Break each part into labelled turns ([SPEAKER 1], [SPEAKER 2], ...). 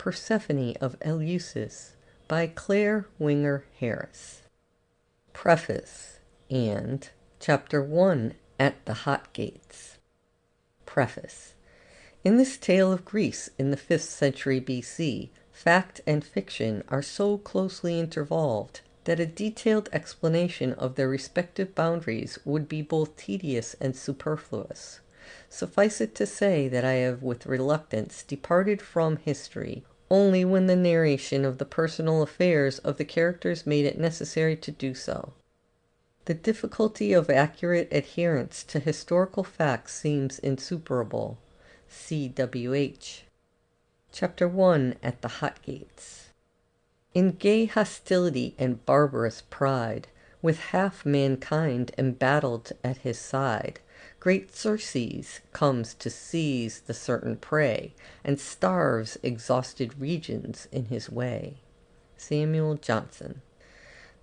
[SPEAKER 1] Persephone of Eleusis by Clare Winger Harris. Preface and Chapter 1 at the Hot Gates. Preface. In this tale of Greece in the 5th century BC, fact and fiction are so closely intervolved that a detailed explanation of their respective boundaries would be both tedious and superfluous. Suffice it to say that I have with reluctance departed from history only when the narration of the personal affairs of the characters made it necessary to do so. The difficulty of accurate adherence to historical facts seems insuperable. C.W.H. Chapter 1 at the Hot Gates. In gay hostility and barbarous pride, with half mankind embattled at his side, great Xerxes comes to seize the certain prey, and starves exhausted regions in his way. Samuel Johnson.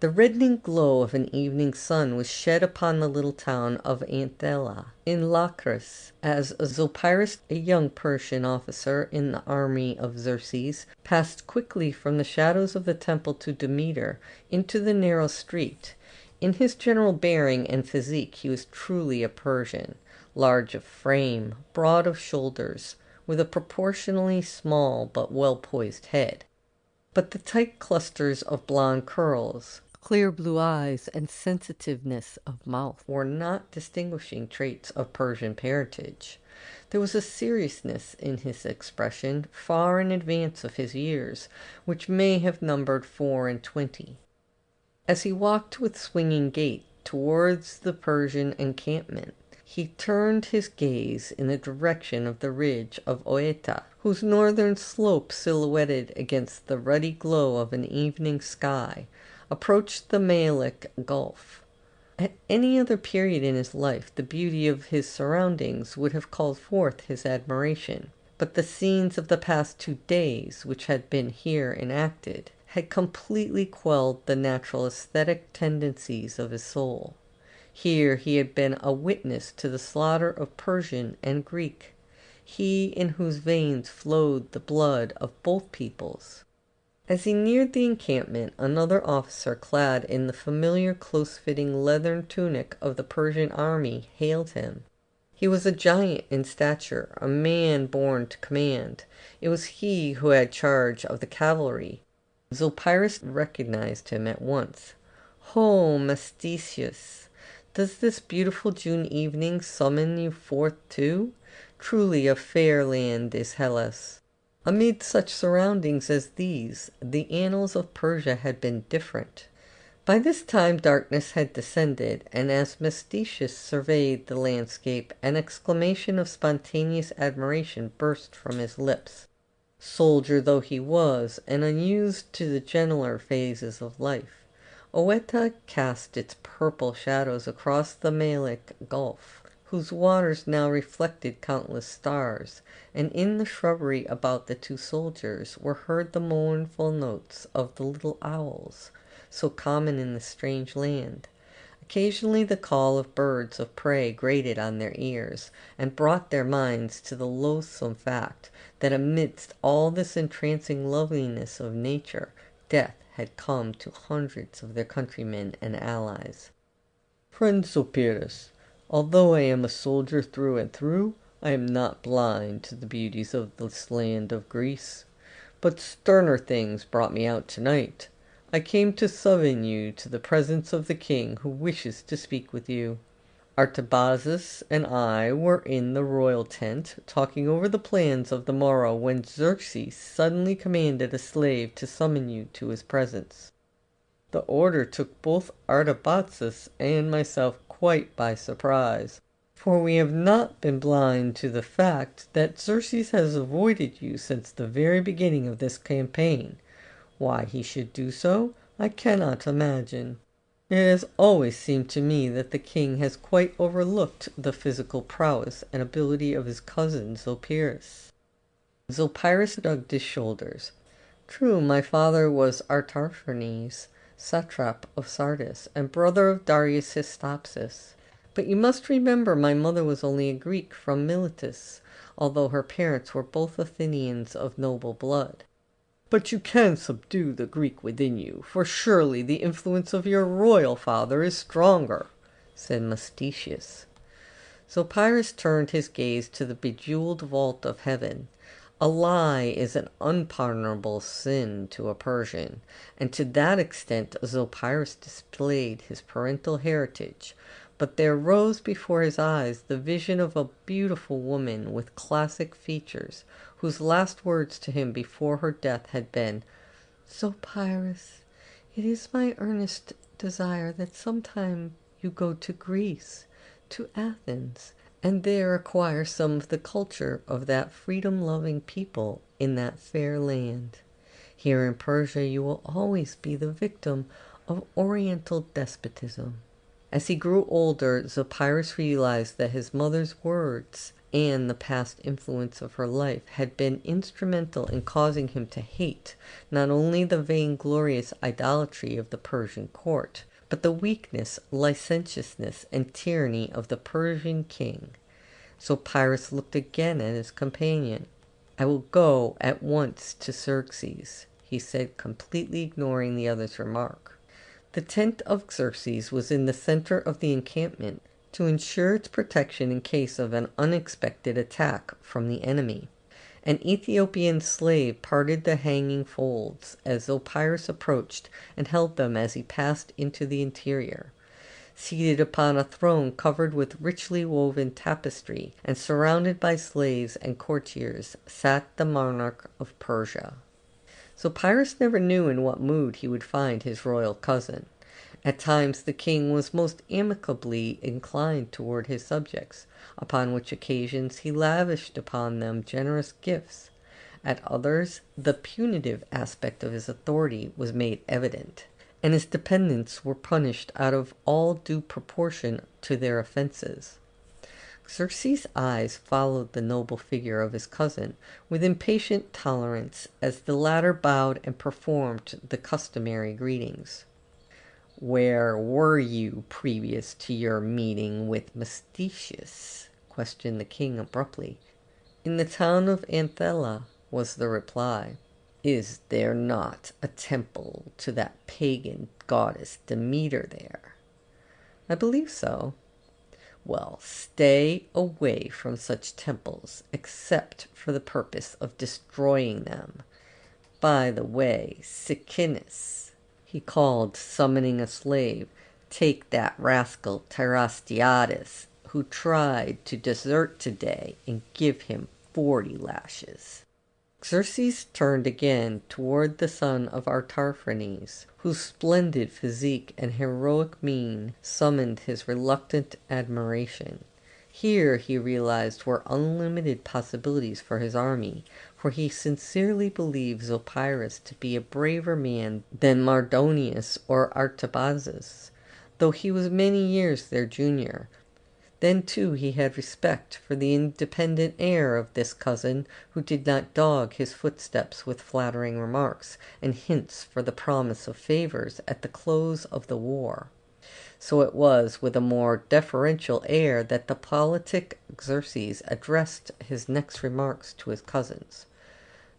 [SPEAKER 1] The reddening glow of an evening sun was shed upon the little town of Anthela in Locris, as Zopyrus, a young Persian officer in the army of Xerxes, passed quickly from the shadows of the temple to Demeter into the narrow street. In his general bearing and physique he was truly a Persian, large of frame, broad of shoulders, with a proportionally small but well-poised head. But the tight clusters of blonde curls, clear blue eyes, and sensitiveness of mouth were not distinguishing traits of Persian parentage. There was a seriousness in his expression far in advance of his years, which may have numbered 24. As he walked with swinging gait towards the Persian encampment, he turned his gaze in the direction of the ridge of Oeta, whose northern slope, silhouetted against the ruddy glow of an evening sky, approached the Malic Gulf. At any other period in his life, the beauty of his surroundings would have called forth his admiration, but the scenes of the past 2 days, which had been here enacted, had completely quelled the natural aesthetic tendencies of his soul. Here he had been a witness to the slaughter of Persian and Greek, he in whose veins flowed the blood of both peoples. As he neared the encampment, another officer clad in the familiar close-fitting leathern tunic of the Persian army hailed him. He was a giant in stature, a man born to command. It was he who had charge of the cavalry. Zopyrus recognized him at once. "Ho, Masistius! Does this beautiful June evening summon you forth too? Truly a fair land is Hellas." Amid such surroundings as these, the annals of Persia had been different. By this time darkness had descended, and as Masistius surveyed the landscape, an exclamation of spontaneous admiration burst from his lips. Soldier though he was, and unused to the gentler phases of life, Oeta cast its purple shadows across the Malic Gulf, whose waters now reflected countless stars, and in the shrubbery about the 2 soldiers were heard the mournful notes of the little owls, so common in this strange land. Occasionally the call of birds of prey grated on their ears, and brought their minds to the loathsome fact that amidst all this entrancing loveliness of nature, death had come to hundreds of their countrymen and allies. "Friend Zopyrus, although I am a soldier through and through, I am not blind to the beauties of this land of Greece. But sterner things brought me out tonight. I came to summon you to the presence of the king who wishes to speak with you. Artabazus and I were in the royal tent talking over the plans of the morrow when Xerxes suddenly commanded a slave to summon you to his presence. The order took both Artabazus and myself quite by surprise, for we have not been blind to the fact that Xerxes has avoided you since the very beginning of this campaign. Why he should do so, I cannot imagine. It has always seemed to me that the king has quite overlooked the physical prowess and ability of his cousin Zopyrus." Zopyrus shrugged his shoulders. "True, my father was Artaphernes, satrap of Sardis, and brother of Darius Hystaspes. But you must remember my mother was only a Greek from Miletus, although her parents were both Athenians of noble blood. But you can subdue the Greek within you, for surely the influence of your royal father is stronger, said Masistius. Zopyrus turned his gaze to the bejeweled vault of heaven. A lie is an unpardonable sin to a Persian, and to that extent Zopyrus displayed his parental heritage. But there rose before his eyes the vision of a beautiful woman with classic features, whose last words to him before her death had been, "Zopyrus, it is my earnest desire that sometime you go to Greece, to Athens, and there acquire some of the culture of that freedom-loving people in that fair land. Here in Persia you will always be the victim of Oriental despotism." As he grew older, Zopyrus realized that his mother's words and the past influence of her life had been instrumental in causing him to hate not only the vainglorious idolatry of the Persian court, but the weakness, licentiousness, and tyranny of the Persian king. Zopyrus looked again at his companion. "I will go at once to Xerxes," he said, completely ignoring the other's remark. The tent of Xerxes was in the center of the encampment to ensure its protection in case of an unexpected attack from the enemy. An Ethiopian slave parted the hanging folds as Zopyrus approached and held them as he passed into the interior. Seated upon a throne covered with richly woven tapestry and surrounded by slaves and courtiers sat the monarch of Persia. Zopyrus never knew in what mood he would find his royal cousin. At times the king was most amicably inclined toward his subjects, upon which occasions he lavished upon them generous gifts. At others, the punitive aspect of his authority was made evident, and his dependents were punished out of all due proportion to their offenses. Xerxes' eyes followed the noble figure of his cousin with impatient tolerance as the latter bowed and performed the customary greetings. "Where were you previous to your meeting with Masistius?" questioned the king abruptly. "In the town of Anthela," was the reply. "Is there not a temple to that pagan goddess Demeter there?" "I believe so." "Well, stay away from such temples, except for the purpose of destroying them. By the way, Sicinus," he called, summoning a slave, "take that rascal Tyrastiades, who tried to desert today, and give him 40 lashes. Xerxes turned again toward the son of Artaphernes, whose splendid physique and heroic mien summoned his reluctant admiration. Here, he realized, were unlimited possibilities for his army, for he sincerely believed Zopyrus to be a braver man than Mardonius or Artabazus, though he was many years their junior. Then, too, he had respect for the independent air of this cousin, who did not dog his footsteps with flattering remarks and hints for the promise of favors at the close of the war. So it was with a more deferential air that the politic Xerxes addressed his next remarks to his cousins.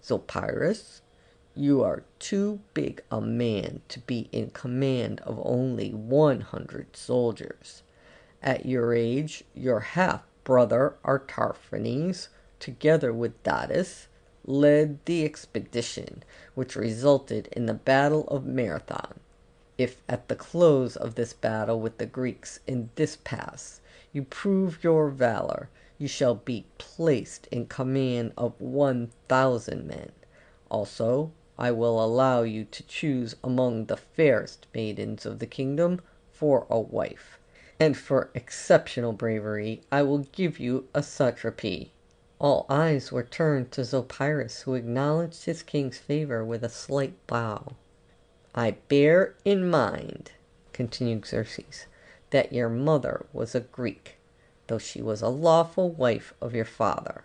[SPEAKER 1] "Zopyrus, you are too big a man to be in command of only 100 soldiers. At your age, your half-brother Artaphernes, together with Ladice, led the expedition which resulted in the Battle of Marathon. If at the close of this battle with the Greeks in this pass you prove your valor, you shall be placed in command of 1,000 men. Also, I will allow you to choose among the fairest maidens of the kingdom for a wife. And for exceptional bravery, I will give you a satrapy." All eyes were turned to Zopyrus, who acknowledged his king's favor with a slight bow. "I bear in mind," continued Xerxes, "that your mother was a Greek, though she was a lawful wife of your father.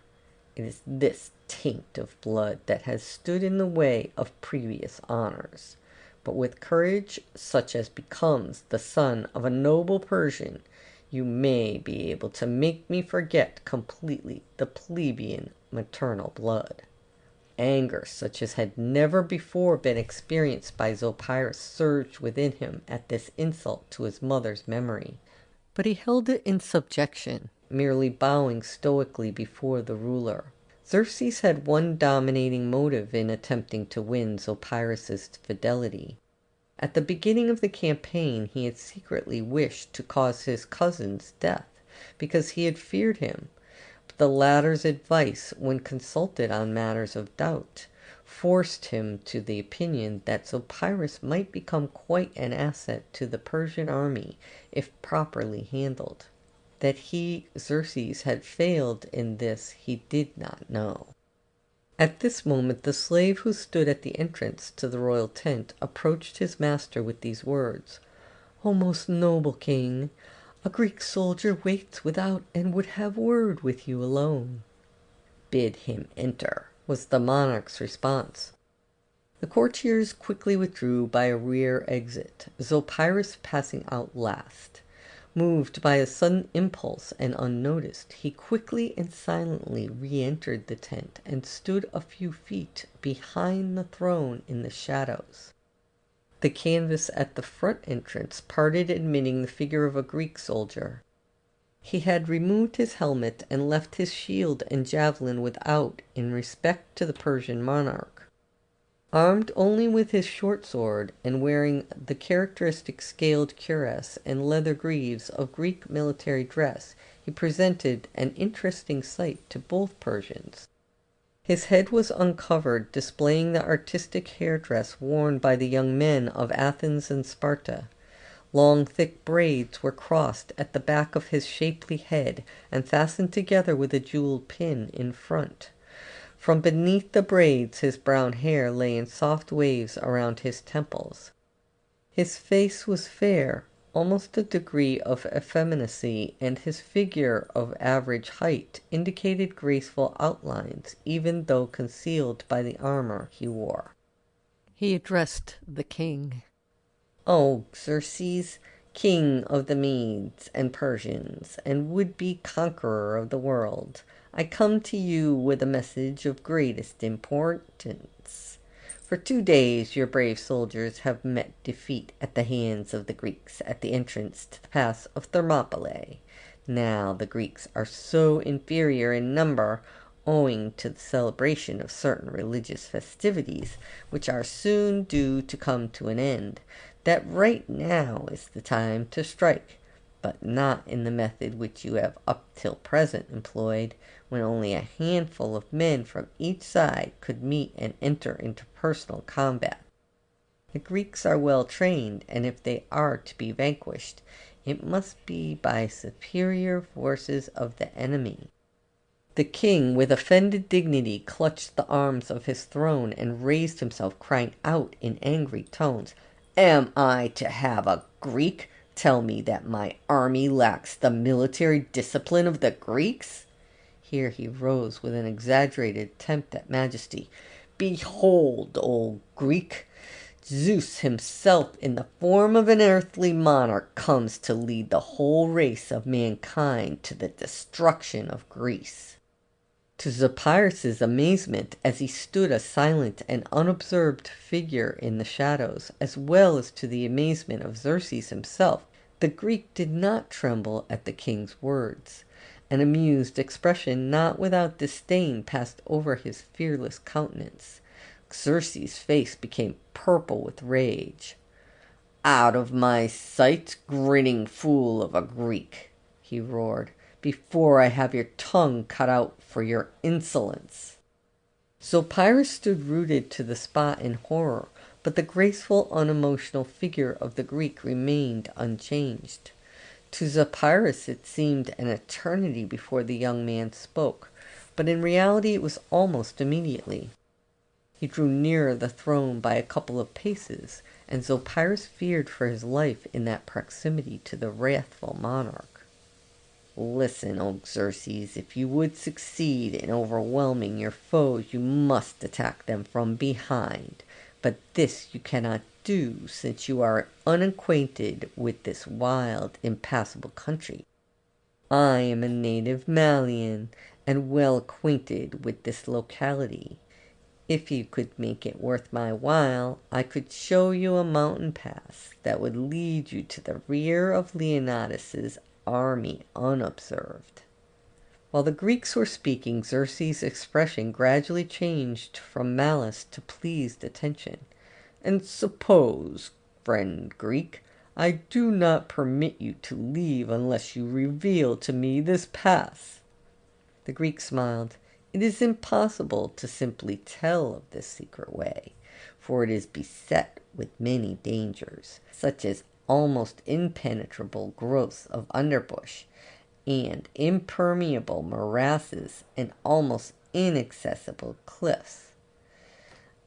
[SPEAKER 1] It is this taint of blood that has stood in the way of previous honors. But with courage such as becomes the son of a noble Persian, you may be able to make me forget completely the plebeian maternal blood." Anger, such as had never before been experienced by Zopyrus, surged within him at this insult to his mother's memory. But he held it in subjection, merely bowing stoically before the ruler. Xerxes had one dominating motive in attempting to win Zopyrus's fidelity. At the beginning of the campaign, he had secretly wished to cause his cousin's death, because he had feared him. But the latter's advice, when consulted on matters of doubt, forced him to the opinion that Zopyrus might become quite an asset to the Persian army if properly handled. That he, Xerxes, had failed in this he did not know. At this moment the slave who stood at the entrance to the royal tent approached his master with these words: "O most noble king, a Greek soldier waits without and would have word with you alone." "Bid him enter," was the monarch's response. The courtiers quickly withdrew by a rear exit, Zopyrus passing out last. Moved by a sudden impulse and unnoticed, he quickly and silently re-entered the tent and stood a few feet behind the throne in the shadows. The canvas at the front entrance parted, admitting the figure of a Greek soldier. He had removed his helmet and left his shield and javelin without in respect to the Persian monarch. Armed only with his short sword, and wearing the characteristic scaled cuirass and leather greaves of Greek military dress, he presented an interesting sight to both Persians. His head was uncovered, displaying the artistic hairdress worn by the young men of Athens and Sparta. Long thick braids were crossed at the back of his shapely head and fastened together with a jeweled pin in front. From beneath the braids his brown hair lay in soft waves around his temples. His face was fair, almost a degree of effeminacy, and his figure of average height indicated graceful outlines, even though concealed by the armor he wore. He addressed the king. "O Xerxes, king of the Medes and Persians, and would-be conqueror of the world, I come to you with a message of greatest importance. For 2 days your brave soldiers have met defeat at the hands of the Greeks at the entrance to the pass of Thermopylæ. Now the Greeks are so inferior in number, owing to the celebration of certain religious festivities, which are soon due to come to an end, that right now is the time to strike, but not in the method which you have up till present employed, when only a handful of men from each side could meet and enter into personal combat. The Greeks are well trained, and if they are to be vanquished, it must be by superior forces of the enemy." The king, with offended dignity, clutched the arms of his throne and raised himself, crying out in angry tones, "Am I to have a Greek tell me that my army lacks the military discipline of the Greeks?" Here he rose with an exaggerated attempt at majesty. "Behold, O Greek! Zeus himself, in the form of an earthly monarch, comes to lead the whole race of mankind to the destruction of Greece." To Zopyrus's amazement, as he stood a silent and unobserved figure in the shadows, as well as to the amazement of Xerxes himself, the Greek did not tremble at the king's words. An amused expression, not without disdain, passed over his fearless countenance. Xerxes' face became purple with rage. "Out of my sight, grinning fool of a Greek!" he roared, "before I have your tongue cut out for your insolence." Zopyrus stood rooted to the spot in horror, but the graceful, unemotional figure of the Greek remained unchanged. To Zopyrus it seemed an eternity before the young man spoke, but in reality it was almost immediately. He drew nearer the throne by a couple of paces, and Zopyrus feared for his life in that proximity to the wrathful monarch. "Listen, O Xerxes, if you would succeed in overwhelming your foes, you must attack them from behind. But this you cannot do, since you are unacquainted with this wild, impassable country. I am a native Malian, and well acquainted with this locality. If you could make it worth my while, I could show you a mountain pass that would lead you to the rear of Leonidas's army unobserved." While the Greeks were speaking, Xerxes' expression gradually changed from malice to pleased attention. "And suppose, friend Greek, I do not permit you to leave unless you reveal to me this pass?" The Greek smiled. "It is impossible to simply tell of this secret way, for it is beset with many dangers, such as almost impenetrable growths of underbush, and impermeable morasses, and almost inaccessible cliffs.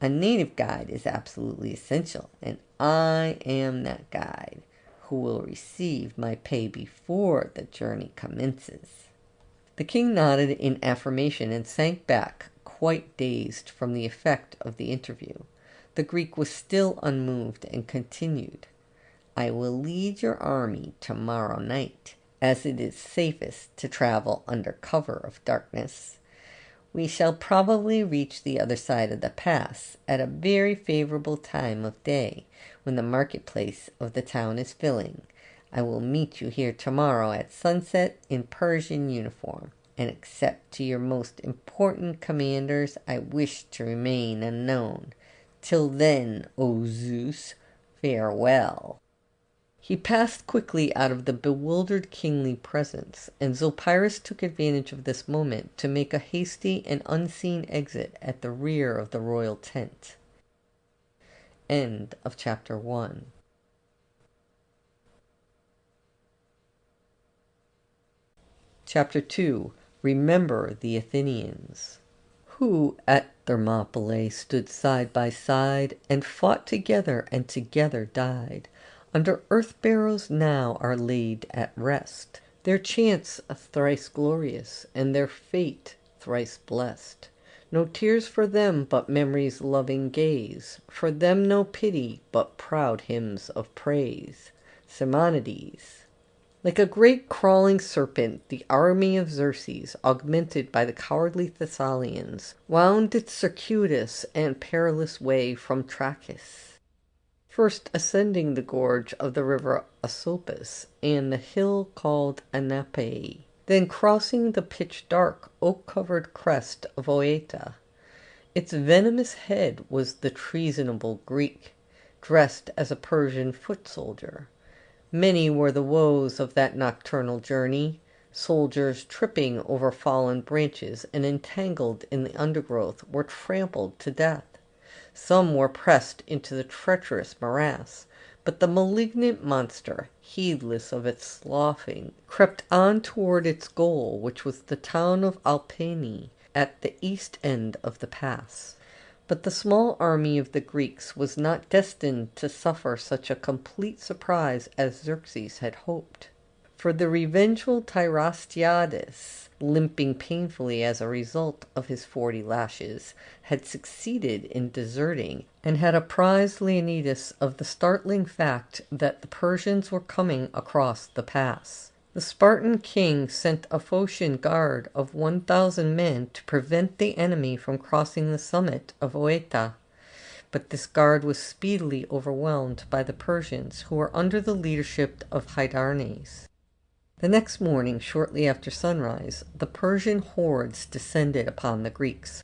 [SPEAKER 1] A native guide is absolutely essential, and I am that guide, who will receive my pay before the journey commences." The king nodded in affirmation and sank back, quite dazed from the effect of the interview. The Greek was still unmoved and continued, "I will lead your army tomorrow night, as it is safest to travel under cover of darkness. We shall probably reach the other side of the pass at a very favorable time of day, when the marketplace of the town is filling. I will meet you here tomorrow at sunset in Persian uniform, and except to your most important commanders, I wish to remain unknown. Till then, O Zeus, farewell." He passed quickly out of the bewildered kingly presence, and Zopyrus took advantage of this moment to make a hasty and unseen exit at the rear of the royal tent. End of chapter 1. Chapter 2. Remember the Athenians, who at Thermopylæ stood side by side, and fought together, and together died. Under earth barrows now are laid at rest, their chants thrice glorious, and their fate thrice blessed. No tears for them, but memory's loving gaze, for them no pity, but proud hymns of praise. Simonides. Like a great crawling serpent, the army of Xerxes, augmented by the cowardly Thessalians, wound its circuitous and perilous way from Trachis, first ascending the gorge of the river Asopus and the hill called Anapae, then crossing the pitch-dark, oak-covered crest of Oeta. Its venomous head was the treasonable Greek, dressed as a Persian foot-soldier. Many were the woes of that nocturnal journey, soldiers tripping over fallen branches and entangled in the undergrowth were trampled to death. Some were pressed into the treacherous morass, but the malignant monster, heedless of its sloughing, crept on toward its goal, which was the town of Alpeni at the east end of the pass. But the small army of the Greeks was not destined to suffer such a complete surprise as Xerxes had hoped. For the revengeful Tyrastiades, limping painfully as a result of his 40 lashes, had succeeded in deserting, and had apprised Leonidas of the startling fact that the Persians were coming across the pass. The Spartan king sent a Phocian guard of 1,000 men to prevent the enemy from crossing the summit of Oeta. But this guard was speedily overwhelmed by the Persians, who were under the leadership of Hydarnes. The next morning, shortly after sunrise, the Persian hordes descended upon the Greeks.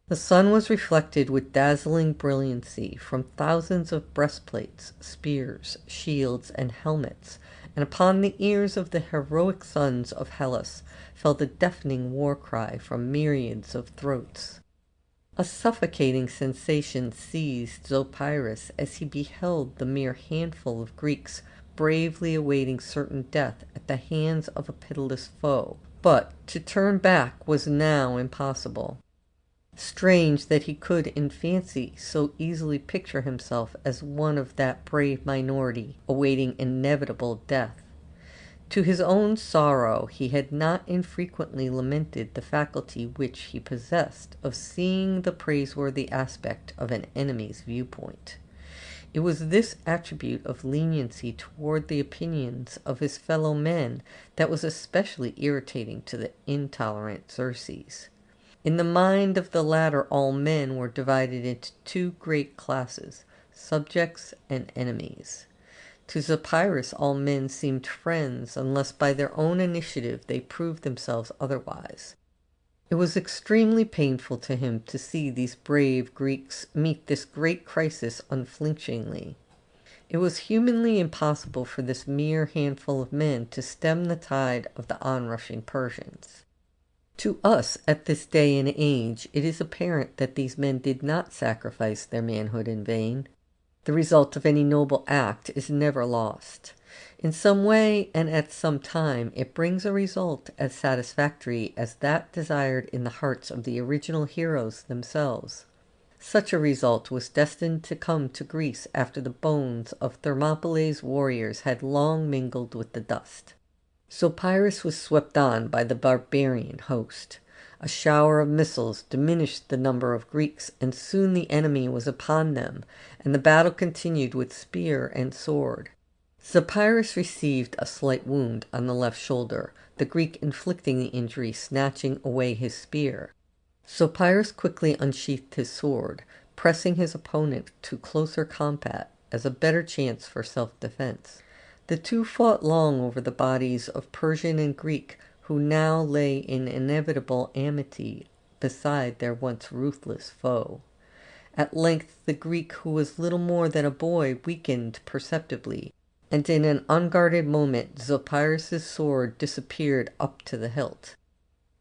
[SPEAKER 1] The sun was reflected with dazzling brilliancy from thousands of breastplates, spears, shields, and helmets, and upon the ears of the heroic sons of Hellas fell the deafening war cry from myriads of throats. A suffocating sensation seized Zopyrus as he beheld the mere handful of Greeks bravely awaiting certain death at the hands of a pitiless foe. But to turn back was now impossible. Strange that he could in fancy so easily picture himself as one of that brave minority awaiting inevitable death. To his own sorrow he had not infrequently lamented the faculty which he possessed of seeing the praiseworthy aspect of an enemy's viewpoint. It was this attribute of leniency toward the opinions of his fellow men that was especially irritating to the intolerant Xerxes. In the mind of the latter, all men were divided into two great classes, subjects and enemies. To Zopyrus, all men seemed friends, unless by their own initiative they proved themselves otherwise. It was extremely painful to him to see these brave Greeks meet this great crisis unflinchingly. It was humanly impossible for this mere handful of men to stem the tide of the onrushing Persians. To us, at this day and age, it is apparent that these men did not sacrifice their manhood in vain. The result of any noble act is never lost. In some way and at some time, it brings a result as satisfactory as that desired in the hearts of the original heroes themselves. Such a result was destined to come to Greece after the bones of Thermopylæ's warriors had long mingled with the dust. Zopyrus was swept on by the barbarian host. A shower of missiles diminished the number of Greeks, and soon the enemy was upon them, and the battle continued with spear and sword. Zopyrus received a slight wound on the left shoulder, the Greek inflicting the injury, snatching away his spear. Zopyrus quickly unsheathed his sword, pressing his opponent to closer combat as a better chance for self-defense. The two fought long over the bodies of Persian and Greek, who now lay in inevitable amity beside their once ruthless foe. At length the Greek, who was little more than a boy, weakened perceptibly, and in an unguarded moment Zopyrus's sword disappeared up to the hilt.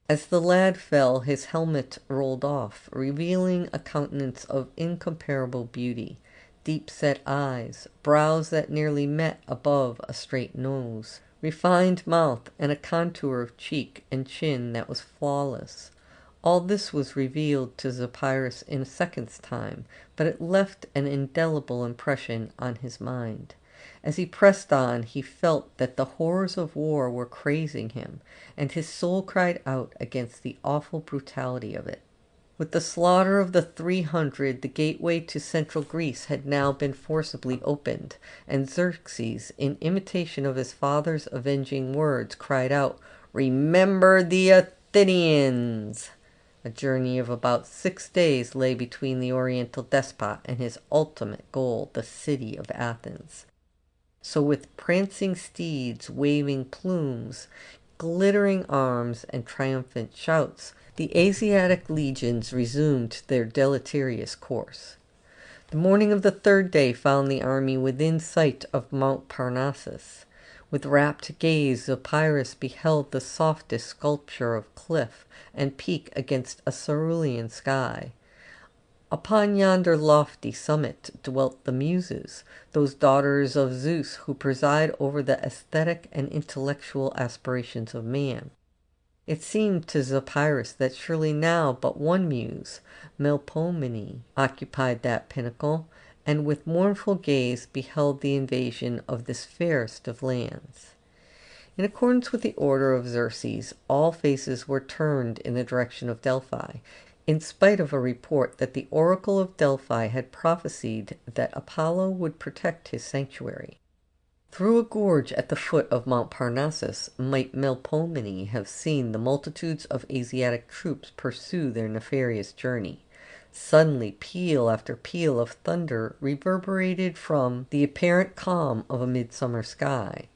[SPEAKER 1] As the lad fell, his helmet rolled off, revealing a countenance of incomparable beauty, deep-set eyes, brows that nearly met above a straight nose, refined mouth, and a contour of cheek and chin that was flawless. All this was revealed to Zopyrus in a second's time, but it left an indelible impression on his mind. As he pressed on, he felt that the horrors of war were crazing him, and his soul cried out against the awful brutality of it. With the slaughter of the 300, the gateway to central Greece had now been forcibly opened, and Xerxes, in imitation of his father's avenging words, cried out, "Remember the Athenians!" A journey of about 6 days lay between the Oriental despot and his ultimate goal, the city of Athens. So with prancing steeds, waving plumes, glittering arms, and triumphant shouts, the Asiatic legions resumed their deleterious course. The morning of the 3rd day found the army within sight of Mount Parnassus. With rapt gaze, Zopyrus beheld the softest sculpture of cliff and peak against a cerulean sky. Upon yonder lofty summit dwelt the Muses, those daughters of Zeus who preside over the aesthetic and intellectual aspirations of man. It seemed to Zopyrus that surely now but one muse, Melpomene, occupied that pinnacle, and with mournful gaze beheld the invasion of this fairest of lands. In accordance with the order of Xerxes, all faces were turned in the direction of Delphi, in spite of a report that the oracle of Delphi had prophesied that Apollo would protect his sanctuary. Through a gorge at the foot of Mount Parnassus might Melpomene have seen the multitudes of Asiatic troops pursue their nefarious journey. Suddenly peal after peal of thunder reverberated from the apparent calm of a midsummer sky.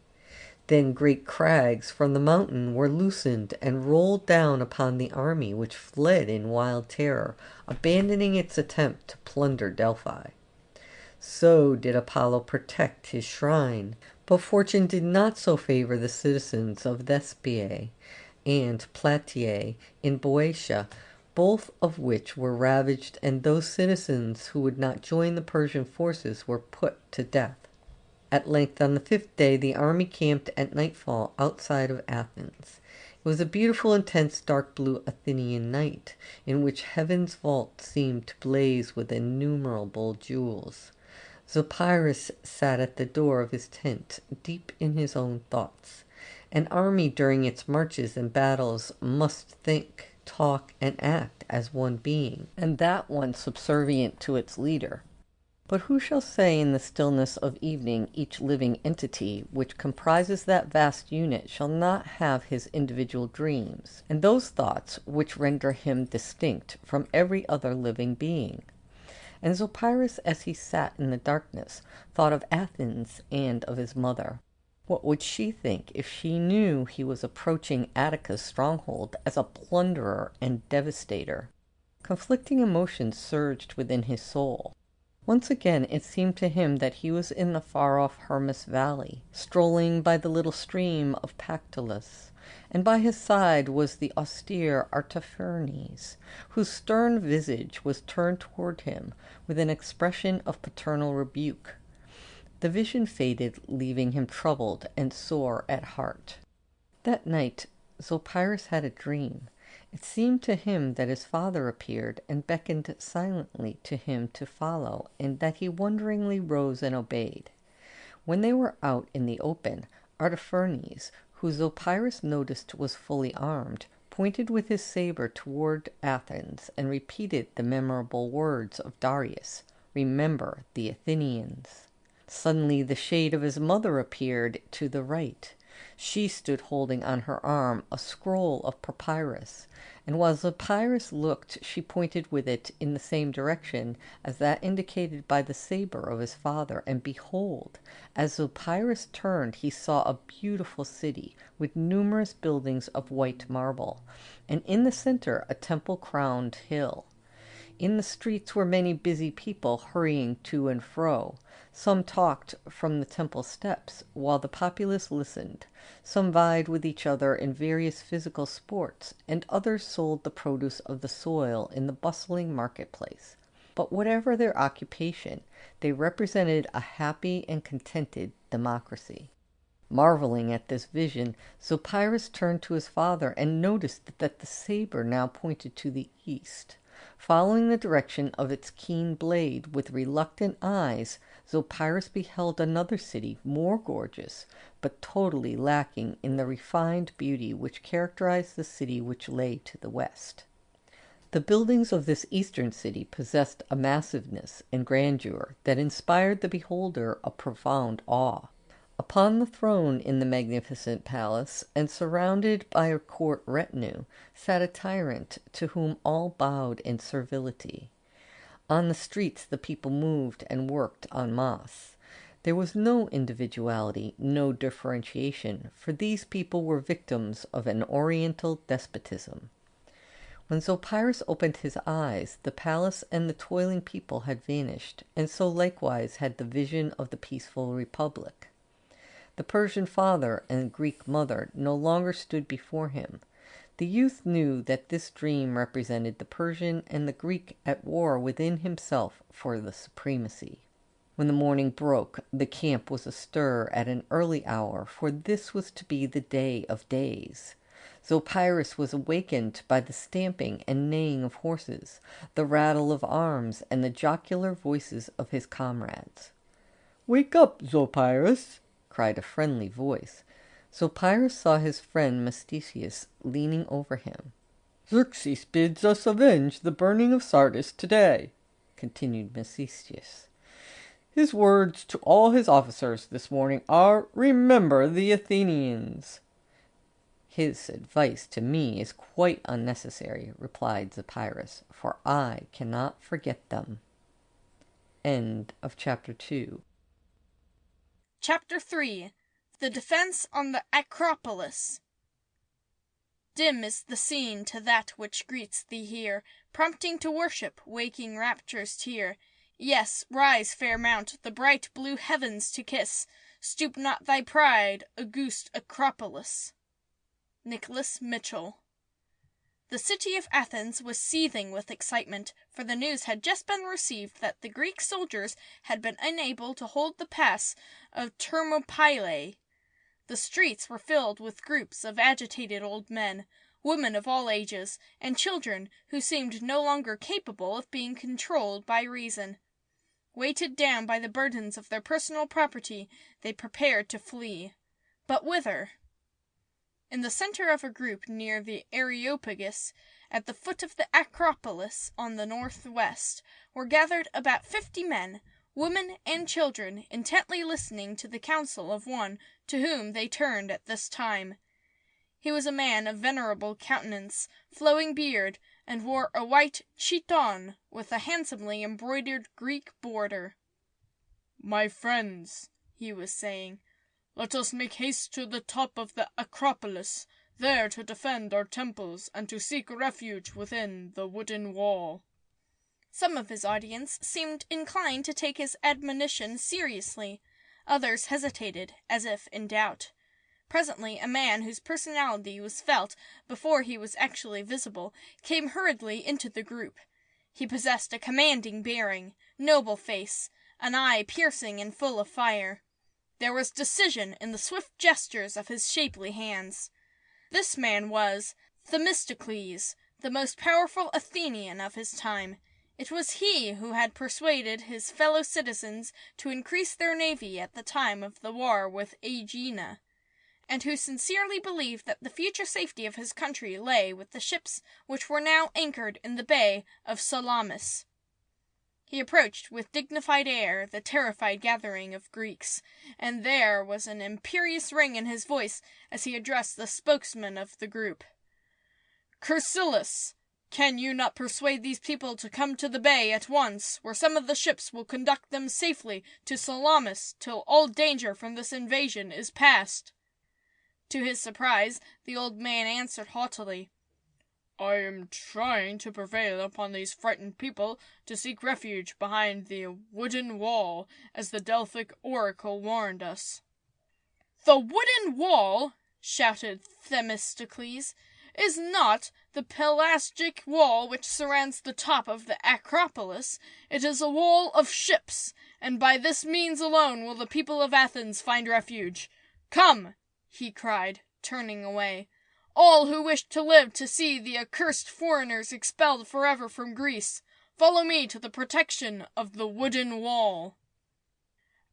[SPEAKER 1] Then great crags from the mountain were loosened and rolled down upon the army, which fled in wild terror, abandoning its attempt to plunder Delphi. So did Apollo protect his shrine, but fortune did not so favor the citizens of Thespiae and Plataea in Boeotia, both of which were ravaged, and those citizens who would not join the Persian forces were put to death. At length, on the 5th day, the army camped at nightfall outside of Athens. It was a beautiful, intense, dark blue Athenian night, in which heaven's vault seemed to blaze with innumerable jewels. Zopyrus sat at the door of his tent, deep in his own thoughts. An army during its marches and battles must think, talk, and act as one being, and that one subservient to its leader. But who shall say in the stillness of evening each living entity which comprises that vast unit shall not have his individual dreams, and those thoughts which render him distinct from every other living being? And Zopyrus, as he sat in the darkness, thought of Athens and of his mother. What would she think if she knew he was approaching Attica's stronghold as a plunderer and devastator? Conflicting emotions surged within his soul. Once again it seemed to him that he was in the far-off Hermus Valley, strolling by the little stream of Pactolus, and by his side was the austere Artaphernes, whose stern visage was turned toward him with an expression of paternal rebuke. The vision faded, leaving him troubled and sore at heart. That night Zopyrus had a dream. It seemed to him that his father appeared and beckoned silently to him to follow, and that he wonderingly rose and obeyed. When they were out in the open, Artaphernes, who Zopyrus noticed was fully armed, pointed with his saber toward Athens and repeated the memorable words of Darius, "Remember the Athenians." Suddenly the shade of his mother appeared to the right. She stood holding on her arm a scroll of papyrus, and while Zopyrus looked, she pointed with it in the same direction as that indicated by the saber of his father, and behold, as Zopyrus turned, he saw a beautiful city with numerous buildings of white marble, and in the center a temple-crowned hill. In the streets were many busy people hurrying to and fro. Some talked from the temple steps, while the populace listened. Some vied with each other in various physical sports, and others sold the produce of the soil in the bustling marketplace. But whatever their occupation, they represented a happy and contented democracy. Marveling at this vision, Zopyrus turned to his father and noticed that the saber now pointed to the east. Following the direction of its keen blade with reluctant eyes, Zopyrus beheld another city more gorgeous, but totally lacking in the refined beauty which characterized the city which lay to the west. The buildings of this eastern city possessed a massiveness and grandeur that inspired the beholder a profound awe. Upon the throne in the magnificent palace, and surrounded by a court retinue, sat a tyrant to whom all bowed in servility. On the streets the people moved and worked en masse. There was no individuality, no differentiation, for these people were victims of an oriental despotism. When Zopyrus opened his eyes, the palace and the toiling people had vanished, and so likewise had the vision of the peaceful republic. The Persian father and Greek mother no longer stood before him. The youth knew that this dream represented the Persian and the Greek at war within himself for the supremacy. When the morning broke, the camp was astir at an early hour, for this was to be the day of days. Zopyrus was awakened by the stamping and neighing of horses, the rattle of arms, and the jocular voices of his comrades. "Wake up, Zopyrus!" cried a friendly voice. Zopyrus saw his friend Masistius leaning over him. "Xerxes bids us avenge the burning of Sardis today," continued Masistius. "His words to all his officers this morning are, 'Remember the Athenians.'" "His advice to me is quite unnecessary," replied Zopyrus, "for I cannot forget them." End of chapter 2.
[SPEAKER 2] Chapter 3. The Defense on the Acropolis. Dim is the scene to that which greets thee here, prompting to worship, waking rapture's tear. Yes, rise, fair mount, the bright blue heavens to kiss. Stoop not thy pride, august Acropolis. Nicholas Mitchell. The city of Athens was seething with excitement, for the news had just been received that the Greek soldiers had been unable to hold the pass of Thermopylæ. The streets were filled with groups of agitated old men, women of all ages, and children who seemed no longer capable of being controlled by reason. Weighted down by the burdens of their personal property, they prepared to flee. But whither? In the center of a group near the Areopagus, at the foot of the Acropolis on the northwest, were gathered about 50 men, women and children intently listening to the counsel of one to whom they turned at this time. He was a man of venerable countenance, flowing beard, and wore a white chiton with a handsomely embroidered Greek border. "My friends," he was saying, "let us make haste to the top of the Acropolis, there to defend our temples and to seek refuge within the wooden wall." Some of his audience seemed inclined to take his admonition seriously. Others hesitated, as if in doubt. Presently a man whose personality was felt before he was actually visible came hurriedly into the group. He possessed a commanding bearing, noble face, an eye piercing and full of fire. There was decision in the swift gestures of his shapely hands. This man was Themistocles, the most powerful Athenian of his time. It was he who had persuaded his fellow citizens to increase their navy at the time of the war with Aegina, and who sincerely believed that the future safety of his country lay with the ships which were now anchored in the bay of Salamis. He approached with dignified air the terrified gathering of Greeks, and there was an imperious ring in his voice as he addressed the spokesman of the group. "Chersilis, can you not persuade these people to come to the bay at once, where some of the ships will conduct them safely to Salamis till all danger from this invasion is past?" To his surprise, the old man answered haughtily, "I am trying to prevail upon these frightened people to seek refuge behind the wooden wall, as the Delphic oracle warned us." "The wooden wall," shouted Themistocles, "is not the pelasgic wall which surrounds the top of the Acropolis. It is a wall of ships, and by this means alone will the people of Athens find refuge. Come," he cried, turning away, "all who wish to live to see the accursed foreigners expelled forever from Greece, follow me to the protection of the wooden wall."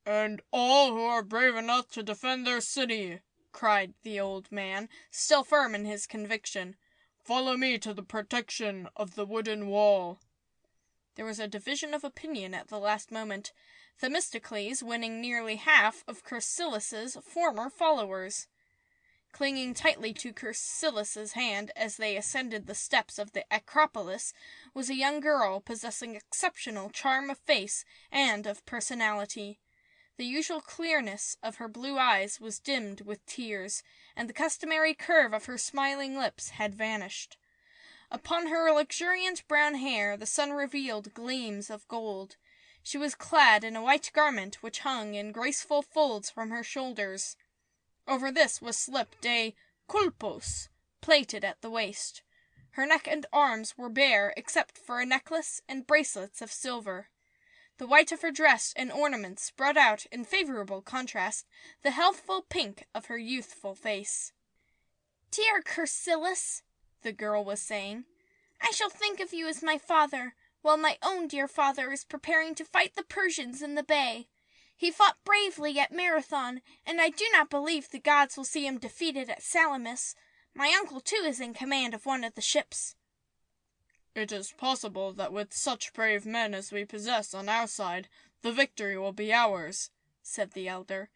[SPEAKER 2] "And all who are brave enough to defend their city," cried the old man, still firm in his conviction, "follow me to the protection of the wooden wall." There was a division of opinion at the last moment, Themistocles winning nearly half of Chersilis's former followers. Clinging tightly to Chersilis's hand as they ascended the steps of the Acropolis was a young girl possessing exceptional charm of face and of personality. The usual clearness of her blue eyes was dimmed with tears, and the customary curve of her smiling lips had vanished. Upon her luxuriant brown hair the sun revealed gleams of gold. She was clad in a white garment which hung in graceful folds from her shoulders. Over this was slipped a kulpos, plaited at the waist. Her neck and arms were bare except for a necklace and bracelets of silver. The white of her dress and ornaments brought out in favorable contrast the healthful pink of her youthful face. "Dear Chersilis," the girl was saying, "I shall think of you as my father, while my own dear father is preparing to fight the Persians in the bay. He fought bravely at Marathon, and I do not believe the gods will see him defeated at Salamis. My uncle, too, is in command of one of the ships." "It is possible that with such brave men as we possess on our side, the victory will be ours," said the elder.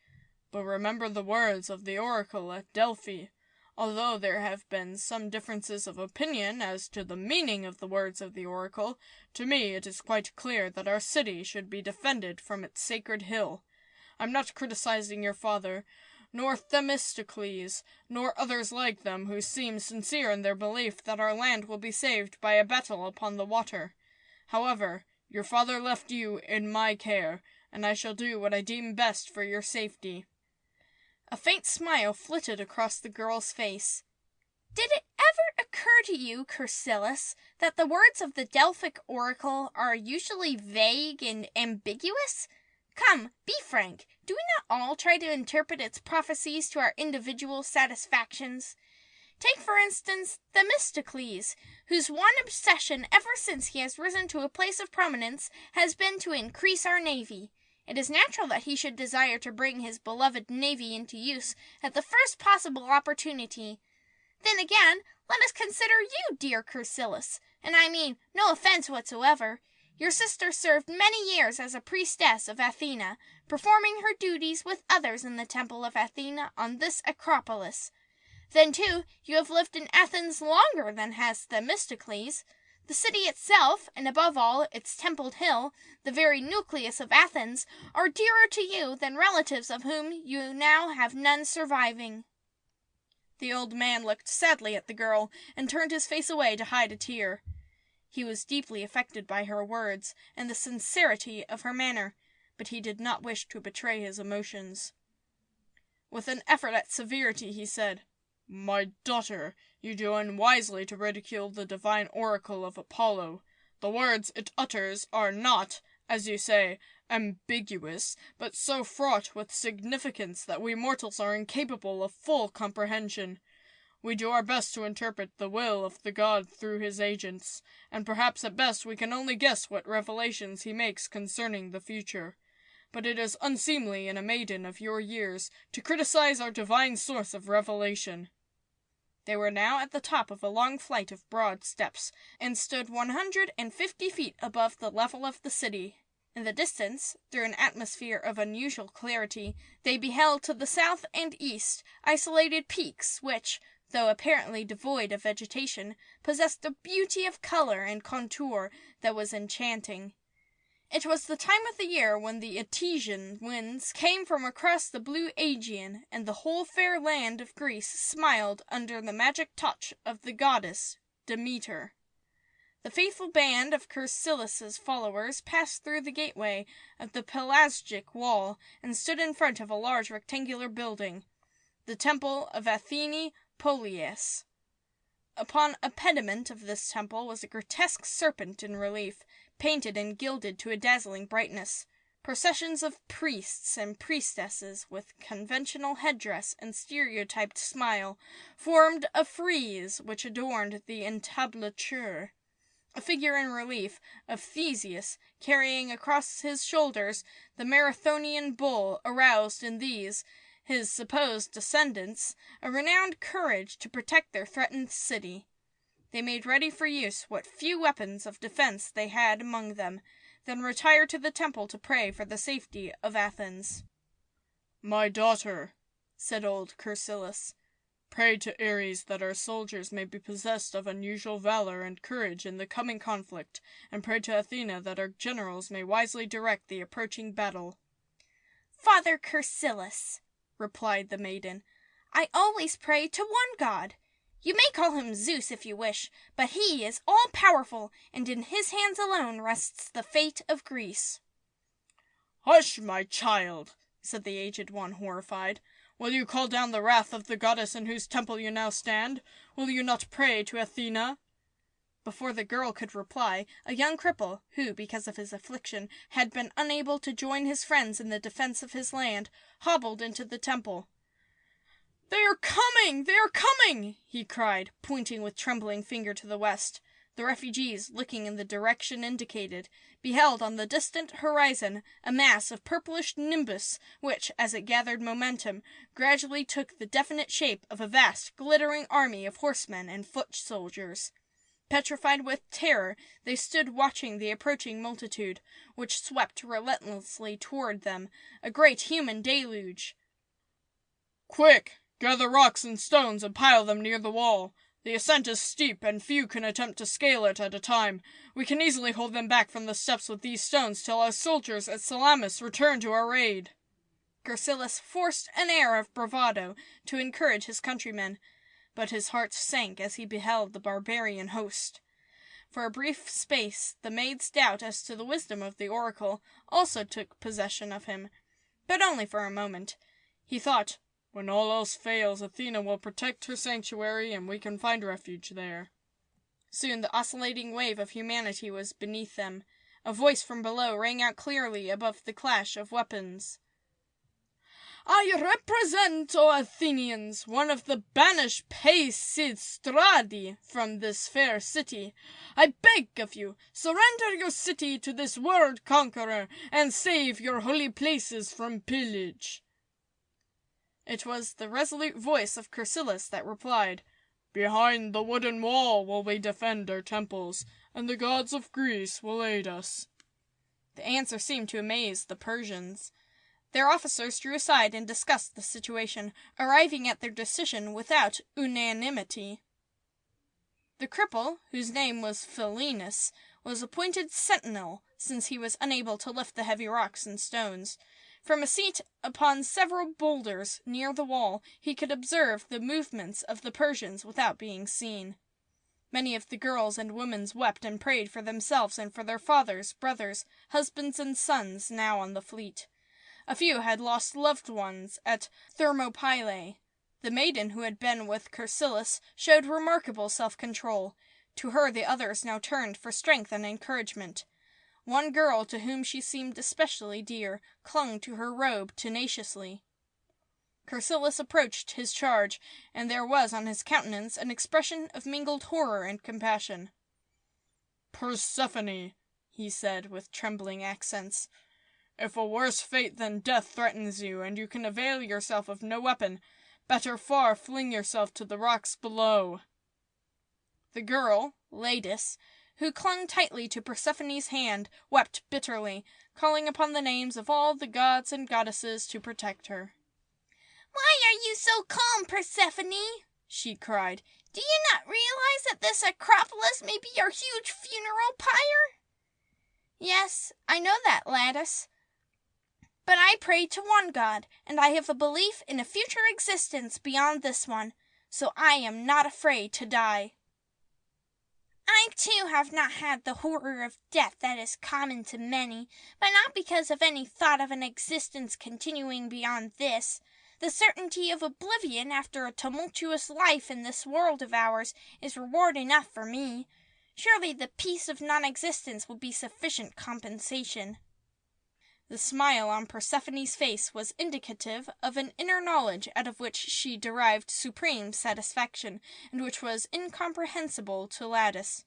[SPEAKER 2] "But remember the words of the oracle at Delphi. Although there have been some differences of opinion as to the meaning of the words of the oracle, to me it is quite clear that our city should be defended from its sacred hill. I'm not criticizing your father, nor Themistocles, nor others like them who seem sincere in their belief that our land will be saved by a battle upon the water. However, your father left you in my care, and I shall do what I deem best for your safety." A faint smile flitted across the girl's face. "Did it ever occur to you, Chersilis, that the words of the Delphic oracle are usually vague and ambiguous? Come, be frank. Do we not all try to interpret its prophecies to our individual satisfactions? Take, for instance, Themistocles, whose one obsession ever since he has risen to a place of prominence has been to increase our navy. It is natural that he should desire to bring his beloved navy into use at the first possible opportunity. Then again, let us consider you, dear Chersilis, and I mean no offense whatsoever. Your sister served many years as a priestess of Athena, performing her duties with others in the temple of Athena on this Acropolis. Then, too, you have lived in Athens longer than has Themistocles. The city itself, and above all its templed hill, the very nucleus of Athens, are dearer to you than relatives of whom you now have none surviving." The old man looked sadly at the girl, and turned his face away to hide a tear. He was deeply affected by her words, and the sincerity of her manner, but he did not wish to betray his emotions. With an effort at severity, he said, "My daughter, you do unwisely to ridicule the divine oracle of Apollo. The words it utters are not, as you say, ambiguous, but so fraught with significance that we mortals are incapable of full comprehension. We do our best to interpret the will of the god through his agents, and perhaps at best we can only guess what revelations he makes concerning the future. But it is unseemly in a maiden of your years to criticize our divine source of revelation." They were now at the top of a long flight of broad steps, and stood 150 feet above the level of the city. In the distance, through an atmosphere of unusual clarity, they beheld to the south and east isolated peaks which, though apparently devoid of vegetation, possessed a beauty of color and contour that was enchanting. It was the time of the year when the Etesian winds came from across the blue Aegean, and the whole fair land of Greece smiled under the magic touch of the goddess Demeter. The faithful band of Chersilis's followers passed through the gateway of the Pelasgic wall and stood in front of a large rectangular building, the temple of Athene Polias. Upon a pediment of this temple was a grotesque serpent in relief, painted and gilded to a dazzling brightness. Processions of priests and priestesses, with conventional headdress and stereotyped smile, formed a frieze which adorned the entablature. A figure in relief of Theseus, carrying across his shoulders the Marathonian bull, aroused in these, his supposed descendants, a renowned courage to protect their threatened city. They made ready for use what few weapons of defense they had among them, then retired to the temple to pray for the safety of Athens. "My daughter," said old Chersilis, "pray to Ares that our soldiers may be possessed of unusual valor and courage in the coming conflict, and pray to Athena that our generals may wisely direct the approaching battle." "Father Chersilis," replied the maiden, "I always pray to one god. You may call him Zeus if you wish, but he is all-powerful, and in his hands alone rests the fate of Greece." "Hush, my child," said the aged one, horrified. "Will you call down the wrath of the goddess in whose temple you now stand? Will you not pray to Athena?" Before the girl could reply, a young cripple, who, because of his affliction, had been unable to join his friends in the defense of his land, hobbled into the temple. "They are coming! They are coming!" he cried, pointing with trembling finger to the west. The refugees, looking in the direction indicated, beheld on the distant horizon a mass of purplish nimbus, which, as it gathered momentum, gradually took the definite shape of a vast, glittering army of horsemen and foot soldiers. Petrified with terror, they stood watching the approaching multitude, which swept relentlessly toward them, a great human deluge. "Quick! Gather rocks and stones and pile them near the wall. The ascent is steep, and few can attempt to scale it at a time. We can easily hold them back from the steps with these stones till our soldiers at Salamis return to our aid." Chersilis forced an air of bravado to encourage his countrymen, but his heart sank as he beheld the barbarian host. For a brief space the maid's doubt as to the wisdom of the oracle also took possession of him, but only for a moment. He thought, "When all else fails, Athena will protect her sanctuary, and we can find refuge there." Soon the oscillating wave of humanity was beneath them. A voice from below rang out clearly above the clash of weapons. "I represent, O Athenians, one of the banished Pisistrati from this fair city. I beg of you, surrender your city to this world conqueror, and save your holy places from pillage." It was the resolute voice of Chersilis that replied, "Behind the wooden wall will we defend our temples. and the gods of Greece will aid us." The answer seemed to amaze the Persians. Their officers drew aside and discussed the situation, arriving at their decision without unanimity. The cripple, whose name was Philinus, was appointed sentinel, since he was unable to lift the heavy rocks and stones. From a seat upon several boulders near the wall, he could observe the movements of the Persians without being seen. Many of the girls and women wept and prayed for themselves and for their fathers, brothers, husbands, and sons now on the fleet. A few had lost loved ones at Thermopylæ. The maiden who had been with Chersilis showed remarkable self-control. To her the others now turned for strength and encouragement. One girl, to whom she seemed especially dear, clung to her robe tenaciously. Chersilis approached his charge, and there was on his countenance an expression of mingled horror and compassion. "Persephone," he said with trembling accents, "if a worse fate than death threatens you, and you can avail yourself of no weapon, better far fling yourself to the rocks below." The girl, Ladice, who clung tightly to Persephone's hand, wept bitterly, calling upon the names of all the gods and goddesses to protect her.
[SPEAKER 3] "Why are you so calm, Persephone?" she cried. "Do you not realize that this Acropolis may be your huge funeral pyre?"
[SPEAKER 4] "Yes, I know that, Ladice. But I pray to one God, and I have a belief in a future existence beyond this one, so I am not afraid to die."
[SPEAKER 3] "I too have not had the horror of death that is common to many, but not because of any thought of an existence continuing beyond this. The certainty of oblivion after a tumultuous life in this world of ours is reward enough for me. Surely the peace of non-existence will be sufficient compensation."
[SPEAKER 2] The smile on Persephone's face was indicative of an inner knowledge out of which she derived supreme satisfaction, and which was incomprehensible to Ladice.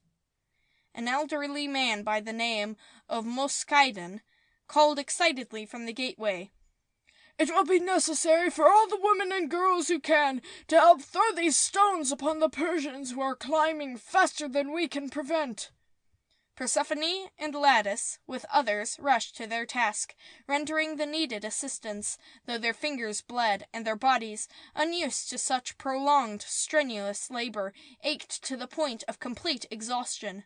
[SPEAKER 2] An elderly man by the name of Moschaidon called excitedly from the gateway, "It will be necessary for all the women and girls who can to help throw these stones upon the Persians who are climbing faster than we can prevent." Persephone and Ladice, with others, rushed to their task, rendering the needed assistance, though their fingers bled, and their bodies, unused to such prolonged, strenuous labor, ached to the point of complete exhaustion.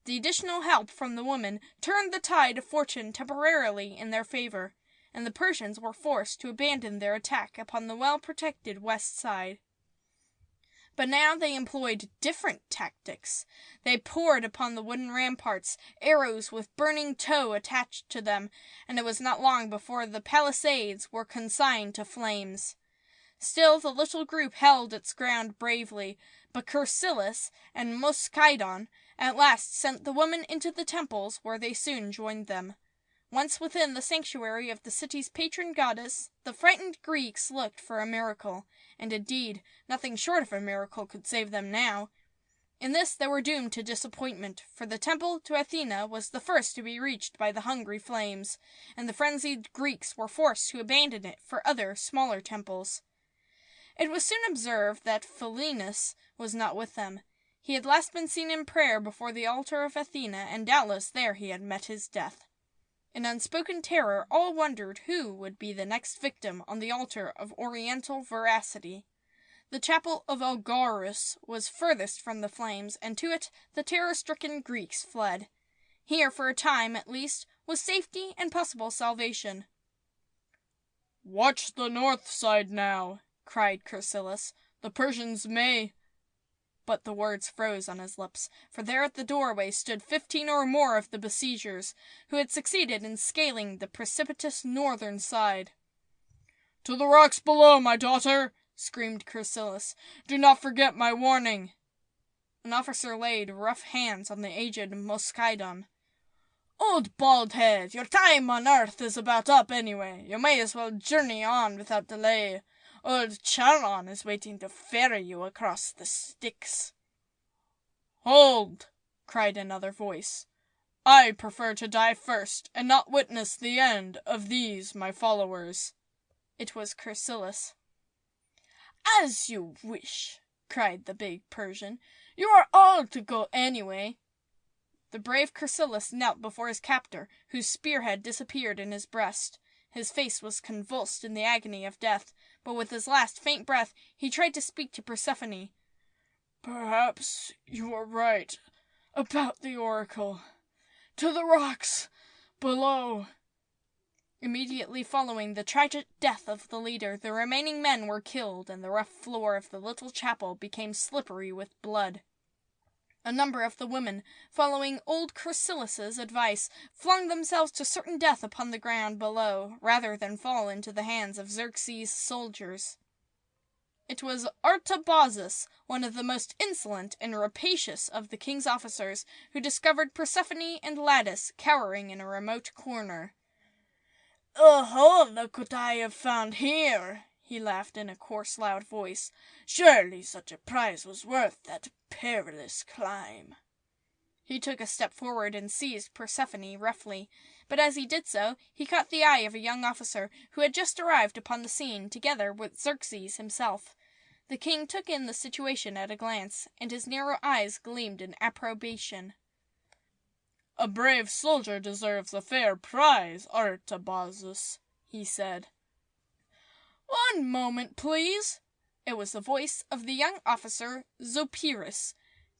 [SPEAKER 2] The additional help from the women turned the tide of fortune temporarily in their favor, and the Persians were forced to abandon their attack upon the well-protected west side. But now they employed different tactics. They poured upon the wooden ramparts arrows with burning tow attached to them, and it was not long before the palisades were consigned to flames. Still the little group held its ground bravely, but Chersilis and Moschaidon at last sent the women into the temples, where they soon joined them. Once within the sanctuary of the city's patron goddess, the frightened Greeks looked for a miracle, and indeed nothing short of a miracle could save them now. In this they were doomed to disappointment, for the temple to Athena was the first to be reached by the hungry flames, and the frenzied Greeks were forced to abandon it for other, smaller temples. It was soon observed that Philinus was not with them. He had last been seen in prayer before the altar of Athena, and doubtless there he had met his death. In unspoken terror all wondered who would be the next victim on the altar of Oriental veracity. The chapel of Eleusis was furthest from the flames, and to it the terror-stricken Greeks fled. Here, for a time at least, was safety and possible salvation. "Watch the north side now," cried Chersilis. "The Persians may—" But the words froze on his lips, for there at the doorway stood 15 or more of the besiegers, who had succeeded in scaling the precipitous northern side. "To the rocks below, my daughter!" screamed Chersilis. "Do not forget my warning." An officer laid rough hands on the aged Moschaidon. "Old bald head, your time on earth is about up anyway. You may as well journey on without delay. Old Charon is waiting to ferry you across the Styx." "Hold!" cried another voice. "I prefer to die first, and not witness the end of these my followers." It was Chersilis. "As you wish," cried the big Persian. "You are all to go anyway." The brave Chersilas knelt before his captor, whose spear had disappeared in his breast. His face was convulsed in the agony of death, but with his last faint breath he tried to speak to Persephone. "Perhaps you are right about the oracle. To the rocks below." Immediately following the tragic death of the leader, the remaining men were killed, and the rough floor of the little chapel became slippery with blood. A number of the women, following old Chersilas's advice, flung themselves to certain death upon the ground below, rather than fall into the hands of Xerxes' soldiers. It was Artabazus, one of the most insolent and rapacious of the king's officers, who discovered Persephone and Ladice cowering in a remote corner. "Oh, look what I have found here!" he laughed in a coarse, loud voice. "Surely such a prize was worth that perilous climb." He took a step forward and seized Persephone roughly, but as he did so, he caught the eye of a young officer who had just arrived upon the scene, together with Xerxes himself. The king took in the situation at a glance, and his narrow eyes gleamed in approbation. "A brave soldier deserves a fair prize, Artabazus," he said. "One moment, please." It was the voice of the young officer, Zopyrus.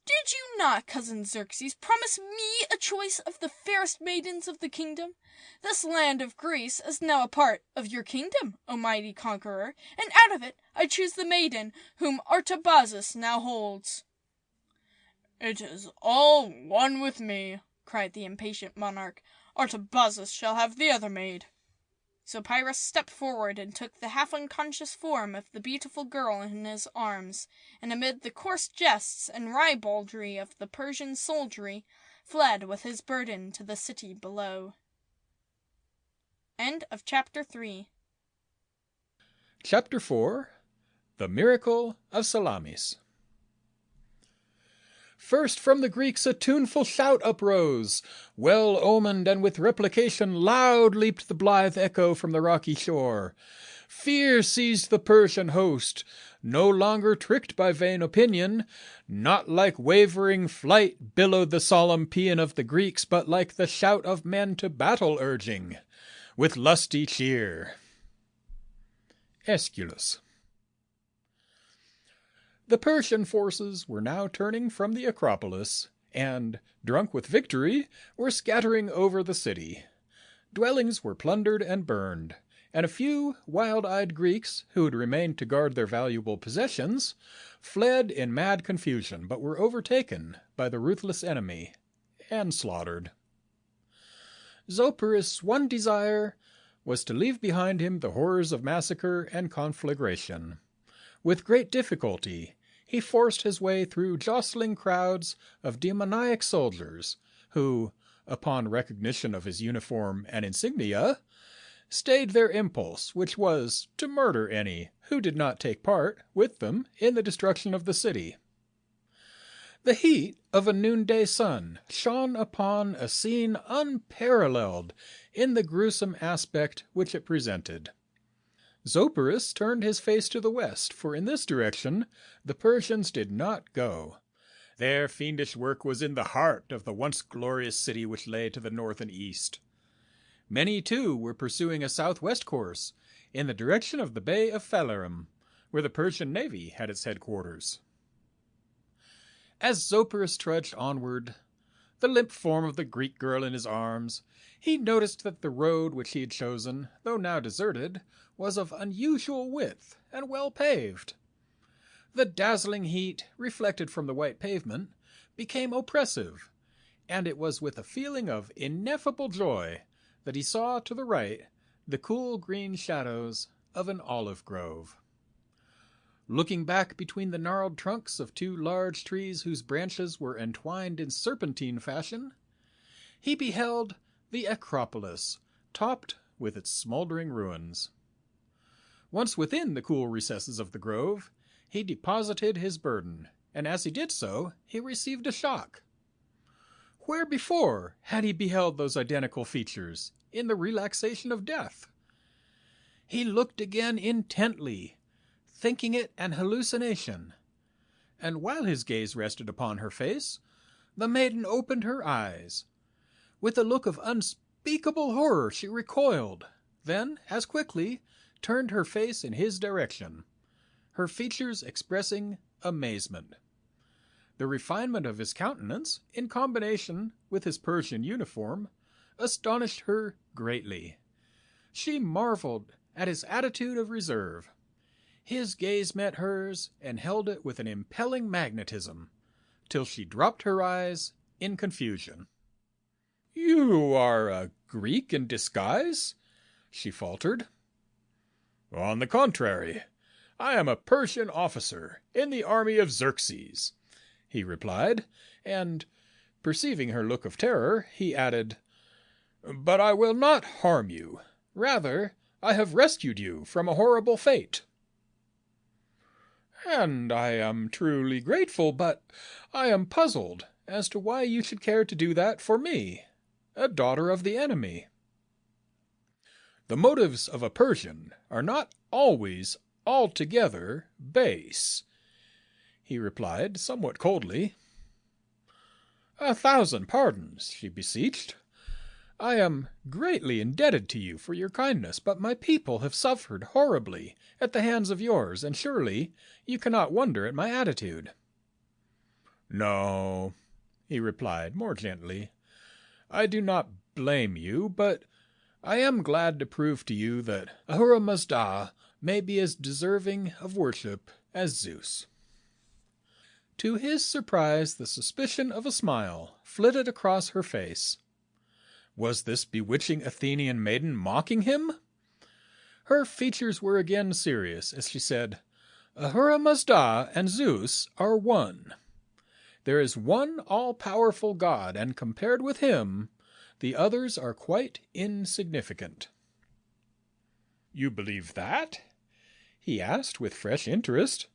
[SPEAKER 2] "Did you not, cousin Xerxes, promise me a choice of the fairest maidens of the kingdom? This land of Greece is now a part of your kingdom, O mighty conqueror, and out of it I choose the maiden whom Artabazus now holds." "It is all one with me," cried the impatient monarch. "Artabazus shall have the other maid." Zopyrus stepped forward and took the half-unconscious form of the beautiful girl in his arms, and amid the coarse jests and ribaldry of the Persian soldiery, fled with his burden to the city below. End of Chapter 3.
[SPEAKER 5] Chapter 4. The Miracle of Salamis. First from the Greeks a tuneful shout uprose. Well-omened and with replication loud leaped the blithe echo from the rocky shore. Fear seized the Persian host, no longer tricked by vain opinion. Not like wavering flight billowed the solemn paean of the Greeks, but like the shout of men to battle urging, with lusty cheer. Aeschylus. The Persian forces were now turning from the Acropolis, and, drunk with victory, were scattering over the city. Dwellings were plundered and burned, and a few wild-eyed Greeks, who had remained to guard their valuable possessions, fled in mad confusion, but were overtaken by the ruthless enemy, and slaughtered. Zopyrus' one desire was to leave behind him the horrors of massacre and conflagration. With great difficulty, he forced his way through jostling crowds of demoniac soldiers, who, upon recognition of his uniform and insignia, stayed their impulse, which was to murder any who did not take part with them in the destruction of the city. The heat of a noonday sun shone upon a scene unparalleled in the gruesome aspect which it presented. Zopyrus turned his face to the west, for in this direction the Persians did not go. Their fiendish work was in the heart of the once glorious city which lay to the north and east. Many, too, were pursuing a southwest course in the direction of the Bay of Phalerum, where the Persian navy had its headquarters. As Zopyrus trudged onward, the limp form of the Greek girl in his arms, he noticed that the road which he had chosen, though now deserted, was of unusual width and well paved. The dazzling heat, reflected from the white pavement, became oppressive, and it was with a feeling of ineffable joy that he saw to the right the cool green shadows of an olive grove. Looking back between the gnarled trunks of two large trees whose branches were entwined in serpentine fashion, he beheld the Acropolis, topped with its smoldering ruins. Once within the cool recesses of the grove, he deposited his burden, and as he did so, he received a shock. Where before had he beheld those identical features in the relaxation of death? He looked again intently, thinking it an hallucination, and while his gaze rested upon her face, the maiden opened her eyes. With a look of unspeakable horror she recoiled, then, as quickly, turned her face in his direction, her features expressing amazement. The refinement of his countenance, in combination with his Persian uniform, astonished her greatly. She marveled at his attitude of reserve. His gaze met hers and held it with an impelling magnetism, till she dropped her eyes in confusion. "You are a Greek in disguise?" she faltered. "On the contrary, I am a Persian officer in the army of Xerxes," he replied, and, perceiving her look of terror, he added, "But I will not harm you. Rather, I have rescued you from a horrible fate." "And I am truly grateful, but I am puzzled as to why you should care to do that for me, a daughter of the enemy." "The motives of a Persian are not always altogether base," he replied somewhat coldly. "1,000 pardons," she beseeched. "I am greatly indebted to you for your kindness, but my people have suffered horribly at the hands of yours, and surely you cannot wonder at my attitude." "No," he replied more gently, "I do not blame you, but I am glad to prove to you that Ahura Mazda may be as deserving of worship as Zeus." To his surprise, the suspicion of a smile flitted across her face. Was this bewitching Athenian maiden mocking him? Her features were again serious as she said, "Ahura Mazda and Zeus are one. There is one all-powerful god, and compared with him, the others are quite insignificant." "You believe that?" he asked with fresh interest.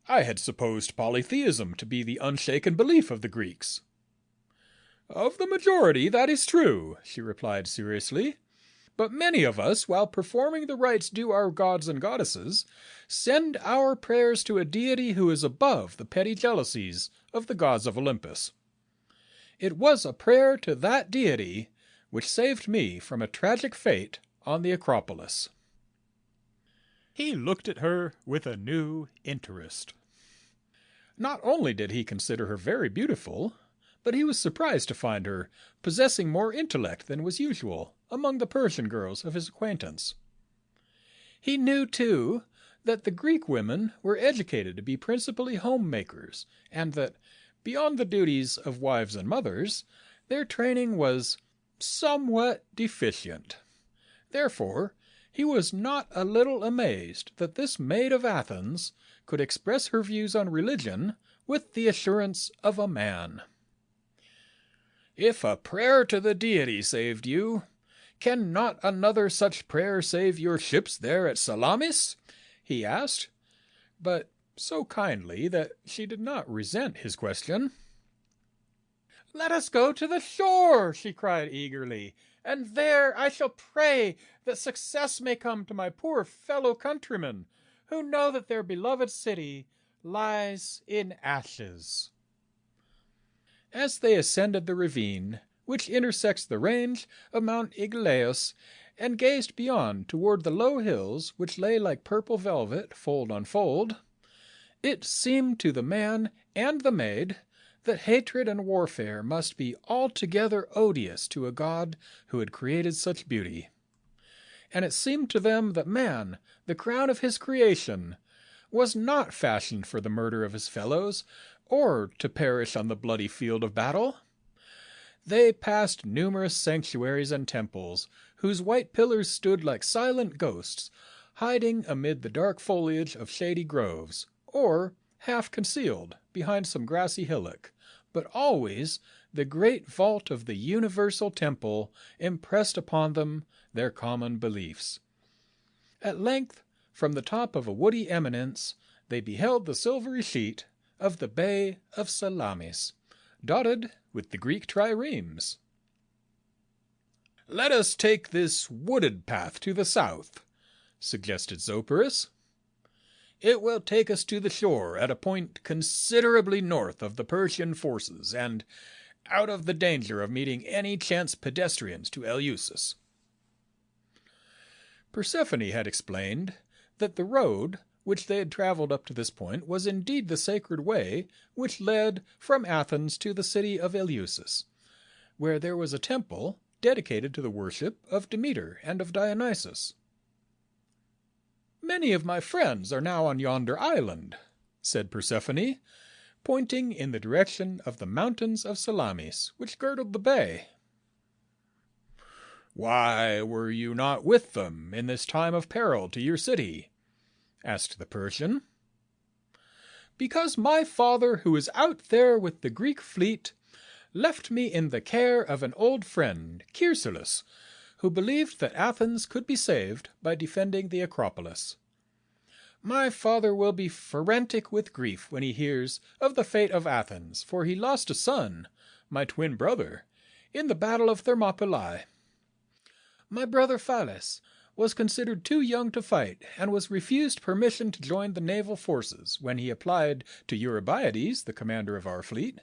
[SPEAKER 5] "I had supposed polytheism to be the unshaken belief of the Greeks." "Of the majority, that is true," she replied seriously. "But many of us, while performing the rites due our gods and goddesses, send our prayers to a deity who is above the petty jealousies of the gods of Olympus. It was a prayer to that deity which saved me from a tragic fate on the Acropolis." He looked at her with a new interest. Not only did he consider her very beautiful, but he was surprised to find her possessing more intellect than was usual among the Persian girls of his acquaintance. He knew, too, that the Greek women were educated to be principally homemakers, and that, beyond the duties of wives and mothers, their training was somewhat deficient. Therefore, he was not a little amazed that this maid of Athens could express her views on religion with the assurance of a man. "If a prayer to the deity saved you, can not another such prayer save your ships there at Salamis?" he asked, but so kindly that she did not resent his question. "Let us go to the shore," she cried eagerly, "and there I shall pray that success may come to my poor fellow countrymen, who know that their beloved city lies in ashes." As they ascended the ravine, which intersects the range of Mount Igaleus, and gazed beyond toward the low hills which lay like purple velvet, fold on fold, it seemed to the man and the maid that hatred and warfare must be altogether odious to a god who had created such beauty. And it seemed to them that man, the crown of his creation, was not fashioned for the murder of his fellows, or to perish on the bloody field of battle. They passed numerous sanctuaries and temples, whose white pillars stood like silent ghosts, hiding amid the dark foliage of shady groves, or half concealed behind some grassy hillock, but always the great vault of the universal temple impressed upon them their common beliefs. At length, from the top of a woody eminence, they beheld the silvery sheet of the Bay of Salamis, dotted with the Greek triremes. "Let us take this wooded path to the south," suggested Zopyrus. It will take us to the shore at a point considerably north of the Persian forces and out of the danger of meeting any chance pedestrians to Eleusis." Persephone had explained that the road which they had travelled up to this point was indeed the sacred way which led from Athens to the city of Eleusis, where there was a temple dedicated to the worship of Demeter and of Dionysus. "Many of my friends are now on yonder island," said Persephone, pointing in the direction of the mountains of Salamis, which girdled the bay. "Why were you not with them in this time of peril to your city?" asked the Persian. "Because my father, who is out there with the Greek fleet, left me in the care of an old friend, Chersilas, who believed that Athens could be saved by defending the Acropolis. My father will be frantic with grief when he hears of the fate of Athens, for he lost a son, my twin brother, in the battle of Thermopylæ. My brother Phallus was considered too young to fight, and was refused permission to join the naval forces when he applied to Eurybiades, the commander of our fleet.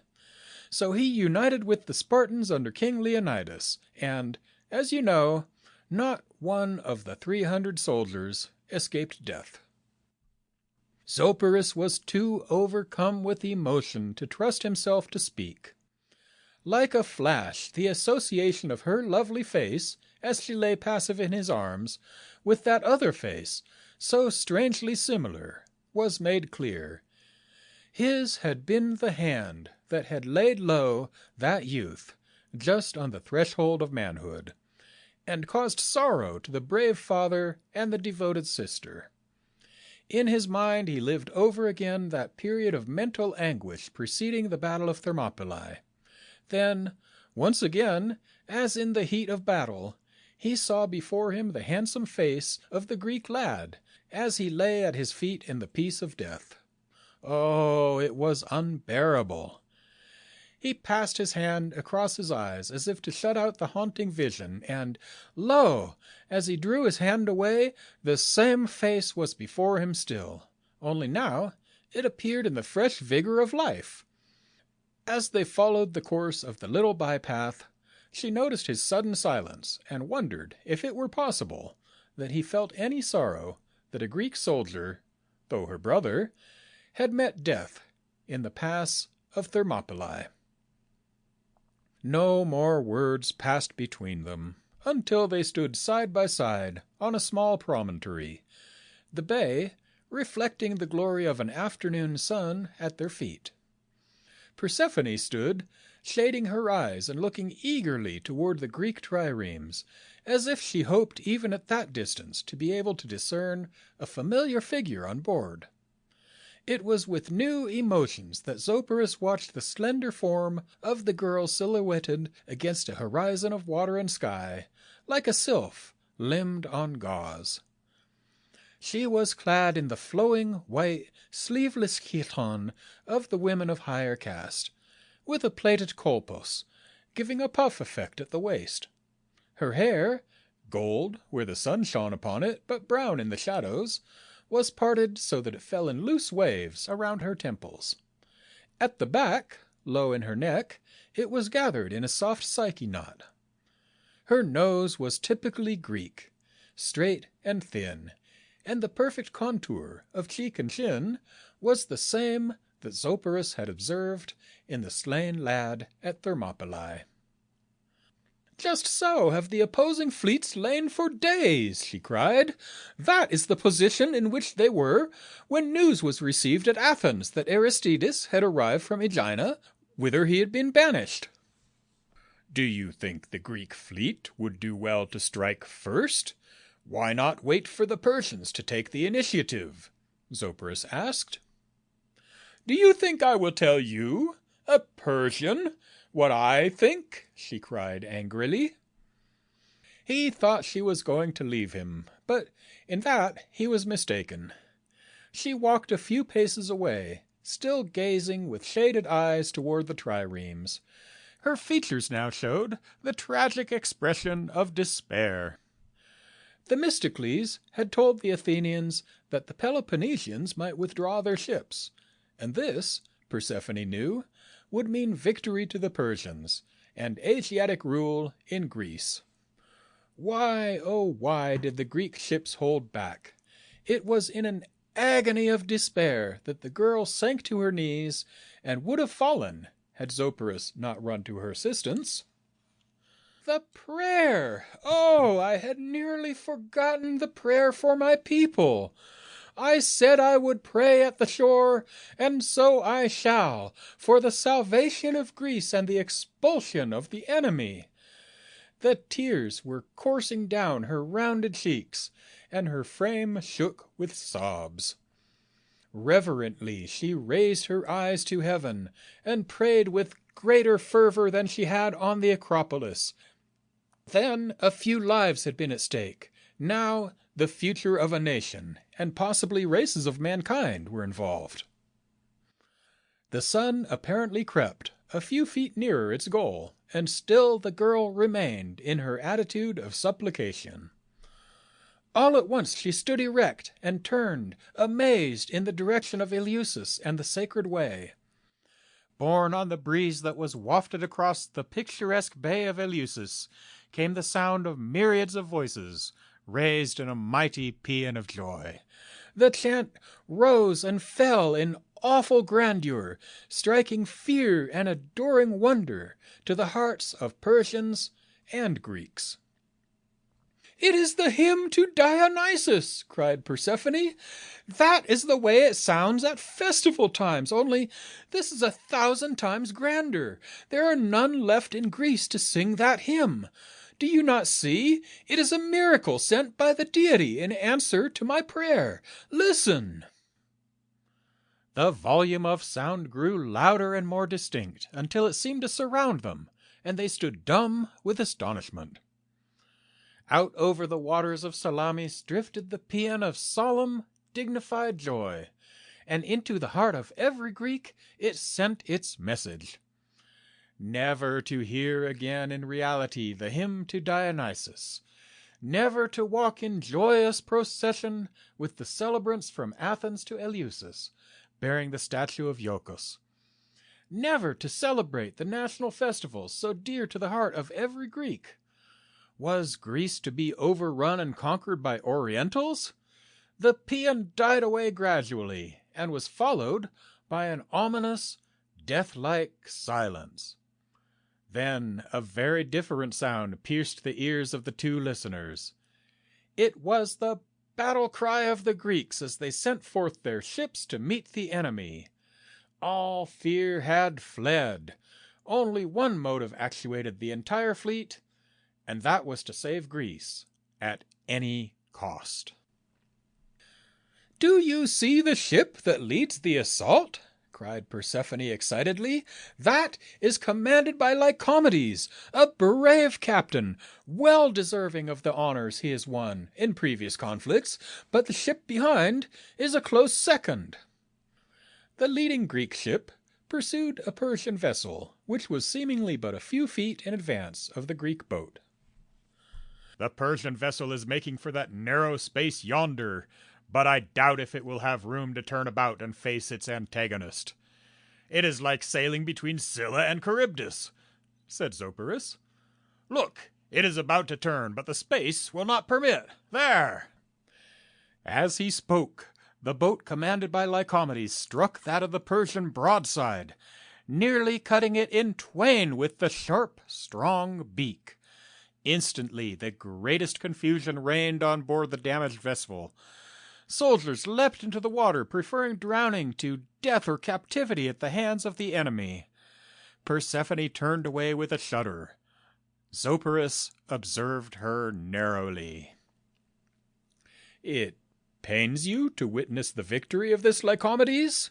[SPEAKER 5] So he united with the Spartans under King Leonidas, and, as you know, not one of the 300 soldiers escaped death." Zopyrus was too overcome with emotion to trust himself to speak. Like a flash, the association of her lovely face, as she lay passive in his arms, with that other face, so strangely similar, was made clear. His had been the hand that had laid low that youth just on the threshold of manhood, and caused sorrow to the brave father and the devoted sister. In his mind he lived over again that period of mental anguish preceding the battle of Thermopylæ. Then, once again, as in the heat of battle, he saw before him the handsome face of the Greek lad as he lay at his feet in the peace of death. Oh, it was unbearable. He passed his hand across his eyes as if to shut out the haunting vision, and lo! as he drew his hand away, the same face was before him still, only now it appeared in the fresh vigor of life. As they followed the course of the little bypath, she noticed his sudden silence, and wondered if it were possible that he felt any sorrow that a Greek soldier, though her brother, had met death in the pass of Thermopylæ. No more words passed between them, until they stood side by side on a small promontory, the bay reflecting the glory of an afternoon sun at their feet. Persephone stood, shading her eyes and looking eagerly toward the Greek triremes, as if she hoped even at that distance to be able to discern a familiar figure on board. It was with new emotions that Zopyrus watched the slender form of the girl silhouetted against a horizon of water and sky, like a sylph limned on gauze. She was clad in the flowing, white, sleeveless chiton of the women of higher caste, with a plaited kolpos, giving a puff effect at the waist. Her hair, gold where the sun shone upon it, but brown in the shadows, was parted so that it fell in loose waves around her temples. At the back, low in her neck, it was gathered in a soft Psyche knot. Her nose was typically Greek, straight and thin, and the perfect contour of cheek and chin was the same that Zopyrus had observed in the slain lad at Thermopylæ. "Just so have the opposing fleets lain for days," she cried. "That is the position in which they were when news was received at Athens that Aristides had arrived from Aegina, whither he had been banished." "Do you think the Greek fleet would do well to strike first? Why not wait for the Persians to take the initiative?" Zopyrus asked. "Do you think I will tell you, a Persian, what I think?" she cried angrily. He thought she was going to leave him, but in that he was mistaken. She walked a few paces away, still gazing with shaded eyes toward the triremes. Her features now showed the tragic expression of despair. Themistocles had told the Athenians that the Peloponnesians might withdraw their ships, and this, Persephone knew, would mean victory to the Persians and Asiatic rule in Greece. Why, oh why, did the Greek ships hold back? It was in an agony of despair that the girl sank to her knees and would have fallen had Zopyrus not run to her assistance. The prayer! Oh, I had nearly forgotten the prayer for my people. I said I would pray at the shore, and so I shall, for the salvation of Greece and the expulsion of the enemy. The tears were coursing down her rounded cheeks, and her frame shook with sobs. Reverently she raised her eyes to heaven, and prayed with greater fervor than she had on the Acropolis. Then a few lives had been at stake. Now the future of a nation, and possibly races of mankind, were involved. The sun apparently crept a few feet nearer its goal, and still the girl remained in her attitude of supplication. All at once she stood erect and turned, amazed, in the direction of Eleusis and the sacred way. Borne on the breeze that was wafted across the picturesque bay of Eleusis came the sound of myriads of voices, raised in a mighty paean of joy. The chant rose and fell in awful grandeur, striking fear and adoring wonder to the hearts of Persians and Greeks. "It is the hymn to Dionysus," cried Persephone. "That is the way it sounds at festival times, only this is 1,000 times grander. There are none left in Greece to sing that hymn. Do you not see? It is a miracle sent by the deity in answer to my prayer. Listen!" The volume of sound grew louder and more distinct, until it seemed to surround them, and they stood dumb with astonishment. Out over the waters of Salamis drifted the paean of solemn, dignified joy, and into the heart of every Greek it sent its message. Never to hear again in reality the hymn to Dionysus, never to walk in joyous procession with the celebrants from Athens to Eleusis, bearing the statue of Iolcus, never to celebrate the national festivals so dear to the heart of every Greek. Was Greece to be overrun and conquered by Orientals? The paean died away gradually, and was followed by an ominous, death-like silence. Then a very different sound pierced the ears of the two listeners. It was the battle cry of the Greeks as they sent forth their ships to meet the enemy. All fear had fled. Only one motive actuated the entire fleet, and that was to save Greece at any cost. "Do you see the ship that leads the assault?" cried Persephone excitedly. "That is commanded by Lycomedes, a brave captain, well deserving of the honors he has won in previous conflicts, but the ship behind is a close second." The leading Greek ship pursued a Persian vessel, which was seemingly but a few feet in advance of the Greek boat.
[SPEAKER 6] "The Persian vessel is making for that narrow space yonder, but I doubt if it will have room to turn about and face its antagonist. It is like sailing between Scylla and Charybdis," said Zopyrus. "Look, it is about to turn, but the space will not permit. There!"
[SPEAKER 5] As he spoke, the boat commanded by Lycomedes struck that of the Persian broadside, nearly cutting it in twain with the sharp, strong beak. Instantly the greatest confusion reigned on board the damaged vessel. Soldiers leapt into the water, preferring drowning to death or captivity at the hands of the enemy. Persephone turned away with a shudder. Zopyrus observed her narrowly. "It pains you to witness the victory of this Lycomedes?"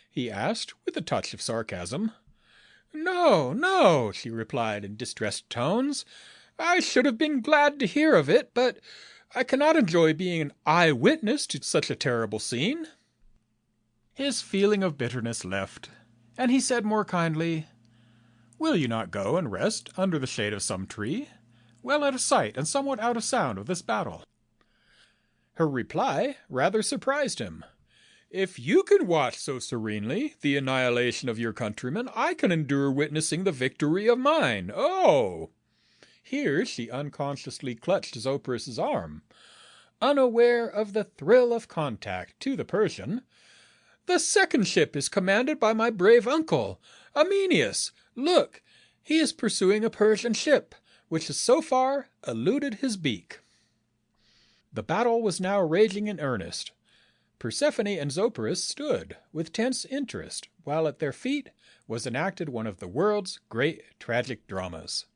[SPEAKER 5] he asked with a touch of sarcasm. "No, no," she replied in distressed tones. "I should have been glad to hear of it, but I cannot enjoy being an eye-witness to such a terrible scene." His feeling of bitterness left, and he said more kindly, "Will you not go and rest under the shade of some tree, well out of sight and somewhat out of sound of this battle?" Her reply rather surprised him. "If you can watch so serenely the annihilation of your countrymen, I can endure witnessing the victory of mine. Oh!" Here she unconsciously clutched Zopyrus's arm, unaware of the thrill of contact to the Persian. "The second ship is commanded by my brave uncle, Amenius. Look, he is pursuing a Persian ship, which has so far eluded his beak." The battle was now raging in earnest. Persephone and Zopyrus stood with tense interest, while at their feet was enacted one of the world's great tragic dramas.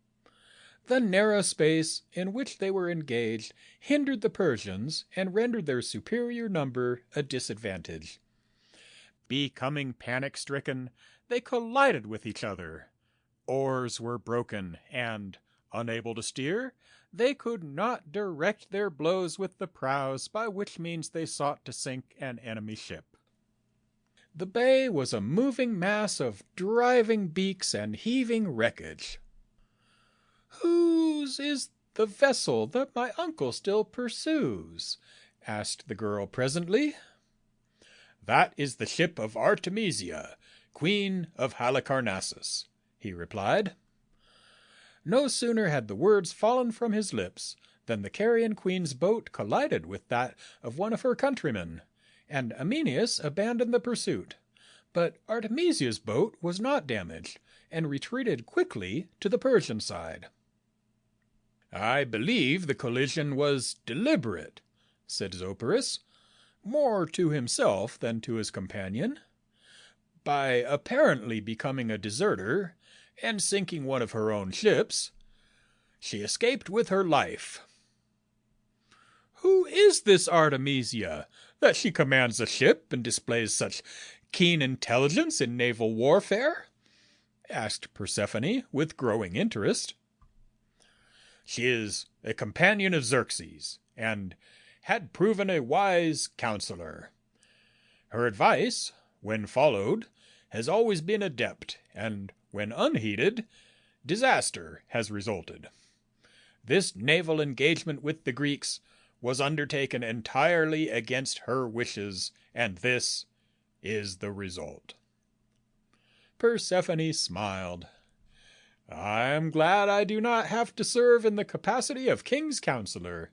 [SPEAKER 5] The narrow space in which they were engaged hindered the Persians and rendered their superior number a disadvantage.
[SPEAKER 6] Becoming panic-stricken, they collided with each other. Oars were broken, and, unable to steer, they could not direct their blows with the prows, by which means they sought to sink an enemy ship.
[SPEAKER 5] The bay was a moving mass of driving beaks and heaving wreckage. "Whose is the vessel that my uncle still pursues?" asked the girl presently.
[SPEAKER 6] "That is the ship of Artemisia, Queen of Halicarnassus," he replied.
[SPEAKER 5] No sooner had the words fallen from his lips than the Carian queen's boat collided with that of one of her countrymen, and Amenius abandoned the pursuit. But Artemisia's boat was not damaged, and retreated quickly to the Persian side. "I believe the collision was deliberate," said Zopyrus, more to himself than to his companion. "By apparently becoming a deserter, and sinking one of her own ships, she escaped with her life." "Who is this Artemisia, that she commands a ship and displays such keen intelligence in naval warfare?" asked Persephone with growing interest.
[SPEAKER 6] "She is a companion of Xerxes, and had proven a wise counselor. Her advice, when followed, has always been adept, and when unheeded, disaster has resulted. This naval engagement with the Greeks was undertaken entirely against her wishes, and this is the result."
[SPEAKER 5] Persephone smiled. "I am glad I do not have to serve in the capacity of king's counselor.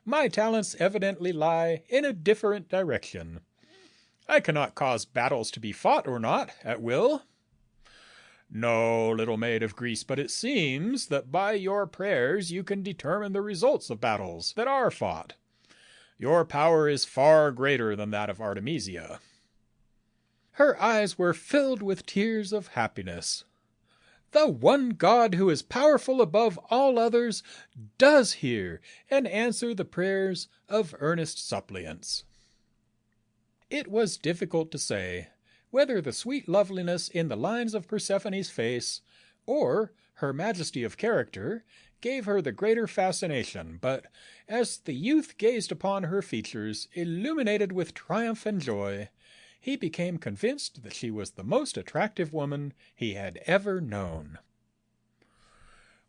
[SPEAKER 5] My talents evidently lie in a different direction. I cannot cause battles to be fought or not at will." "No, little maid of Greece, but it seems that by your prayers you can determine the results of battles that are fought. Your power is far greater than that of Artemisia." Her eyes were filled with tears of happiness. "The one God who is powerful above all others does hear and answer the prayers of earnest suppliants." It was difficult to say whether the sweet loveliness in the lines of Persephone's face, or her majesty of character, gave her the greater fascination, but as the youth gazed upon her features illuminated with triumph and joy, he became convinced that she was the most attractive woman he had ever known.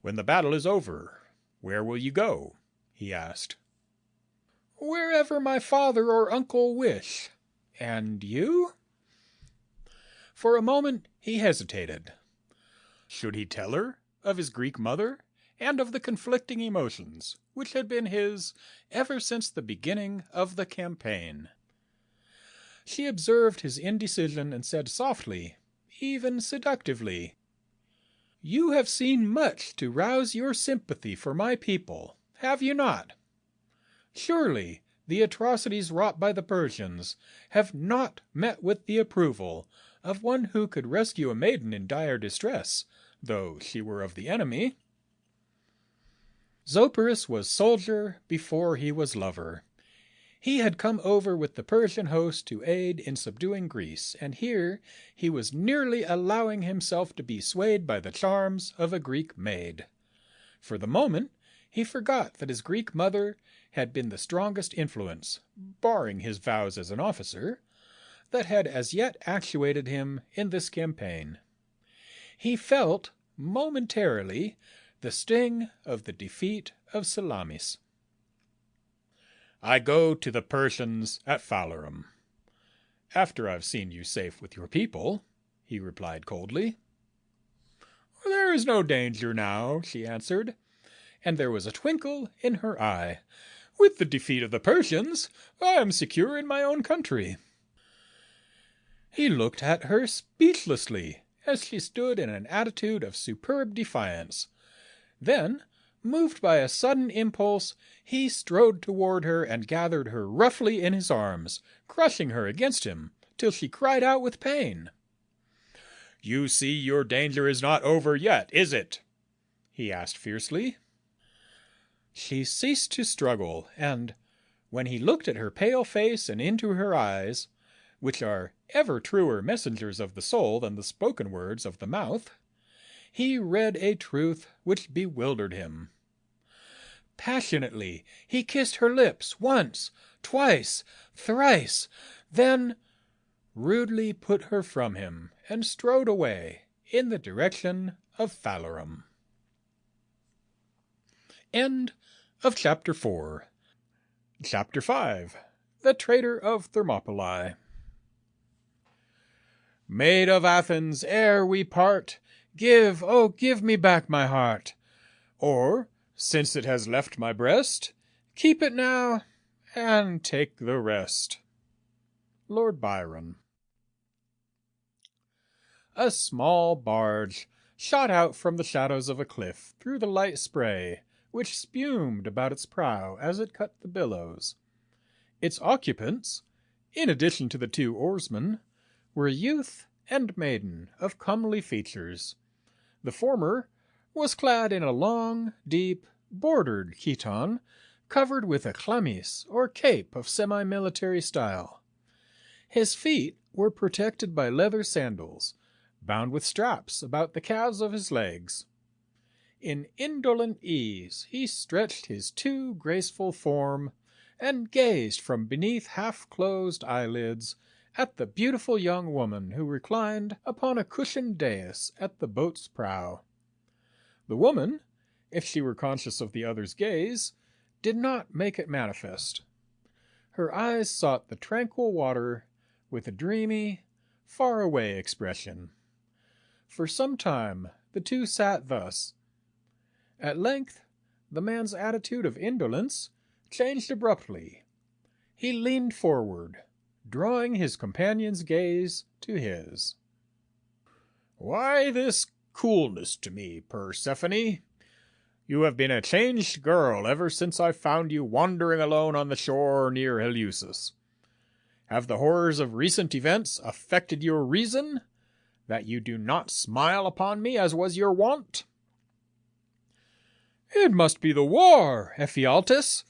[SPEAKER 6] "When the battle is over, where will you go?" he asked.
[SPEAKER 5] "Wherever my father or uncle wish. And you?" For a moment he hesitated.
[SPEAKER 6] Should he tell her of his Greek mother, and of the conflicting emotions which had been his ever since the beginning of the campaign?
[SPEAKER 5] She observed his indecision and said softly, even seductively, "You have seen much to rouse your sympathy for my people, have you not? Surely the atrocities wrought by the Persians have not met with the approval of one who could rescue a maiden in dire distress, though she were of the enemy." Zopyrus was soldier before he was lover. He had come over with the Persian host to aid in subduing Greece, and here he was nearly allowing himself to be swayed by the charms of a Greek maid. For the moment he forgot that his Greek mother had been the strongest influence, barring his vows as an officer, that had as yet actuated him in this campaign. He felt, momentarily, the sting of the defeat of Salamis. I go to the Persians at Phalerum. After I've seen you safe with your people, he replied coldly. There is no danger now, she answered, and there was a twinkle in her eye. With the defeat of the Persians, I am secure in my own country. He looked at her speechlessly as she stood in an attitude of superb defiance. Then, moved by a sudden impulse, he strode toward her and gathered her roughly in his arms, crushing her against him, till she cried out with pain. You see your danger is not over yet, is it? He asked fiercely. She ceased to struggle, and, when he looked at her pale face and into her eyes, which are ever truer messengers of the soul than the spoken words of the mouth, he read a truth which bewildered him. Passionately he kissed her lips once, twice, thrice, then rudely put her from him and strode away in the direction of Phalerum. End of Chapter 4. Chapter 5. The Traitor of Thermopylæ. Maid of Athens, ere we part, give, oh, give me back my heart. Or, since it has left my breast, keep it now, and take the rest. Lord Byron. A small barge shot out from the shadows of a cliff through the light spray, which spumed about its prow as it cut the billows. Its occupants, in addition to the 2 oarsmen, were youth and maiden of comely features. The former was clad in a long, deep, bordered chiton, covered with a chlamys, or cape of semi-military style. His feet were protected by leather sandals, bound with straps about the calves of his legs. In indolent ease he stretched his too graceful form, and gazed from beneath half-closed eyelids at the beautiful young woman who reclined upon a cushioned dais at the boat's prow. The woman, if she were conscious of the other's gaze, did not make it manifest. Her eyes sought the tranquil water with a dreamy, far-away expression. For some time the 2 sat thus. At length the man's attitude of indolence changed abruptly. He leaned forward, drawing his companion's gaze to his. Why this coolness to me, Persephone? You have been a changed girl ever since I found you wandering alone on the shore near Eleusis. Have the horrors of recent events affected your reason, that you do not smile upon me as was your wont? It must be the war, Ephialtes,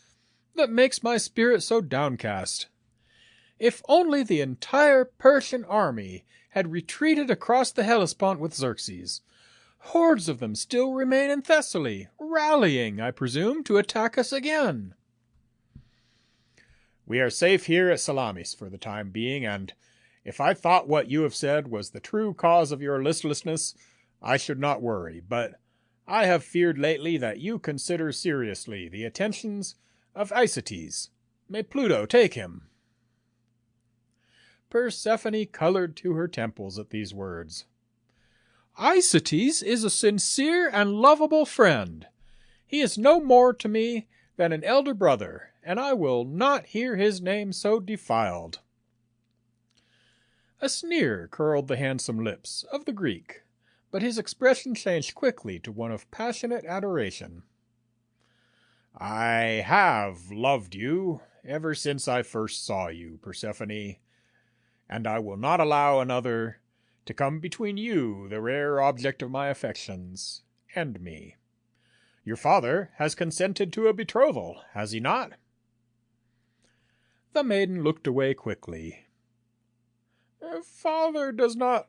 [SPEAKER 5] that makes my spirit so downcast. If only the entire Persian army had retreated across the Hellespont with Xerxes. Hordes of them still remain in Thessaly, rallying, I presume, to attack us again. We are safe here at Salamis for the time being, and if I thought what you have said was the true cause of your listlessness, I should not worry, but I have feared lately that you consider seriously the attentions of Isetes. May Pluto take him. Persephone colored to her temples at these words. Isetes is a sincere and lovable friend. He is no more to me than an elder brother, and I will not hear his name so defiled. A sneer curled the handsome lips of the Greek, but his expression changed quickly to one of passionate adoration. I have loved you ever since I first saw you, Persephone, and I will not allow another to come between you, the rare object of my affections, and me. Your father has consented to a betrothal, has he not? The maiden looked away quickly. Father does not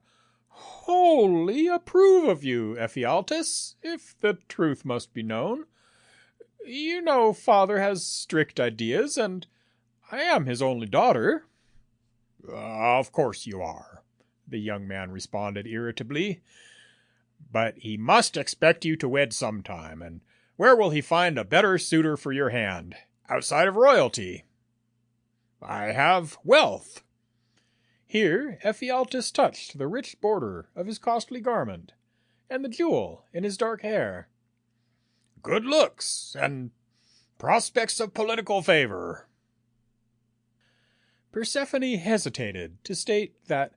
[SPEAKER 5] wholly approve of you, Ephialtes, if the truth must be known. You know father has strict ideas, and I am his only daughter. Of course you are, the young man responded irritably. But he must expect you to wed sometime, and where will he find a better suitor for your hand, outside of royalty? I have wealth." Here Ephialtes touched the rich border of his costly garment, and the jewel in his dark hair. "Good looks, and prospects of political favor." Persephone hesitated to state that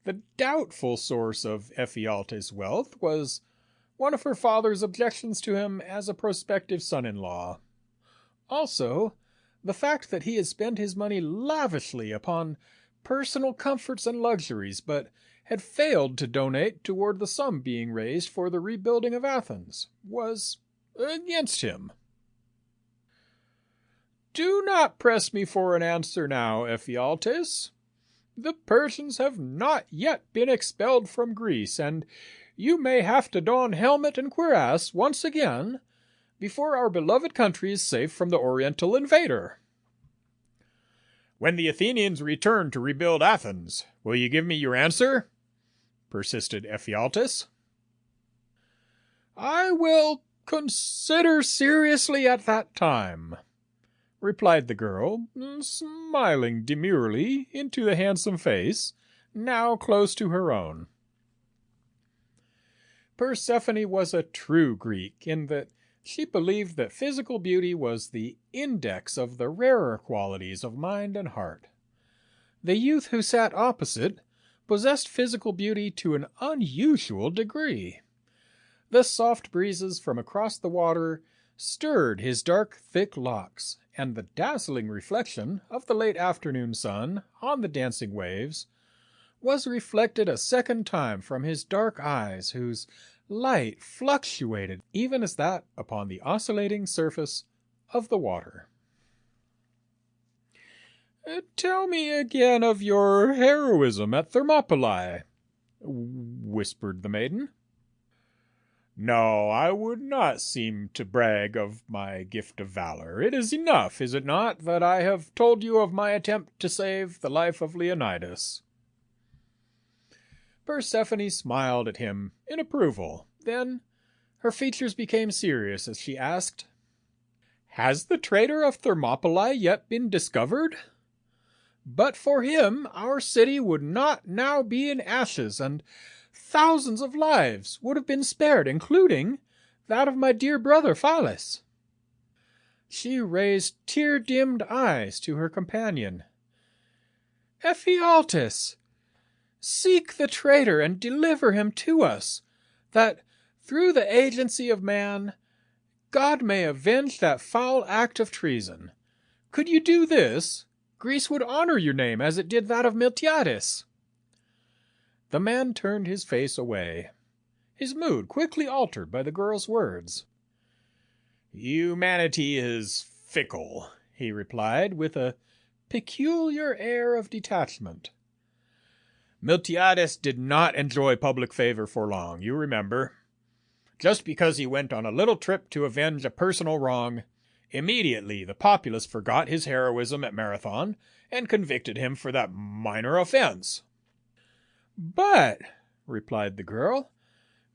[SPEAKER 5] the doubtful source of Ephialtes' wealth was one of her father's objections to him as a prospective son-in-law. Also, the fact that he had spent his money lavishly upon personal comforts and luxuries, but had failed to donate toward the sum being raised for the rebuilding of Athens, was against him. "Do not press me for an answer now, Ephialtes. The Persians have not yet been expelled from Greece, and you may have to don helmet and cuirass once again before our beloved country is safe from the Oriental invader." "When the Athenians return to rebuild Athens, will you give me your answer?" persisted Ephialtes. "I will consider seriously at that time," replied the girl, smiling demurely into the handsome face, now close to her own. Persephone was a true Greek in that she believed that physical beauty was the index of the rarer qualities of mind and heart. The youth who sat opposite possessed physical beauty to an unusual degree. The soft breezes from across the water stirred his dark, thick locks, and the dazzling reflection of the late afternoon sun on the dancing waves was reflected a second time from his dark eyes, whose light fluctuated even as that upon the oscillating surface of the water. "Tell me again of your heroism at Thermopylæ," whispered the maiden. "No, I would not seem to brag of my gift of valor. It is enough, is it not, that I have told you of my attempt to save the life of Leonidas?" Persephone smiled at him in approval. Then her features became serious as she asked, "Has the traitor of Thermopylæ yet been discovered? But for him, our city would not now be in ashes, and thousands of lives would have been spared, including that of my dear brother Phylas." She raised tear-dimmed eyes to her companion. "Ephialtes, seek the traitor and deliver him to us, that, through the agency of man, God may avenge that foul act of treason. Could you do this, Greece would honor your name as it did that of Miltiades." The man turned his face away, his mood quickly altered by the girl's words. "Humanity is fickle," he replied, with a peculiar air of detachment. "Miltiades did not enjoy public favor for long, you remember. Just because he went on a little trip to avenge a personal wrong, immediately the populace forgot his heroism at Marathon and convicted him for that minor offense." "But," replied the girl,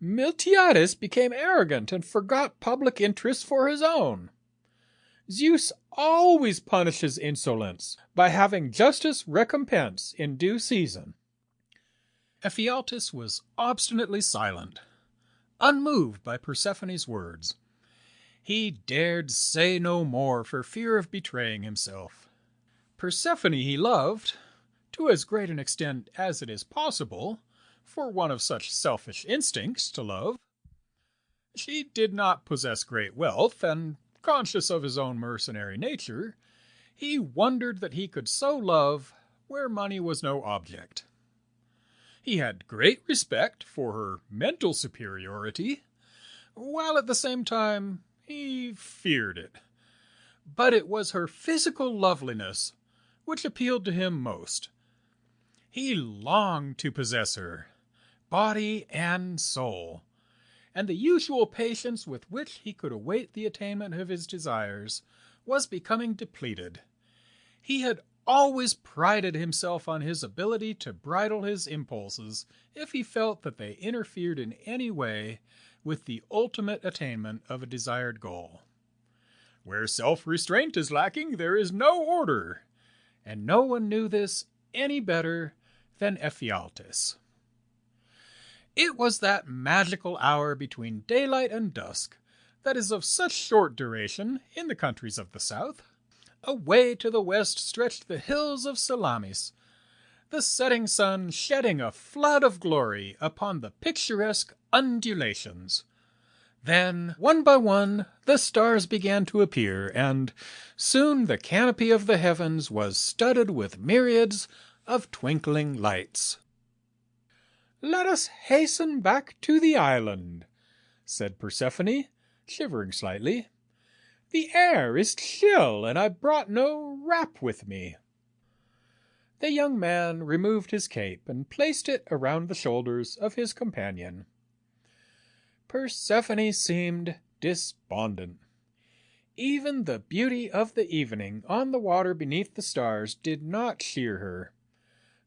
[SPEAKER 5] "Miltiades became arrogant and forgot public interest for his own. Zeus always punishes insolence by having justice recompense in due season." Ephialtes was obstinately silent, unmoved by Persephone's words. He dared say no more for fear of betraying himself. Persephone he loved, to as great an extent as it is possible for one of such selfish instincts to love. She did not possess great wealth, and, conscious of his own mercenary nature, he wondered that he could so love where money was no object. He had great respect for her mental superiority, while at the same time he feared it. But it was her physical loveliness which appealed to him most. He longed to possess her, body and soul, and the usual patience with which he could await the attainment of his desires was becoming depleted. He had always prided himself on his ability to bridle his impulses if he felt that they interfered in any way with the ultimate attainment of a desired goal. Where self-restraint is lacking, there is no order, and no one knew this any better than Ephialtes. It was that magical hour between daylight and dusk that is of such short duration in the countries of the south. Away to the west stretched the hills of Salamis, the setting sun shedding a flood of glory upon the picturesque undulations. Then, one by one, the stars began to appear, and soon the canopy of the heavens was studded with myriads of twinkling lights. "Let us hasten back to the island," said Persephone, shivering slightly. "The air is chill, and I brought no wrap with me." The young man removed his cape and placed it around the shoulders of his companion. Persephone seemed despondent. Even the beauty of the evening on the water beneath the stars did not cheer her.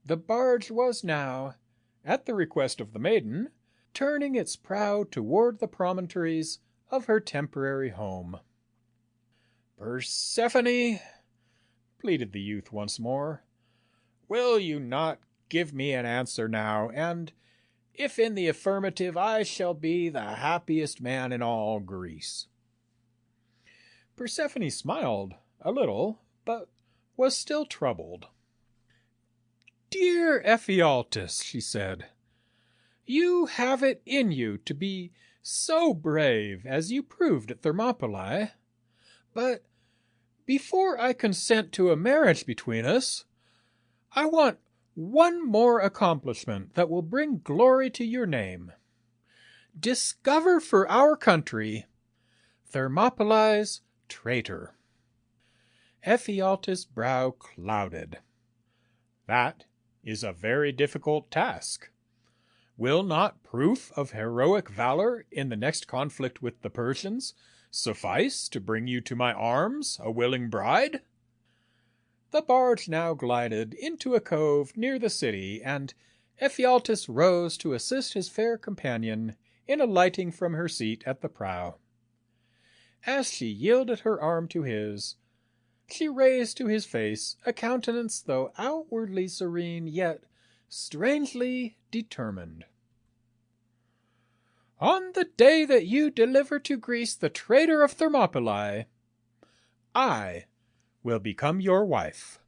[SPEAKER 5] The barge was now, at the request of the maiden, turning its prow toward the promontories of her temporary home. "Persephone," pleaded the youth once more, "will you not give me an answer now, and if in the affirmative I shall be the happiest man in all Greece?" Persephone smiled a little, but was still troubled. "Dear Ephialtes," she said, "you have it in you to be so brave as you proved at Thermopylæ, but before I consent to a marriage between us, I want one more accomplishment that will bring glory to your name. Discover for our country Thermopylæ's traitor." Ephialtes' brow clouded. "That is a very difficult task. Will not proof of heroic valor in the next conflict with the Persians suffice to bring you to my arms, a willing bride?" The barge now glided into a cove near the city, and Ephialtes rose to assist his fair companion in alighting from her seat at the prow. As she yielded her arm to his, she raised to his face a countenance, though outwardly serene, yet strangely determined. "On the day that you deliver to Greece the traitor of Thermopylæ, I will become your wife."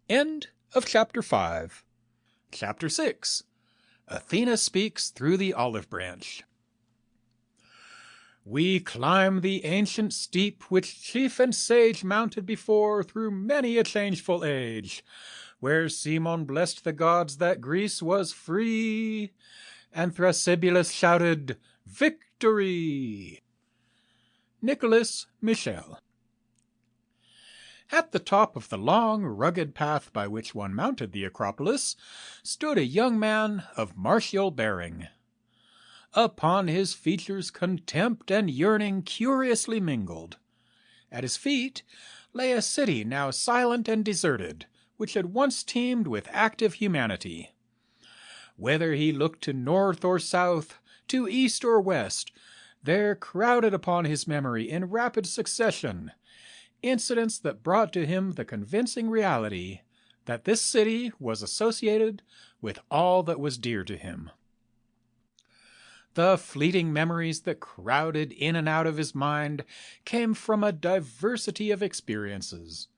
[SPEAKER 5] End of Chapter 5. Chapter 6. Athena speaks through the olive branch. "We climb the ancient steep which chief and sage mounted before through many a changeful age, where Cimon blessed the gods that Greece was free, and Thrasybulus shouted, 'Victory!'" Nicholas Michel. At the top of the long, rugged path by which one mounted the Acropolis stood a young man of martial bearing. Upon his features contempt and yearning curiously mingled. At his feet lay a city now silent and deserted, which had once teemed with active humanity. Whether he looked to north or south, to east or west, there crowded upon his memory in rapid succession incidents that brought to him the convincing reality that this city was associated with all that was dear to him. The fleeting memories that crowded in and out of his mind came from a diversity of experiences.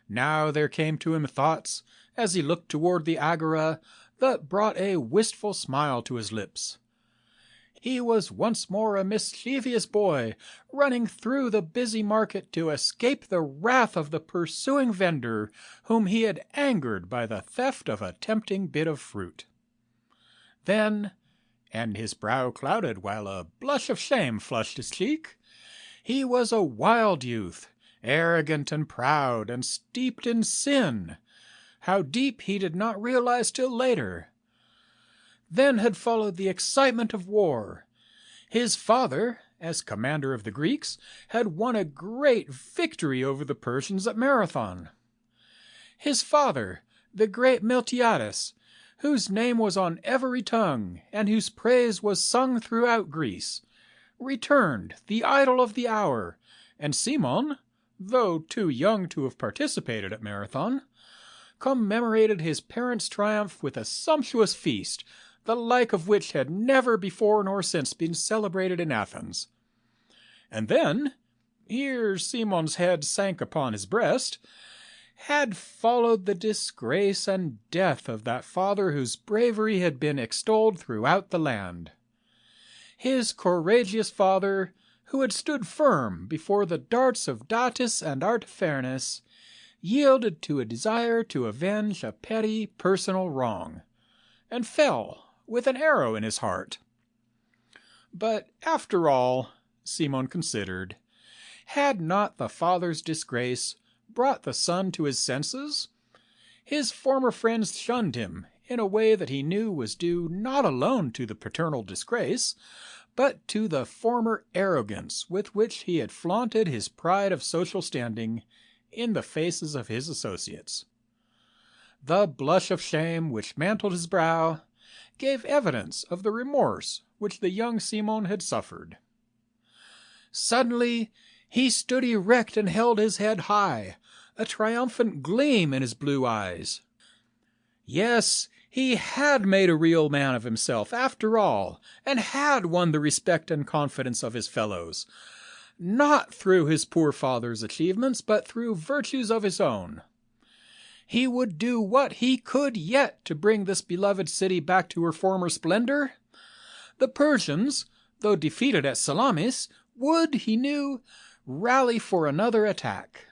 [SPEAKER 5] Now there came to him thoughts, as he looked toward the agora, that brought a wistful smile to his lips. He was once more a mischievous boy, running through the busy market to escape the wrath of the pursuing vendor whom he had angered by the theft of a tempting bit of fruit. Then, and his brow clouded while a blush of shame flushed his cheek, he was a wild youth, arrogant and proud, and steeped in sin. How deep he did not realize till later. Then had followed the excitement of war. His father, as commander of the Greeks, had won a great victory over the Persians at Marathon. His father, the great Miltiades, whose name was on every tongue, and whose praise was sung throughout Greece, returned, the idol of the hour, and Cimon, though too young to have participated at Marathon, commemorated his parents' triumph with a sumptuous feast, the like of which had never before nor since been celebrated in Athens. And then, here Simon's head sank upon his breast, had followed the disgrace and death of that father whose bravery had been extolled throughout the land. His courageous father, who had stood firm before the darts of Datis and Artaphernes, yielded to a desire to avenge a petty personal wrong, and fell with an arrow in his heart. But after all, Simon considered, had not the father's disgrace brought the son to his senses? His former friends shunned him in a way that he knew was due not alone to the paternal disgrace, but to the former arrogance with which he had flaunted his pride of social standing in the faces of his associates. The blush of shame which mantled his brow gave evidence of the remorse which the young Simon had suffered. Suddenly he stood erect and held his head high, a triumphant gleam in his blue eyes. Yes, he had made a real man of himself after all, and had won the respect and confidence of his fellows, not through his poor father's achievements, but through virtues of his own. He would do what he could yet to bring this beloved city back to her former splendor. The Persians, though defeated at Salamis, would, he knew, rally for another attack,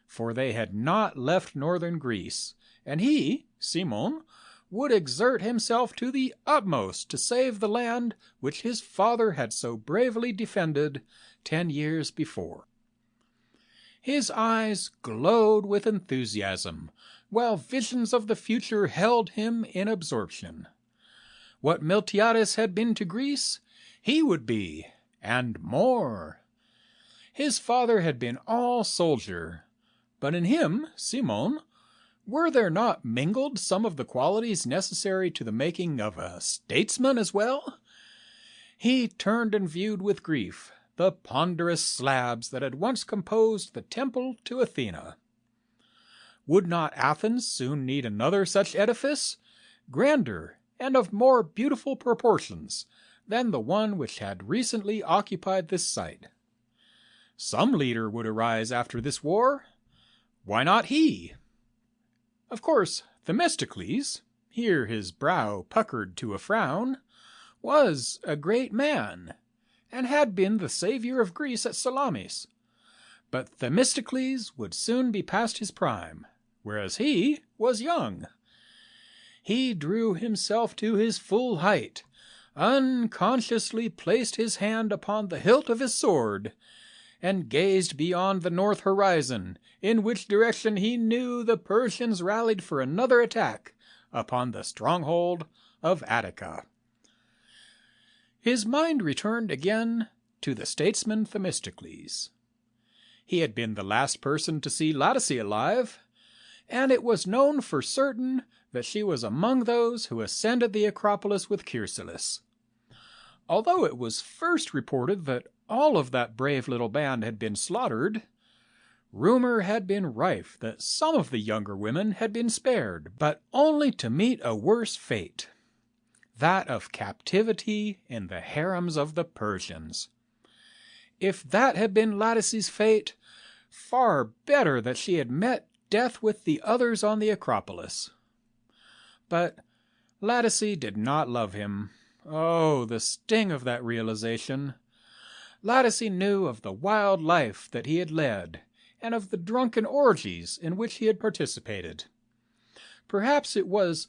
[SPEAKER 5] for they had not left northern Greece, and he, Simon, would exert himself to the utmost to save the land which his father had so bravely defended 10 years before. His eyes glowed with enthusiasm, while visions of the future held him in absorption. What Miltiades had been to Greece, he would be, and more. His father had been all soldier, but in him, Simon, were there not mingled some of the qualities necessary to the making of a statesman as well? He turned and viewed with grief the ponderous slabs that had once composed the temple to Athena. Would not Athens soon need another such edifice, grander and of more beautiful proportions than the one which had recently occupied this site? Some leader would arise after this war. Why not he? Of course, Themistocles, here his brow puckered to a frown, was a great man, and had been the savior of Greece at Salamis. But Themistocles would soon be past his prime, whereas he was young. He drew himself to his full height, unconsciously placed his hand upon the hilt of his sword, and gazed beyond the north horizon, in which direction he knew the Persians rallied for another attack upon the stronghold of Attica. His mind returned again to the statesman Themistocles. He had been the last person to see Ladice alive, and it was known for certain that she was among those who ascended the Acropolis with Chersilis. Although it was first reported that all of that brave little band had been slaughtered, rumor had been rife that some of the younger women had been spared, but only to meet a worse fate, that of captivity in the harems of the Persians. If that had been Ladice's fate, far better that she had met death with the others on the Acropolis. But Ladice did not love him. Oh, the sting of that realization! Ladice knew of the wild life that he had led, and of the drunken orgies in which he had participated. Perhaps it was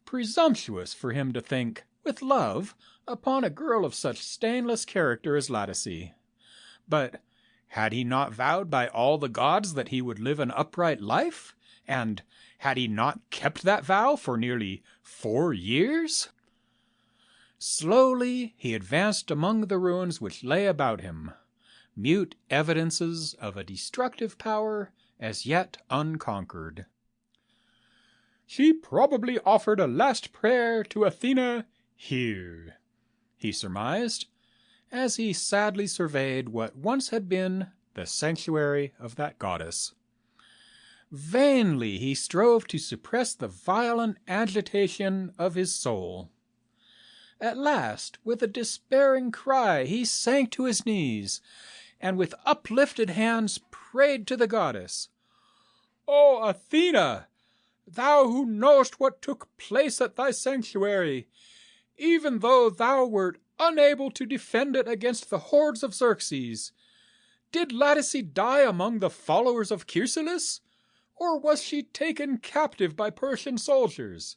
[SPEAKER 5] presumptuous for him to think, with love, upon a girl of such stainless character as Ladice. But had he not vowed by all the gods that he would live an upright life? And had he not kept that vow for nearly 4 years? Slowly he advanced among the ruins which lay about him, mute evidences of a destructive power as yet unconquered. "She probably offered a last prayer to Athena here," he surmised, as he sadly surveyed what once had been the sanctuary of that goddess. Vainly he strove to suppress the violent agitation of his soul. At last, with a despairing cry, he sank to his knees, and with uplifted hands prayed to the goddess. "O Athena, thou who knowest what took place at thy sanctuary, even though thou wert unable to defend it against the hordes of Xerxes, did Ladice die among the followers of Chersonesus, or was she taken captive by Persian soldiers?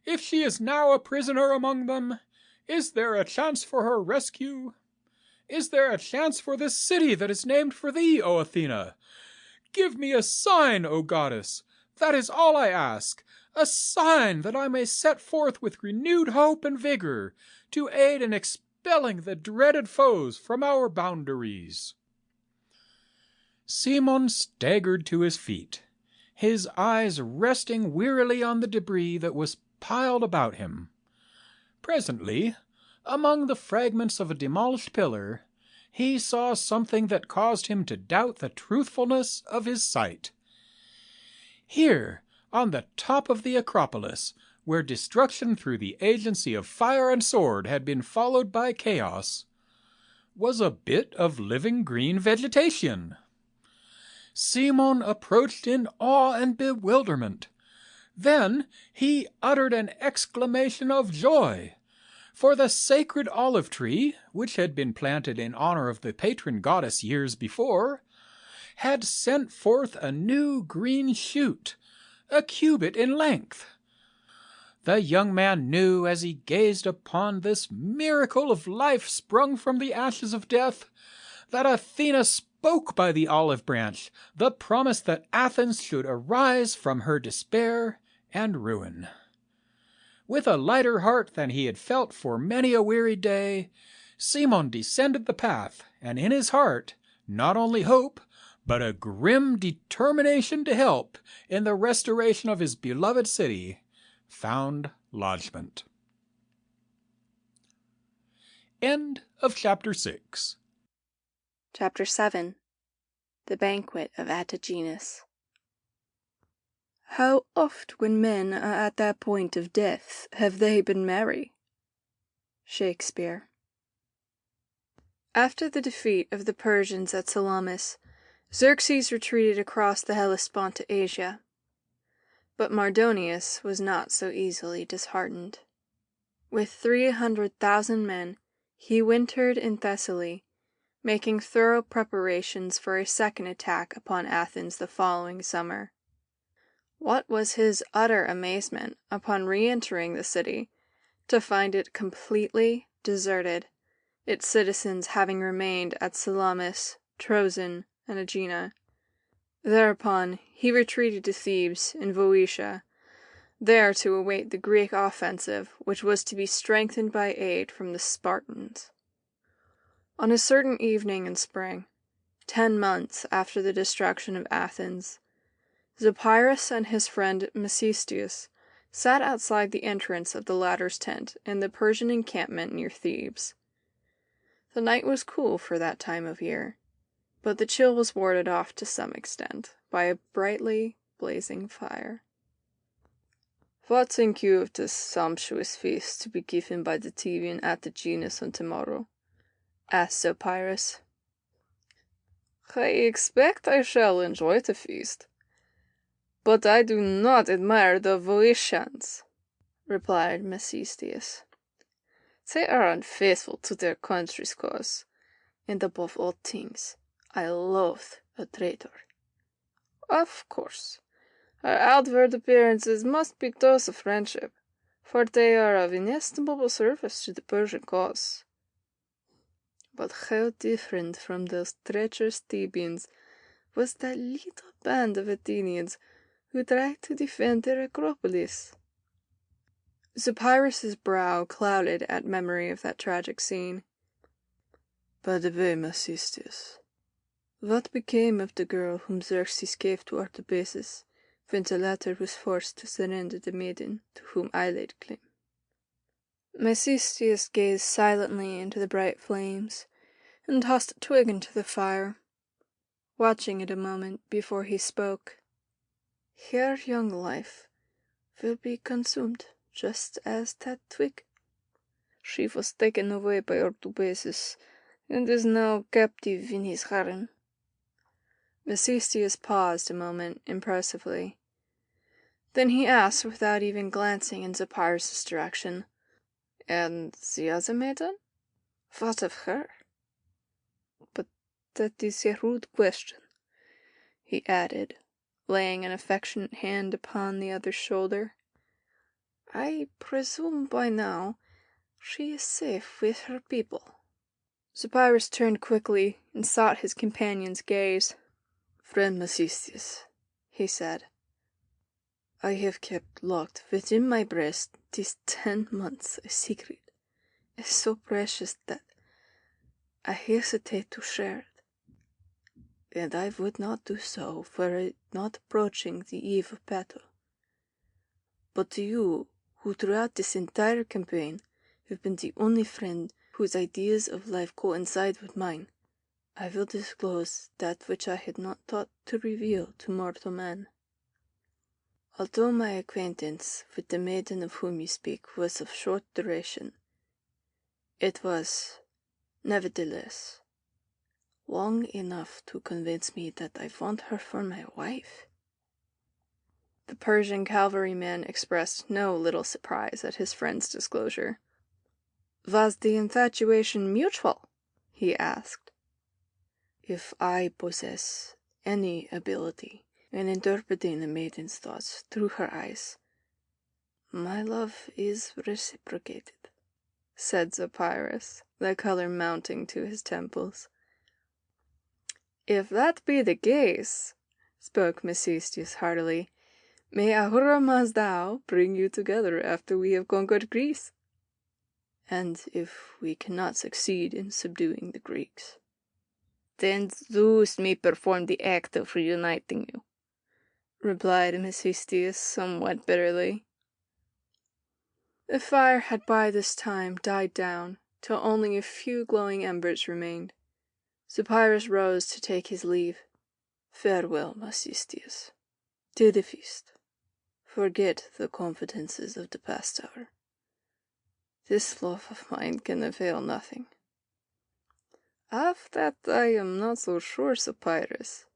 [SPEAKER 5] If she is now a prisoner among them, is there a chance for her rescue? Is there a chance for this city that is named for thee, O Athena? Give me a sign, O goddess. That is all I ask, a sign that I may set forth with renewed hope and vigor to aid in expelling the dreaded foes from our boundaries." Cimon staggered to his feet, his eyes resting wearily on the debris that was piled about him. Presently, among the fragments of a demolished pillar, he saw something that caused him to doubt the truthfulness of his sight. Here, on the top of the Acropolis, where destruction through the agency of fire and sword had been followed by chaos, was a bit of living green vegetation. Cimon approached in awe and bewilderment. Then he uttered an exclamation of joy, for the sacred olive tree, which had been planted in honor of the patron goddess years before, had sent forth a new green shoot, a cubit in length. The young man knew as he gazed upon this miracle of life sprung from the ashes of death, that Athena spoke by the olive branch the promise that Athens should arise from her despair and ruin. With a lighter heart than he had felt for many a weary day, Cimon descended the path, and in his heart, not only hope, but a grim determination to help in the restoration of his beloved city, found lodgment. End of Chapter 6.
[SPEAKER 7] Chapter 7. The Banquet of Attaginus. How oft when men are at that point of death have they been merry? Shakespeare. After the defeat of the Persians at Salamis, Xerxes retreated across the Hellespont to Asia. But Mardonius was not so easily disheartened. With 300,000 men, he wintered in Thessaly, making thorough preparations for a second attack upon Athens the following summer. What was his utter amazement, upon re-entering the city, to find it completely deserted, its citizens having remained at Salamis, Troezen, and Aegina. Thereupon he retreated to Thebes in Boeotia, there to await the Greek offensive, which was to be strengthened by aid from the Spartans. On a certain evening in spring, 10 months after the destruction of Athens, Zopyrus and his friend Masistius sat outside the entrance of the latter's tent in the Persian encampment near Thebes. The night was cool for that time of year, but the chill was warded off to some extent by a brightly blazing fire. "What think you of this sumptuous feast to be given by the Theban Attaginus on tomorrow?" asked Zopyrus. "I expect I shall enjoy the feast, but I do not admire the Boeotians," replied Masistius. "They are unfaithful to their country's cause, and above all things, I loathe a traitor. Of course, our outward appearances must be those of friendship, for they are of inestimable service to the Persian cause. But how different from those treacherous Thebians was that little band of Athenians who tried to defend their Acropolis." Zopyrus's brow clouded at memory of that tragic scene. "By the way, Masistius, what became of the girl whom Xerxes gave to Artabazus when the latter was forced to surrender the maiden to whom I laid claim?" Masistius gazed silently into the bright flames, and tossed a twig into the fire. watching it a moment before he spoke. "Her young life will be consumed, just as that twig. She was taken away by Artabazus, and is now captive in his harem." Masistius paused a moment impressively. Then he asked, without even glancing in Zopyrus' direction, "And the other maiden? What of her?" "But that is a rude question," he added, laying an affectionate hand upon the other's shoulder. "I presume by now she is safe with her people." Zopyrus turned quickly and sought his companion's gaze. "Friend Masistius," he said, "I have kept locked within my breast these 10 months a secret so precious that I hesitate to share it, and I would not do so were it not approaching the eve of battle. But to you, who throughout this entire campaign have been the only friend whose ideas of life coincide with mine, I will disclose that which I had not thought to reveal to mortal man. Although my acquaintance with the maiden of whom you speak was of short duration, it was, nevertheless, long enough to convince me that I want her for my wife." The Persian cavalryman expressed no little surprise at his friend's disclosure. "Was the infatuation mutual?" he asked. "If I possess any ability in interpreting a maiden's thoughts through her eyes, my love is reciprocated," said Zopyrus, the color mounting to his temples. "If that be the case," spoke Masistius heartily, "may Ahura Mazda bring you together after we have conquered Greece." "And if we cannot succeed in subduing the Greeks?" "Then Zeus may perform the act of reuniting you," replied Masistius somewhat bitterly. The fire had by this time died down, till only a few glowing embers remained. Zopyrus rose to take his leave. "Farewell, Masistius. To the feast. Forget the confidences of the past hour. This love of mine can avail nothing." "Of that I am not so sure, Zopyrus.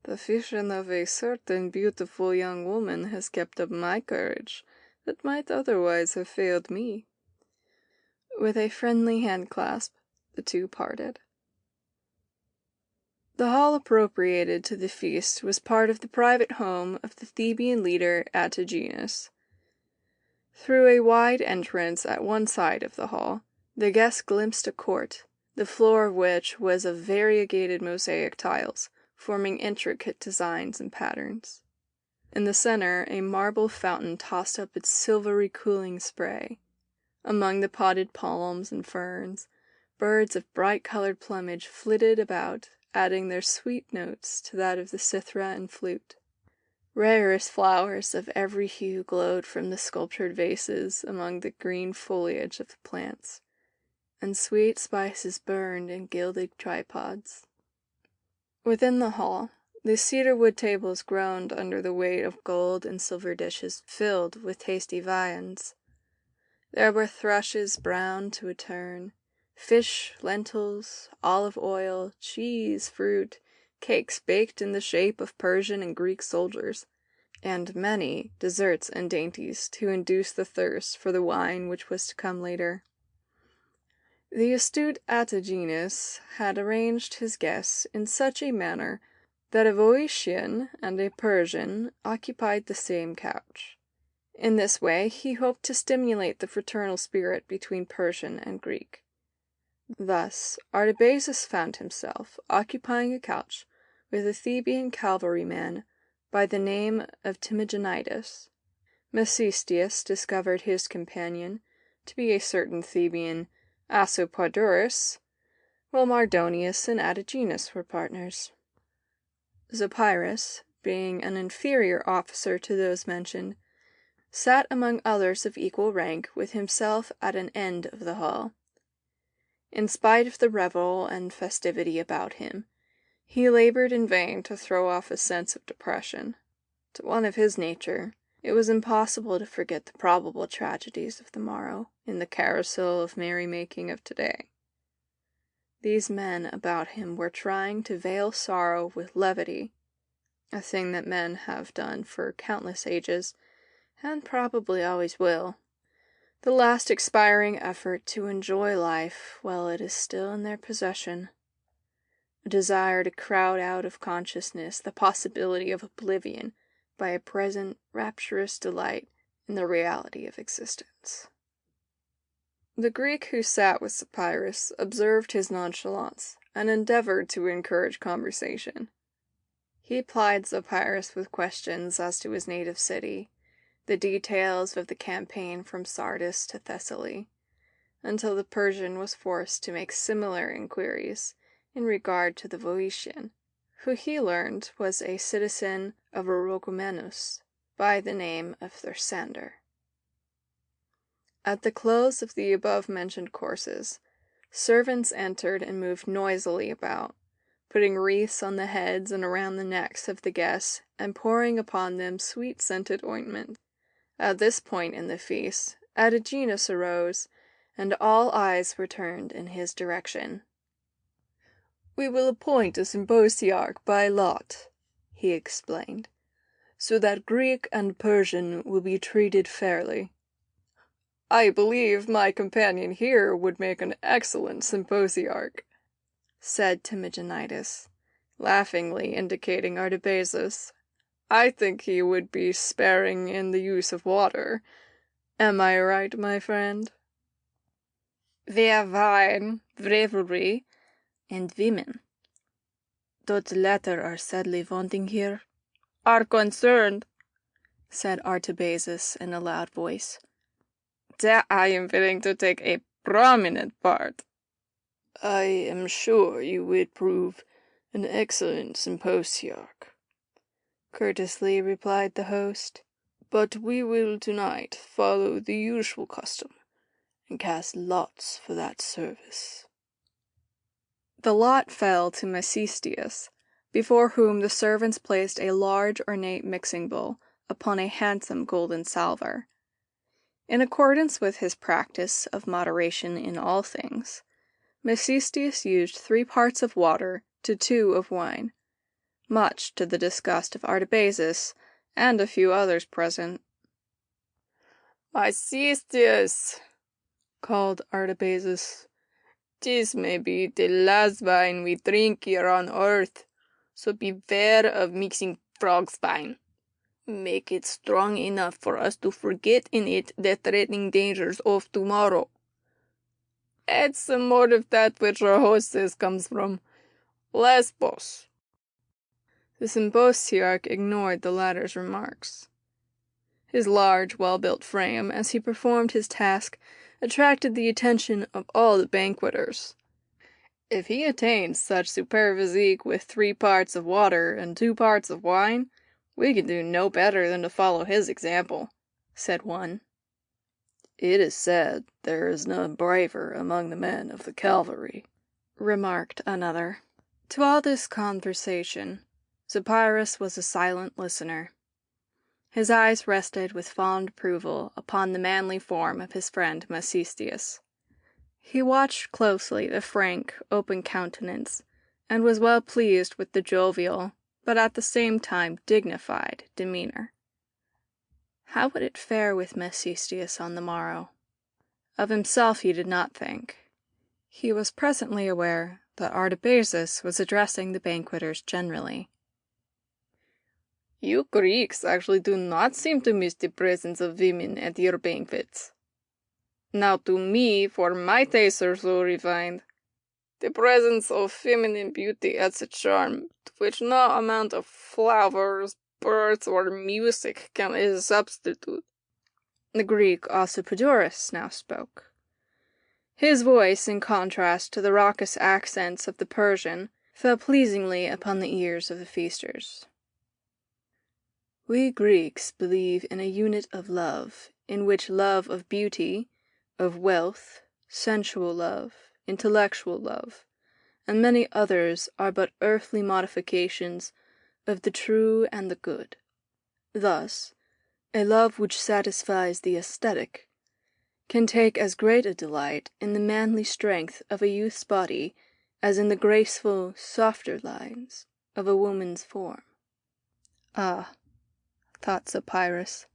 [SPEAKER 7] The vision of a certain beautiful young woman has kept up my courage that might otherwise have failed me." With a friendly hand-clasp, the two parted. The hall appropriated to the feast was part of the private home of the Theban leader Attaginus. Through a wide entrance at one side of the hall, the guests glimpsed a court, the floor of which was of variegated mosaic tiles, forming intricate designs and patterns. In the center, a marble fountain tossed up its silvery cooling spray. Among the potted palms and ferns, birds of bright-colored plumage flitted about, adding their sweet notes to that of the cithara and flute. Rarest flowers of every hue glowed from the sculptured vases among the green foliage of the plants, and sweet spices burned in gilded tripods. Within the hall, the cedar wood tables groaned under the weight of gold and silver dishes filled with tasty viands. There were thrushes browned to a turn, fish, lentils, olive oil, cheese, fruit, cakes baked in the shape of Persian and Greek soldiers, and many desserts and dainties to induce the thirst for the wine which was to come later. The astute Attaginus had arranged his guests in such a manner that a Boeotian and a Persian occupied the same couch. In this way he hoped to stimulate the fraternal spirit between Persian and Greek. Thus Artabazus found himself occupying a couch with a Theban cavalryman by the name of Timogenitus. Masistius discovered his companion to be a certain Theban Asopodorus, while Mardonius and Attaginus were partners. Zopyrus, being an inferior officer to those mentioned, sat among others of equal rank with himself at an end of the hall. In spite of the revel and festivity about him, He labored in vain to throw off a sense of depression. To one of his nature, it was impossible to forget the probable tragedies of the morrow in the carousel of merrymaking of today. These men about him were trying to veil sorrow with levity, a thing that men have done for countless ages, and probably always will. The last expiring effort to enjoy life while it is still in their possession. A desire to crowd out of consciousness the possibility of oblivion by a present rapturous delight in the reality of existence. The Greek who sat with Zopyrus observed his nonchalance, and endeavored to encourage conversation. He plied Zopyrus with questions as to his native city, the details of the campaign from Sardis to Thessaly, until the Persian was forced to make similar inquiries in regard to the Boeotian, who he learned was a citizen of Orchomenus, by the name of Thersander. At the close of the above-mentioned courses, servants entered and moved noisily about, putting wreaths on the heads and around the necks of the guests, and pouring upon them sweet-scented ointment. At this point in the feast, Attaginus arose, and all eyes were turned in his direction. "We will appoint a symposiarch by lot," he explained, "so that Greek and Persian will be treated fairly." "I believe my companion here would make an excellent symposiarch," said Timogenitus, laughingly indicating Artabazus. "I think he would be sparing in the use of water. Am I right, my friend?" "Where wine, revelry, and women, though the latter are sadly wanting here, are concerned," said Artabazus in a loud voice, "there I am willing to take a prominent part." "I am sure you would prove an excellent symposiarch," courteously replied the host, "but we will tonight follow the usual custom, and cast lots for that service." The lot fell to Masistius, before whom the servants placed a large ornate mixing bowl upon a handsome golden salver. In accordance with his practice of moderation in all things, Masistius used 3 parts of water to 2 of wine, much to the disgust of Artabazus and a few others present. "Masistius," called Artabazus, "this may be the last wine we drink here on earth, so beware of mixing frog's wine. Make it strong enough for us to forget in it the threatening dangers of tomorrow. Add some more of that which our host says comes from Lesbos." The symposiarch ignored the latter's remarks. His large, well-built frame, as he performed his task, attracted the attention of all the banqueters. If he attained such superb physique with 3 parts of water and 2 parts of wine, we can do no better than to follow his example, said one. "It is said there is none braver among the men of the cavalry," remarked another. To all this conversation, Zopyrus was a silent listener. His eyes rested with fond approval upon the manly form of his friend Masistius. He watched closely the frank, open countenance, and was well pleased with the jovial, but at the same time dignified, demeanor. How would it fare with Masistius on the morrow? Of himself he did not think. He was presently aware that Artabazus was addressing the banqueters generally. "You Greeks actually do not seem to miss the presence of women at your banquets. Now to me, for my tastes are so refined, the presence of feminine beauty adds a charm to which no amount of flowers, birds, or music can as a substitute." The Greek Ossipodorus now spoke. His voice, in contrast to the raucous accents of the Persian, fell pleasingly upon the ears of the feasters. "We Greeks believe in a unit of love, in which love of beauty, of wealth, sensual love, intellectual love, and many others are but earthly modifications of the true and the good. Thus, a love which satisfies the aesthetic can take as great a delight in the manly strength of a youth's body as in the graceful, softer lines of a woman's form. Ah, thought Zopyrus,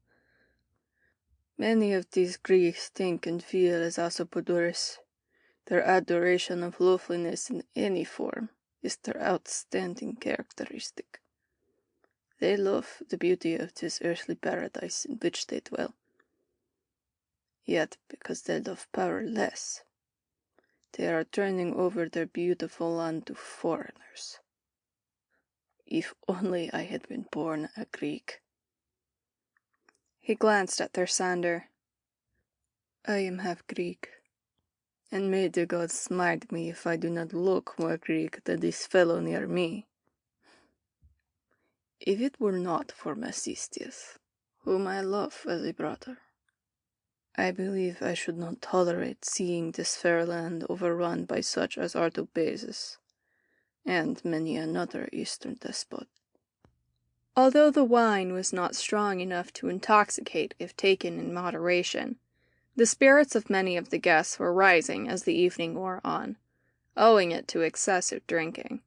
[SPEAKER 7] many of these Greeks think and feel as Athenians. Their adoration of loveliness in any form is their outstanding characteristic. They love the beauty of this earthly paradise in which they dwell. Yet, because they love power less, they are turning over their beautiful land to foreigners. If only I had been born a Greek. He glanced at Thersander. I am half Greek, and may the gods smite me if I do not look more Greek than this fellow near me. If it were not for Masistius, whom I love as a brother, I believe I should not tolerate seeing this fair land overrun by such as Artaxerxes, and many another eastern despot. Although the wine was not strong enough to intoxicate if taken in moderation, the spirits of many of the guests were rising as the evening wore on, owing it to excessive drinking.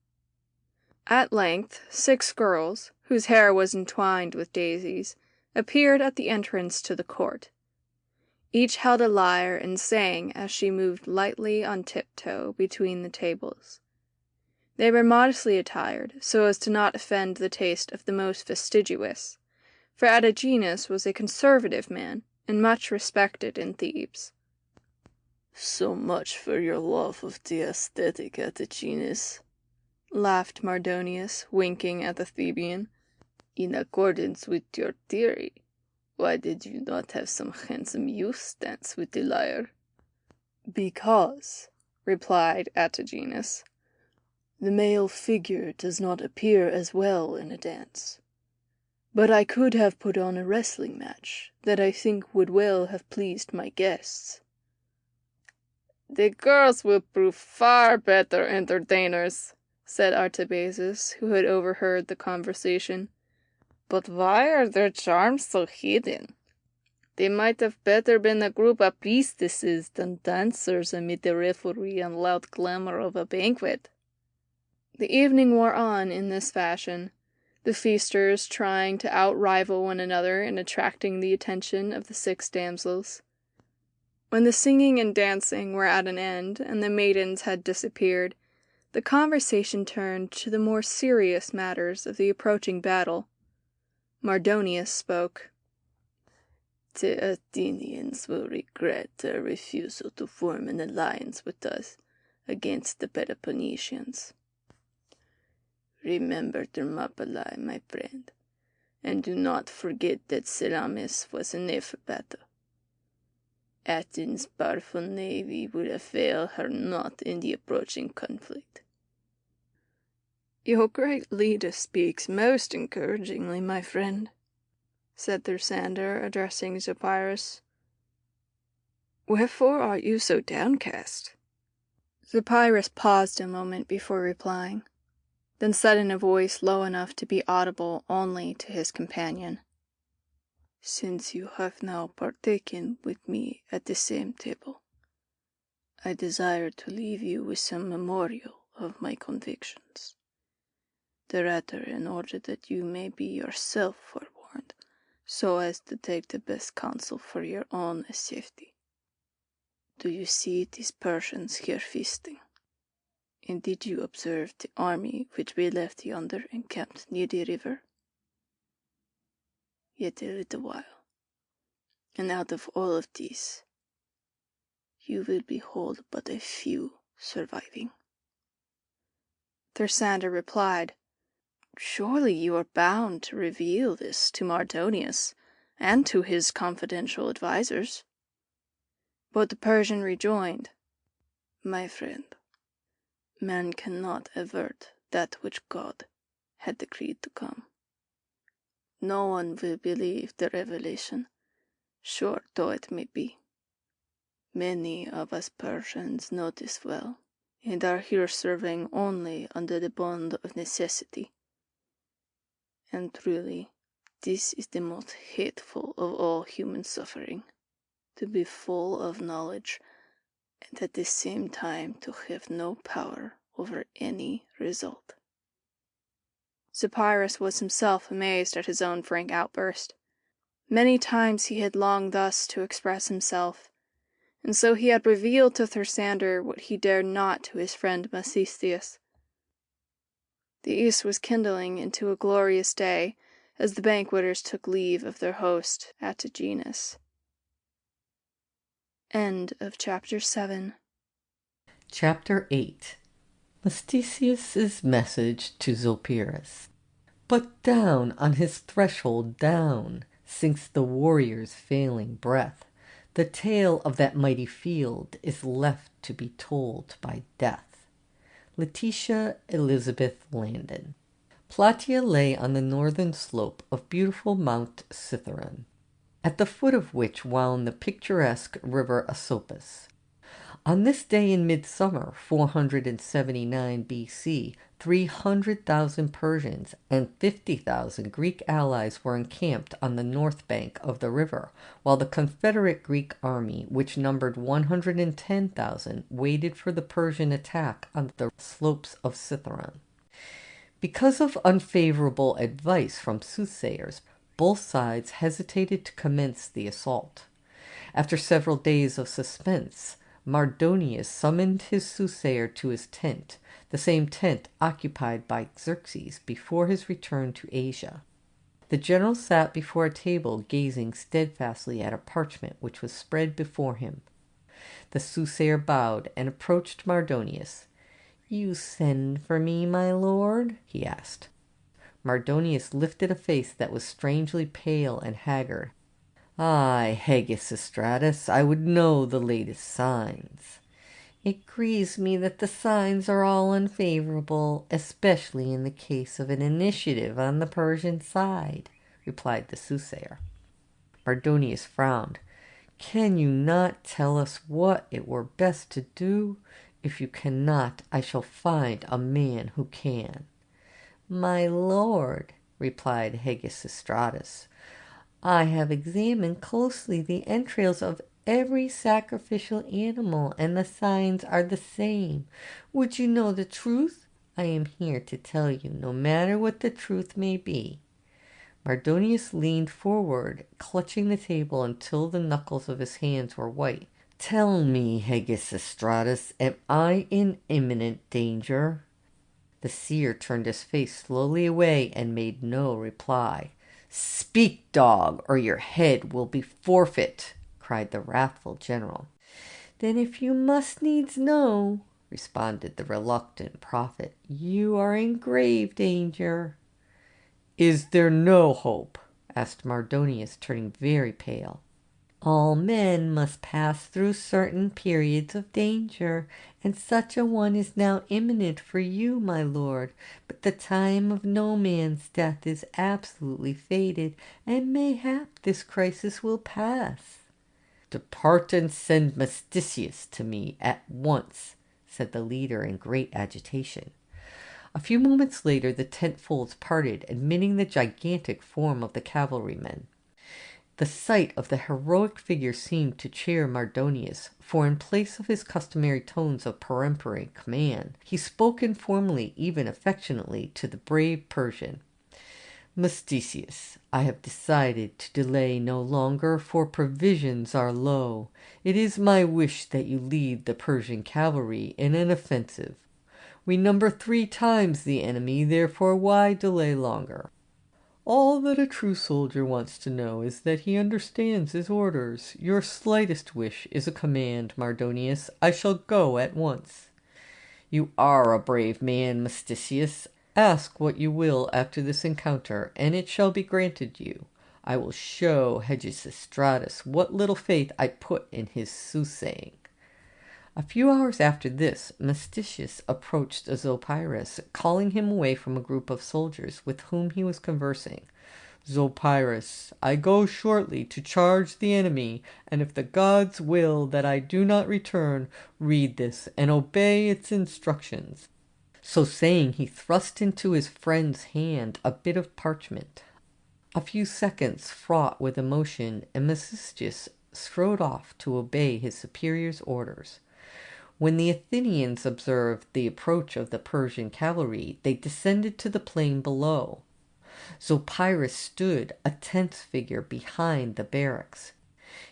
[SPEAKER 7] At length 6 girls, whose hair was entwined with daisies, appeared at the entrance to the court. Each held a lyre and sang as she moved lightly on tiptoe between the tables. They were modestly attired, so as to not offend the taste of the most fastidious, for Attaginus was a conservative man, and much respected in Thebes.
[SPEAKER 8] So much for your love of the aesthetic, Attaginus,
[SPEAKER 7] laughed Mardonius, winking at the Theban.
[SPEAKER 8] In accordance with your theory, why did you not have some handsome youth dance with the lyre?
[SPEAKER 7] Because, replied Attaginus,
[SPEAKER 8] the male figure does not appear as well in a dance. But I could have put on a wrestling match that I think would well have pleased my guests.
[SPEAKER 7] The girls will prove far better entertainers, said Artabazus, who had overheard the conversation.
[SPEAKER 8] But why are their charms so hidden? They might have better been a group of priestesses than dancers amid the revelry and loud clamor of a banquet.
[SPEAKER 7] The evening wore on in this fashion, the feasters trying to outrival one another in attracting the attention of the 6 damsels. When the singing and dancing were at an end, and the maidens had disappeared, the conversation turned to the more serious matters of the approaching battle. Mardonius spoke.
[SPEAKER 8] The Athenians will regret their refusal to form an alliance with us against the Peloponnesians. Remember Thermopylæ, my friend, and do not forget that Salamis was an Ephibato. Athens' powerful navy would avail her not in the approaching conflict.
[SPEAKER 7] Your great leader speaks most encouragingly, my friend, said Thersander, addressing Zopyrus. Wherefore are you so downcast? Zopyrus paused a moment before replying, then said in a voice low enough to be audible only to his companion.
[SPEAKER 8] Since you have now partaken with me at the same table, I desire to leave you with some memorial of my convictions, the rather in order that you may be yourself forewarned, so as to take the best counsel for your own safety. Do you see these Persians here feasting? And did you observe the army which we left yonder encamped near the river? Yet a little while, and out of all of these, you will behold but a few surviving.
[SPEAKER 7] Thersander replied, Surely you are bound to reveal this to Mardonius and to his confidential advisers. But the Persian rejoined,
[SPEAKER 8] My friend, man cannot avert that which God had decreed to come. No one will believe the revelation, short though it may be. Many of us Persians know this well, and are here serving only under the bond of necessity. And truly, this is the most hateful of all human suffering, to be full of knowledge and at the same time to have no power over any result.
[SPEAKER 7] Zopyrus was himself amazed at his own frank outburst. Many times he had longed thus to express himself, and so he had revealed to Thersander what he dared not to his friend Masistius. The east was kindling into a glorious day as the banqueters took leave of their host, Attaginus. End of Chapter 7.
[SPEAKER 1] Chapter 8. Masistius's message to Zopyrus. But down on his threshold, down, sinks the warrior's failing breath. The tale of that mighty field is left to be told by death. Letitia Elizabeth Landon. Plataea lay on the northern slope of beautiful Mount Cithaeron, at the foot of which wound the picturesque river Asopus. On this day in midsummer, 479 B.C., 300,000 Persians and 50,000 Greek allies were encamped on the north bank of the river, while the Confederate Greek army, which numbered 110,000, waited for the Persian attack on the slopes of Cithaeron. Because of unfavorable advice from soothsayers, both sides hesitated to commence the assault. After several days of suspense, Mardonius summoned his soothsayer to his tent, the same tent occupied by Xerxes before his return to Asia. The general sat before a table, gazing steadfastly at a parchment which was spread before him. The soothsayer bowed and approached Mardonius. "You send for me, my lord?" he asked. Mardonius lifted a face that was strangely pale and haggard. "Ay, Hegesistratus, I would know the latest signs." "It grieves me that the signs are all unfavorable, especially in the case of an initiative on the Persian side," replied the soothsayer. Mardonius frowned. "Can you not tell us what it were best to do? If you cannot, I shall find a man who can." "My lord," replied Hegesistratus, "I have examined closely the entrails of every sacrificial animal, and the signs are the same. Would you know the truth? I am here to tell you, no matter what the truth may be." Mardonius leaned forward, clutching the table until the knuckles of his hands were white. "Tell me, Hegesistratus, am I in imminent danger?" The seer turned his face slowly away and made no reply. "Speak, dog, or your head will be forfeit," cried the wrathful general. "Then if you must needs know," responded the reluctant prophet, "you are in grave danger." "Is there no hope?" asked Mardonius, turning very pale. "All men must pass through certain periods of danger, and such a one is now imminent for you, my lord. But the time of no man's death is absolutely fated, and mayhap this crisis will pass." "Depart and send Masistius to me at once," said the leader in great agitation. A few moments later the tent folds parted, admitting the gigantic form of the cavalryman. The sight of the heroic figure seemed to cheer Mardonius, for in place of his customary tones of peremptory command, he spoke informally, even affectionately, to the brave Persian. "Masistius, I have decided to delay no longer, for provisions are low. It is my wish that you lead the Persian cavalry in an offensive. We number 3 times the enemy, therefore why delay longer? All that a true soldier wants to know is that he understands his orders. Your slightest wish is a command, Mardonius. I shall go at once." "You are a brave man, Masistius. Ask what you will after this encounter, and it shall be granted you. I will show Hegesistratus what little faith I put in his soothsaying." A few hours after this, Masistius approached Zopyrus, calling him away from a group of soldiers with whom he was conversing. Zopyrus, I go shortly to charge the enemy, and if the gods will that I do not return, read this and obey its instructions." So saying, he thrust into his friend's hand a bit of parchment. A few seconds fraught with emotion, and Masistius strode off to obey his superior's orders. When the Athenians observed the approach of the Persian cavalry, they descended to the plain below. Zopyrus stood, a tense figure, behind the barracks.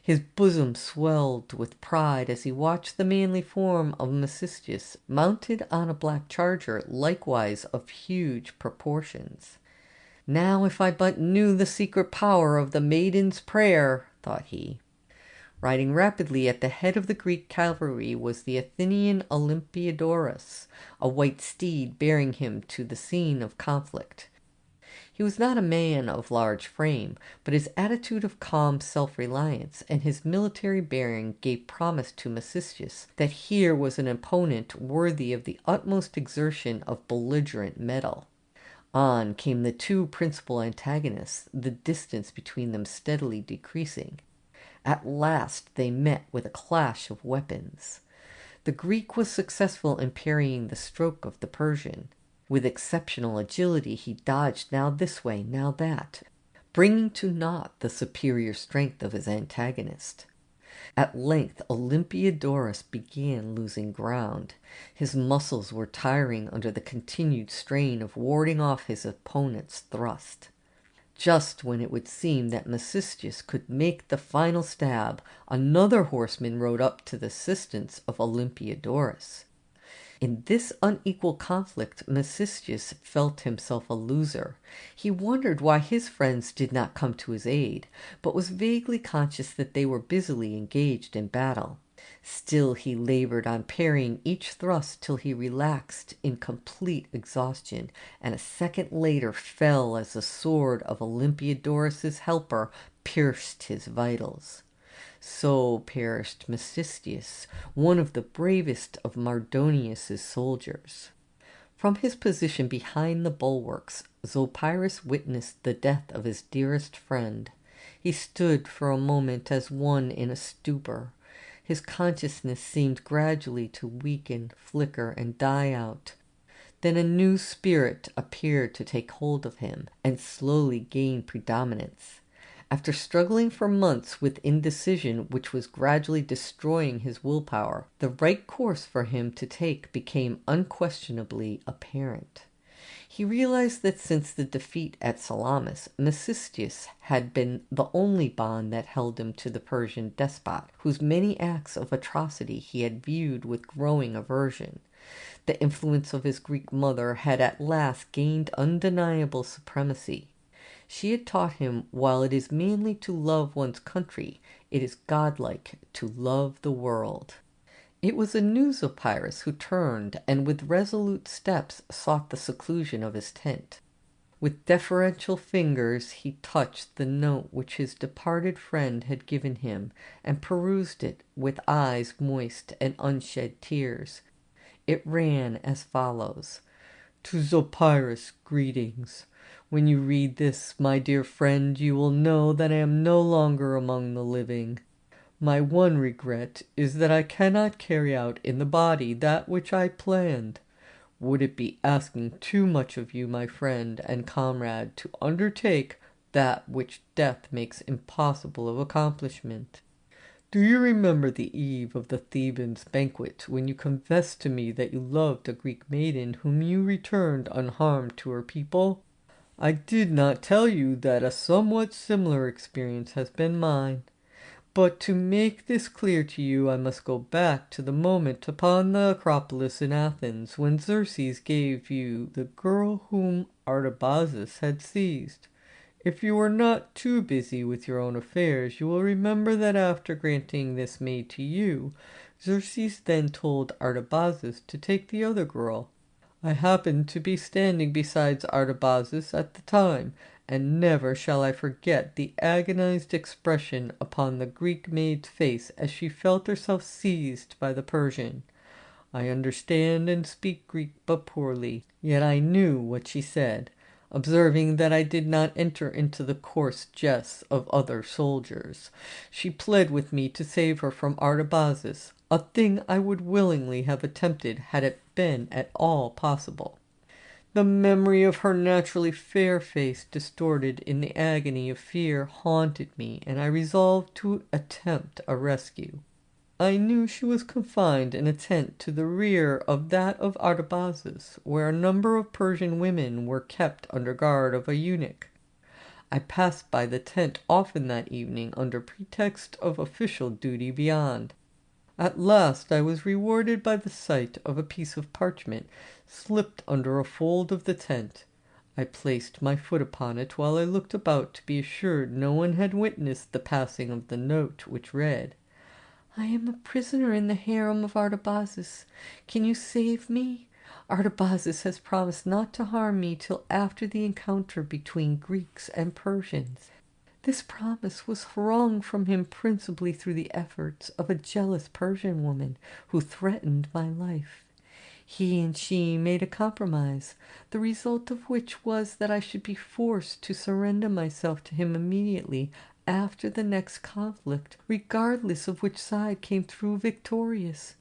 [SPEAKER 1] His bosom swelled with pride as he watched the manly form of Masistius, mounted on a black charger, likewise of huge proportions. "Now if I but knew the secret power of the maiden's prayer," thought he. Riding rapidly at the head of the Greek cavalry was the Athenian Olympiodorus, a white steed bearing him to the scene of conflict. He was not a man of large frame, but his attitude of calm self-reliance and his military bearing gave promise to Masistius that here was an opponent worthy of the utmost exertion of belligerent mettle. On came the two principal antagonists, the distance between them steadily decreasing. At last they met with a clash of weapons. The Greek was successful in parrying the stroke of the Persian. With exceptional agility he dodged now this way, now that, bringing to naught the superior strength of his antagonist. At length Olympiodorus began losing ground. His muscles were tiring under the continued strain of warding off his opponent's thrust. Just when it would seem that Masistius could make the final stab, another horseman rode up to the assistance of Olympiodorus. In this unequal conflict, Masistius felt himself a loser. He wondered why his friends did not come to his aid, but was vaguely conscious that they were busily engaged in battle. Still he labored on parrying each thrust till he relaxed in complete exhaustion, and a second later fell as the sword of Olympiodorus's helper pierced his vitals. So perished Masistius, one of the bravest of Mardonius's soldiers. From his position behind the bulwarks, Zopyrus witnessed the death of his dearest friend. He stood for a moment as one in a stupor. His consciousness seemed gradually to weaken, flicker, and die out. Then a new spirit appeared to take hold of him, and slowly gain predominance. After struggling for months with indecision which was gradually destroying his willpower, the right course for him to take became unquestionably apparent. He realized that since the defeat at Salamis, Masistius had been the only bond that held him to the Persian despot, whose many acts of atrocity he had viewed with growing aversion. The influence of his Greek mother had at last gained undeniable supremacy. She had taught him, while it is manly to love one's country, it is godlike to love the world. It was a new Zopyrus who turned, and with resolute steps sought the seclusion of his tent. With deferential fingers he touched the note which his departed friend had given him, and perused it with eyes moist and unshed tears. It ran as follows: "To Zopyrus, greetings. When you read this, my dear friend, you will know that I am no longer among the living. My one regret is that I cannot carry out in the body that which I planned. Would it be asking too much of you, my friend and comrade, to undertake that which death makes impossible of accomplishment? Do you remember the eve of the Thebans' banquet, when you confessed to me that you loved a Greek maiden whom you returned unharmed to her people? I did not tell you that a somewhat similar experience has been mine. But to make this clear to you, I must go back to the moment upon the Acropolis in Athens, when Xerxes gave you the girl whom Artabazus had seized. If you are not too busy with your own affairs, you will remember that after granting this maid to you, Xerxes then told Artabazus to take the other girl. I happened to be standing beside Artabazus at the time, and never shall I forget the agonized expression upon the Greek maid's face as she felt herself seized by the Persian. I understand and speak Greek but poorly, yet I knew what she said. Observing that I did not enter into the coarse jests of other soldiers, she pled with me to save her from Artabazus, a thing I would willingly have attempted had it been at all possible. The memory of her naturally fair face distorted in the agony of fear haunted me, and I resolved to attempt a rescue. I knew she was confined in a tent to the rear of that of Artabazus, where a number of Persian women were kept under guard of a eunuch. I passed by the tent often that evening under pretext of official duty beyond. At last I was rewarded by the sight of a piece of parchment slipped under a fold of the tent. I placed my foot upon it while I looked about to be assured no one had witnessed the passing of the note, which read, "I am a prisoner in the harem of Artabazus. Can you save me? Artabazus has promised not to harm me till after the encounter between Greeks and Persians. This promise was wrung from him principally through the efforts of a jealous Persian woman who threatened my life. He and she made a compromise, the result of which was that I should be forced to surrender myself to him immediately after the next conflict, regardless of which side came through victorious.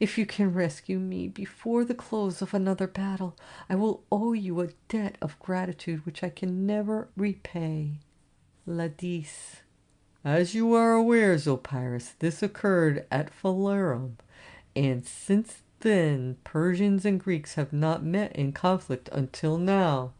[SPEAKER 1] If you can rescue me before the close of another battle, I will owe you a debt of gratitude which I can never repay. Ladice." As you are aware, Zopyrus, this occurred at Phalerum, and since then Persians and Greeks have not met in conflict until now.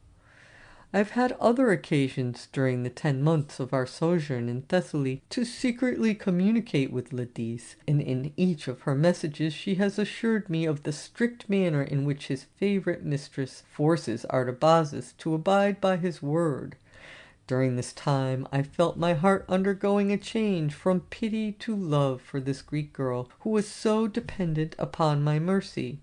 [SPEAKER 1] I've had other occasions during the 10 months of our sojourn in Thessaly to secretly communicate with Ladice, and in each of her messages she has assured me of the strict manner in which his favorite mistress forces Artabazus to abide by his word. During this time I felt my heart undergoing a change from pity to love for this Greek girl who was so dependent upon my mercy.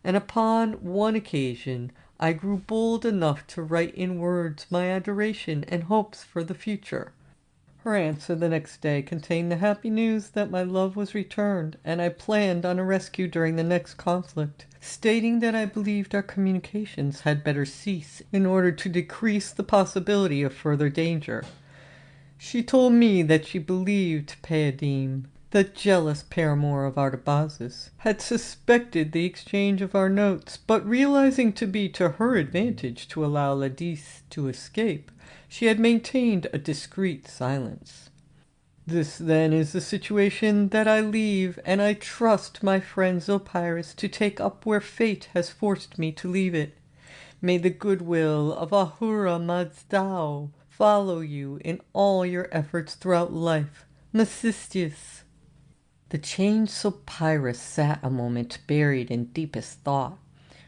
[SPEAKER 1] And upon one occasion I grew bold enough to write in words my adoration and hopes for the future. Her answer the next day contained the happy news that my love was returned, and I planned on a rescue during the next conflict, stating that I believed our communications had better cease in order to decrease the possibility of further danger. She told me that she believed Paedim, the jealous paramour of Artabazus, had suspected the exchange of our notes, but realizing to be to her advantage to allow Ladice to escape, she had maintained a discreet silence. This, then, is the situation that I leave, and I trust my friend Zopyrus to take up where fate has forced me to leave it. May the goodwill of Ahura Mazda follow you in all your efforts throughout life. Masistius." The changed Zopyrus sat a moment buried in deepest thought.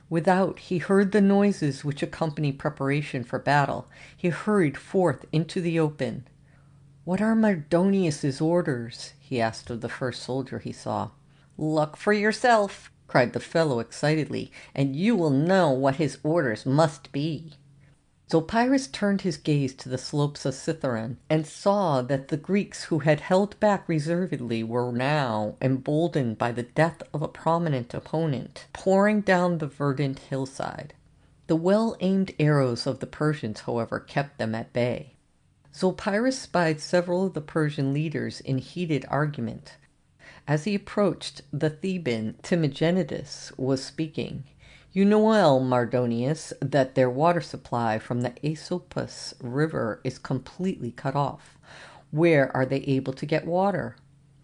[SPEAKER 1] Without, he heard the noises which accompany preparation for battle. He hurried forth into the open. "What are Mardonius's orders?" he asked of the first soldier he saw. "Look for yourself," cried the fellow excitedly, "and you will know what his orders must be." Zopyrus turned his gaze to the slopes of Cithaeron, and saw that the Greeks who had held back reservedly were now, emboldened by the death of a prominent opponent, pouring down the verdant hillside. The well-aimed arrows of the Persians, however, kept them at bay. Zopyrus spied several of the Persian leaders in heated argument. As he approached, the Theban Timogenitus was speaking. "You know well, Mardonius, that their water supply from the Asopus River is completely cut off. Where are they able to get water?"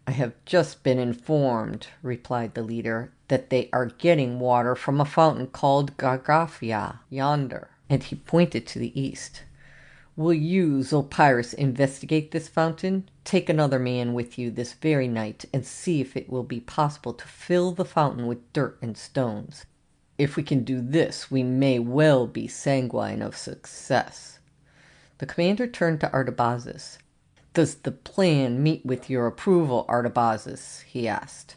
[SPEAKER 1] "I have just been informed," replied the leader, "that they are getting water from a fountain called Gargaphia yonder," and he pointed to the east. "Will you, Zopyrus, investigate this fountain? Take another man with you this very night, and see if it will be possible to fill the fountain with dirt and stones. If we can do this, we may well be sanguine of success." The commander turned to Artabazus. "Does the plan meet with your approval, Artabazus?" he asked.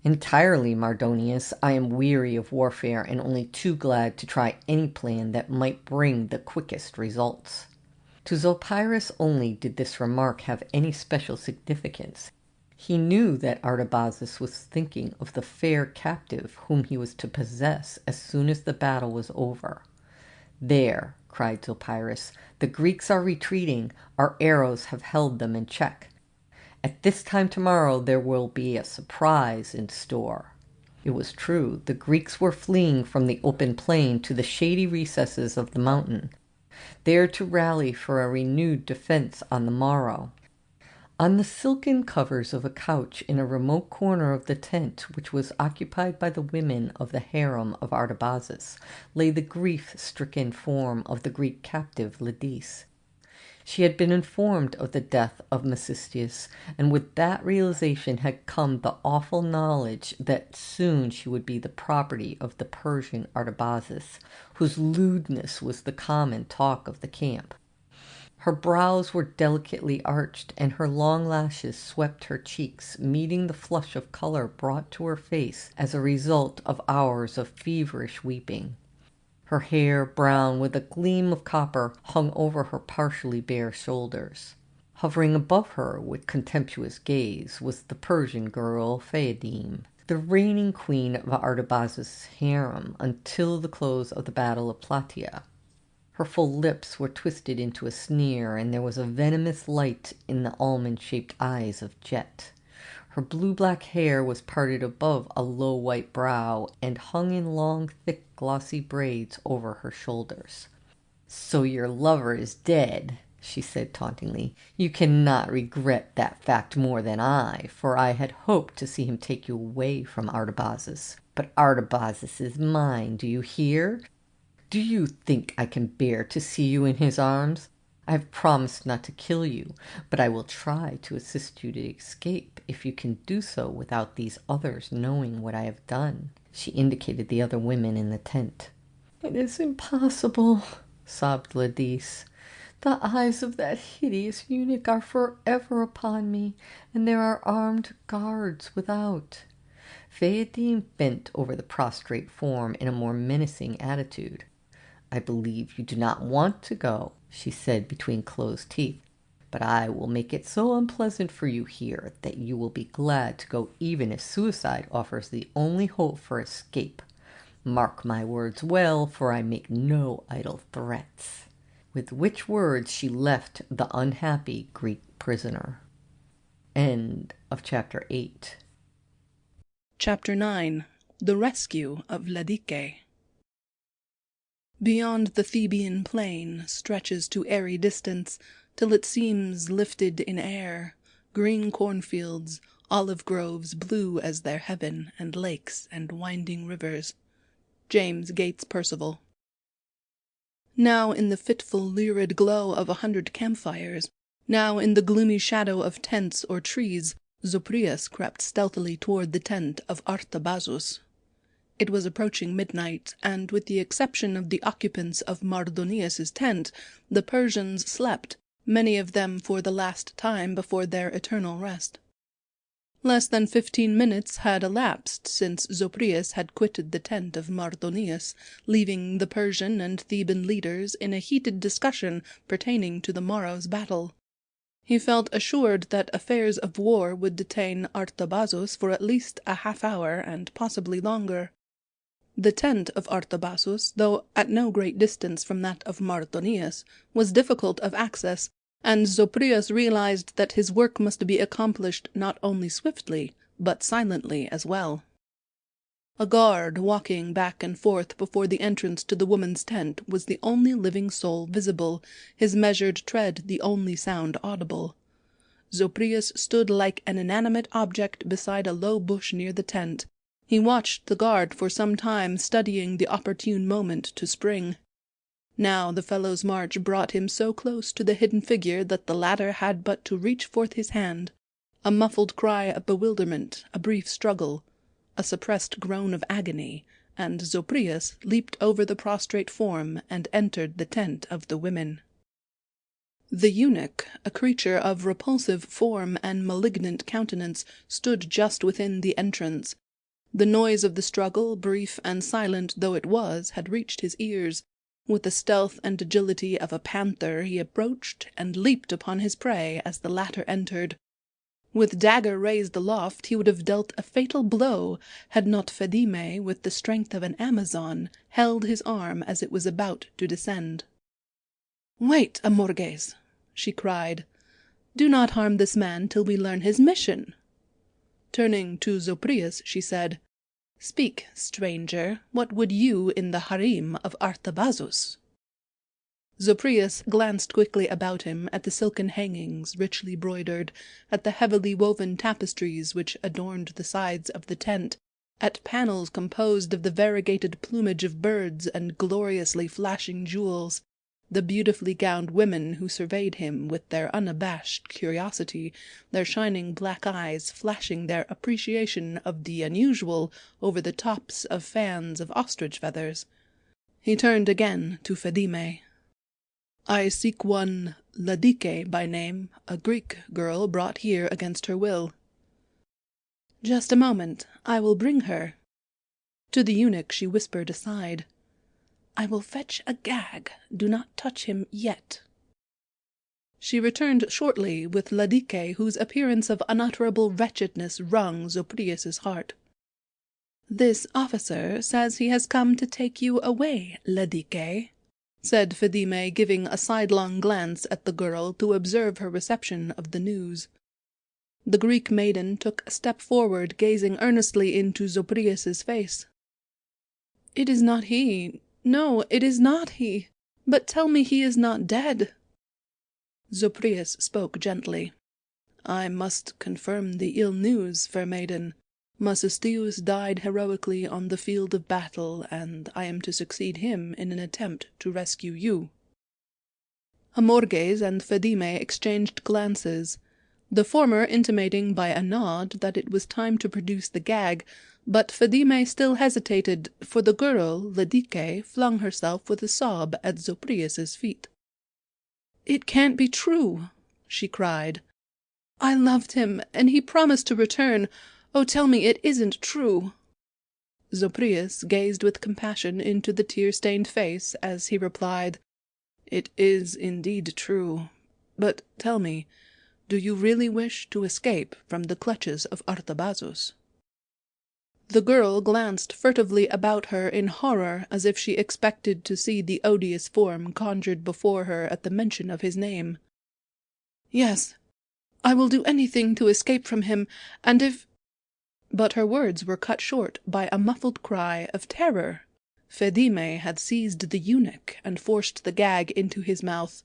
[SPEAKER 1] "Entirely, Mardonius. I am weary of warfare and only too glad to try any plan that might bring the quickest results." To Zopyrus only did this remark have any special significance. He knew that Artabazus was thinking of the fair captive whom he was to possess as soon as the battle was over. "There," cried Zopyrus, "the Greeks are retreating. Our arrows have held them in check. At this time tomorrow there will be a surprise in store." It was true. The Greeks were fleeing from the open plain to the shady recesses of the mountain, there to rally for a renewed defense on the morrow. On the silken covers of a couch in a remote corner of the tent, which was occupied by the women of the harem of Artabazus, lay the grief-stricken form of the Greek captive Ladice. She had been informed of the death of Masistius, and with that realization had come the awful knowledge that soon she would be the property of the Persian Artabazus, whose lewdness was the common talk of the camp. Her brows were delicately arched, and her long lashes swept her cheeks, meeting the flush of color brought to her face as a result of hours of feverish weeping. Her hair, brown with a gleam of copper, hung over her partially bare shoulders. Hovering above her with contemptuous gaze was the Persian girl Phaedim, the reigning queen of Artabazus' harem until the close of the Battle of Plataea. Her full lips were twisted into a sneer, and there was a venomous light in the almond-shaped eyes of Jet. Her blue-black hair was parted above a low white brow and hung in long, thick, glossy braids over her shoulders. "So your lover is dead," she said tauntingly. "You cannot regret that fact more than I, for I had hoped to see him take you away from Artabazus. But Artabazus is mine, do you hear? Do you think I can bear to see you in his arms? I have promised not to kill you, but I will try to assist you to escape if you can do so without these others knowing what I have done." She indicated the other women in the tent. "It is impossible," sobbed Ladice. "The eyes of that hideous eunuch are forever upon me, and there are armed guards without." Phaedim bent over the prostrate form in a more menacing attitude. "I believe you do not want to go," she said between closed teeth, "but I will make it so unpleasant for you here that you will be glad to go even if suicide offers the only hope for escape. Mark my words well, for I make no idle threats." With which words she left the unhappy Greek prisoner. End of chapter 8.
[SPEAKER 9] Chapter 9. The Rescue of Ladice. Beyond the Theban plain stretches to airy distance, till it seems lifted in air, green cornfields, olive groves blue as their heaven, and lakes and winding rivers. James Gates Percival. Now in the fitful lurid glow of 100 campfires, now in the gloomy shadow of tents or trees, Zopyrus crept stealthily toward the tent of Artabazus. It was approaching midnight, and with the exception of the occupants of Mardonius's tent, the Persians slept, many of them for the last time before their eternal rest. Less than 15 minutes had elapsed since Zopyrus had quitted the tent of Mardonius, leaving the Persian and Theban leaders in a heated discussion pertaining to the morrow's battle. He felt assured that affairs of war would detain Artabazus for at least a half-hour, and possibly longer. The tent of Artabazus, though at no great distance from that of Mardonius, was difficult of access, and Zopyrus realized that his work must be accomplished not only swiftly, but silently as well. A guard walking back and forth before the entrance to the woman's tent was the only living soul visible, his measured tread the only sound audible. Zopyrus stood like an inanimate object beside a low bush near the tent. He watched the guard for some time, studying the opportune moment to spring. Now the fellow's march brought him so close to the hidden figure that the latter had but to reach forth his hand. A muffled cry of bewilderment, a brief struggle, a suppressed groan of agony, and Zopyrus leaped over the prostrate form and entered the tent of the women. The eunuch, a creature of repulsive form and malignant countenance, stood just within the entrance. The noise of the struggle, brief and silent though it was, had reached his ears. With the stealth and agility of a panther he approached and leaped upon his prey as the latter entered. With dagger raised aloft, he would have dealt a fatal blow, had not Phidime, with the strength of an Amazon, held his arm as it was about to descend. "Wait, Amorges," she cried. "Do not harm this man till we learn his mission." Turning to Zopyrus, she said, "Speak, stranger, what would you in the harem of Artabazus?" Zopyrus glanced quickly about him at the silken hangings, richly broidered, at the heavily woven tapestries which adorned the sides of the tent, at panels composed of the variegated plumage of birds and gloriously flashing jewels, the beautifully gowned women who surveyed him with their unabashed curiosity, their shining black eyes flashing their appreciation of the unusual over the tops of fans of ostrich feathers. He turned again to Phidime. "I seek one Ladice by name, a Greek girl brought here against her will." "Just a moment, I will bring her." To the eunuch she whispered aside, "I will fetch a gag, do not touch him yet." She returned shortly with Ladice, whose appearance of unutterable wretchedness wrung Zopyrus's heart. "This officer says he has come to take you away, Ladice," said Phidime, giving a sidelong glance at the girl to observe her reception of the news. The Greek maiden took a step forward, gazing earnestly into Zopyrus's face. "It is not he. No, it is not he. But tell me he is not dead." Zopyrus spoke gently. "I must confirm the ill news, fair maiden. Masistius died heroically on the field of battle, and I am to succeed him in an attempt to rescue you." Amorges and Phidime exchanged glances, the former intimating by a nod that it was time to produce the gag, but Phidime still hesitated, for the girl, Ladice, flung herself with a sob at Zopyrus's feet. "It can't be true," she cried. "I loved him, and he promised to return. Oh, tell me it isn't true." Zopyrus gazed with compassion into the tear-stained face as he replied, "It is indeed true. But tell me, do you really wish to escape from the clutches of Artabazus?" The girl glanced furtively about her in horror, as if she expected to see the odious form conjured before her at the mention of his name. "Yes, I will do anything to escape from him, and if—" But her words were cut short by a muffled cry of terror. Phidime had seized the eunuch and forced the gag into his mouth.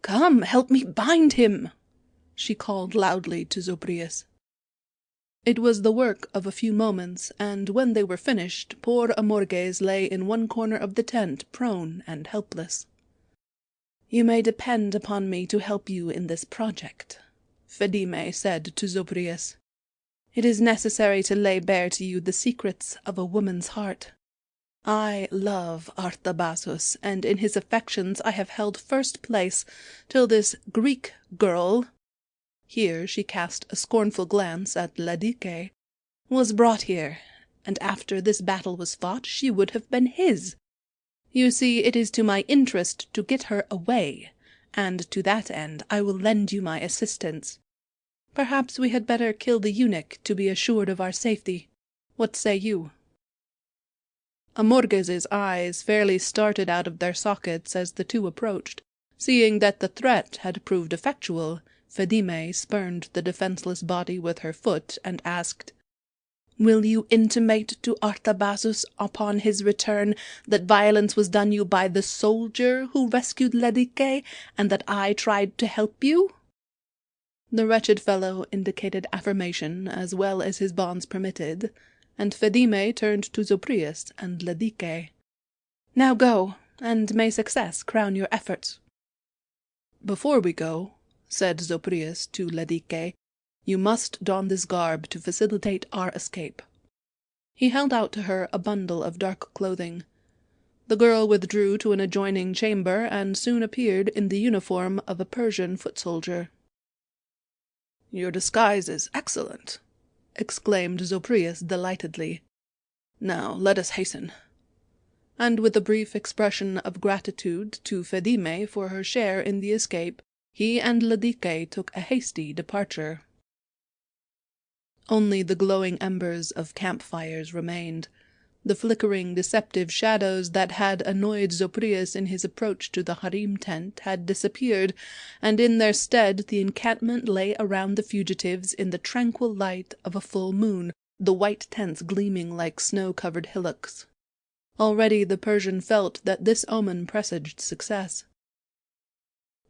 [SPEAKER 9] "Come, help me bind him," she called loudly to Zopyrus. It was the work of a few moments, and when they were finished, poor Amorges lay in one corner of the tent, prone and helpless. "You may depend upon me to help you in this project," Phidime said to Zopyrus. "It is necessary to lay bare to you the secrets of a woman's heart. I love Artabazus, and in his affections I have held first place, till this Greek girl," here she cast a scornful glance at Ladice, "was brought here, and after this battle was fought she would have been his. You see, it is to my interest to get her away, and to that end I will lend you my assistance. Perhaps we had better kill the eunuch to be assured of our safety. What say you?" Amorges's eyes fairly started out of their sockets as the two approached. Seeing that the threat had proved effectual, Phidime spurned the defenseless body with her foot and asked, "Will you intimate to Artabazus upon his return that violence was done you by the soldier who rescued Ladice, and that I tried to help you?" The wretched fellow indicated affirmation as well as his bonds permitted, and Phidime turned to Zopyrus and Ladice. "Now go, and may success crown your efforts." "Before we go," said Zopyrus to Ladice, "you must don this garb to facilitate our escape." He held out to her a bundle of dark clothing. The girl withdrew to an adjoining chamber and soon appeared in the uniform of a Persian foot soldier. "Your disguise is excellent," exclaimed Zopyrus delightedly. "Now let us hasten." And with a brief expression of gratitude to Phidime for her share in the escape, he and Ladice took a hasty departure. Only the glowing embers of campfires remained. The flickering, deceptive shadows that had annoyed Zopyrus in his approach to the harem tent had disappeared, and in their stead the encampment lay around the fugitives in the tranquil light of a full moon, the white tents gleaming like snow-covered hillocks. Already the Persian felt that this omen presaged success.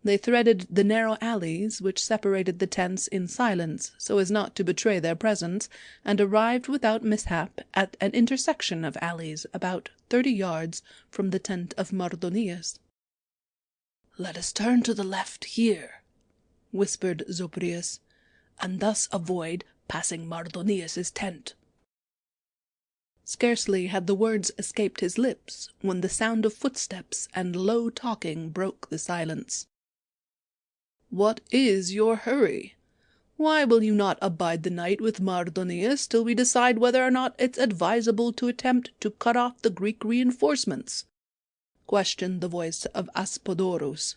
[SPEAKER 9] They threaded the narrow alleys which separated the tents in silence, so as not to betray their presence, and arrived without mishap at an intersection of alleys about 30 yards from the tent of Mardonius.
[SPEAKER 8] "Let us turn to the left here," whispered Zopyrus, "and thus avoid passing Mardonius's tent."
[SPEAKER 9] Scarcely had the words escaped his lips when the sound of footsteps and low talking broke the silence. "What is your hurry? Why will you not abide the night with Mardonius till we decide whether or not it's advisable to attempt to cut off the Greek reinforcements?" questioned the voice of Aspodorus.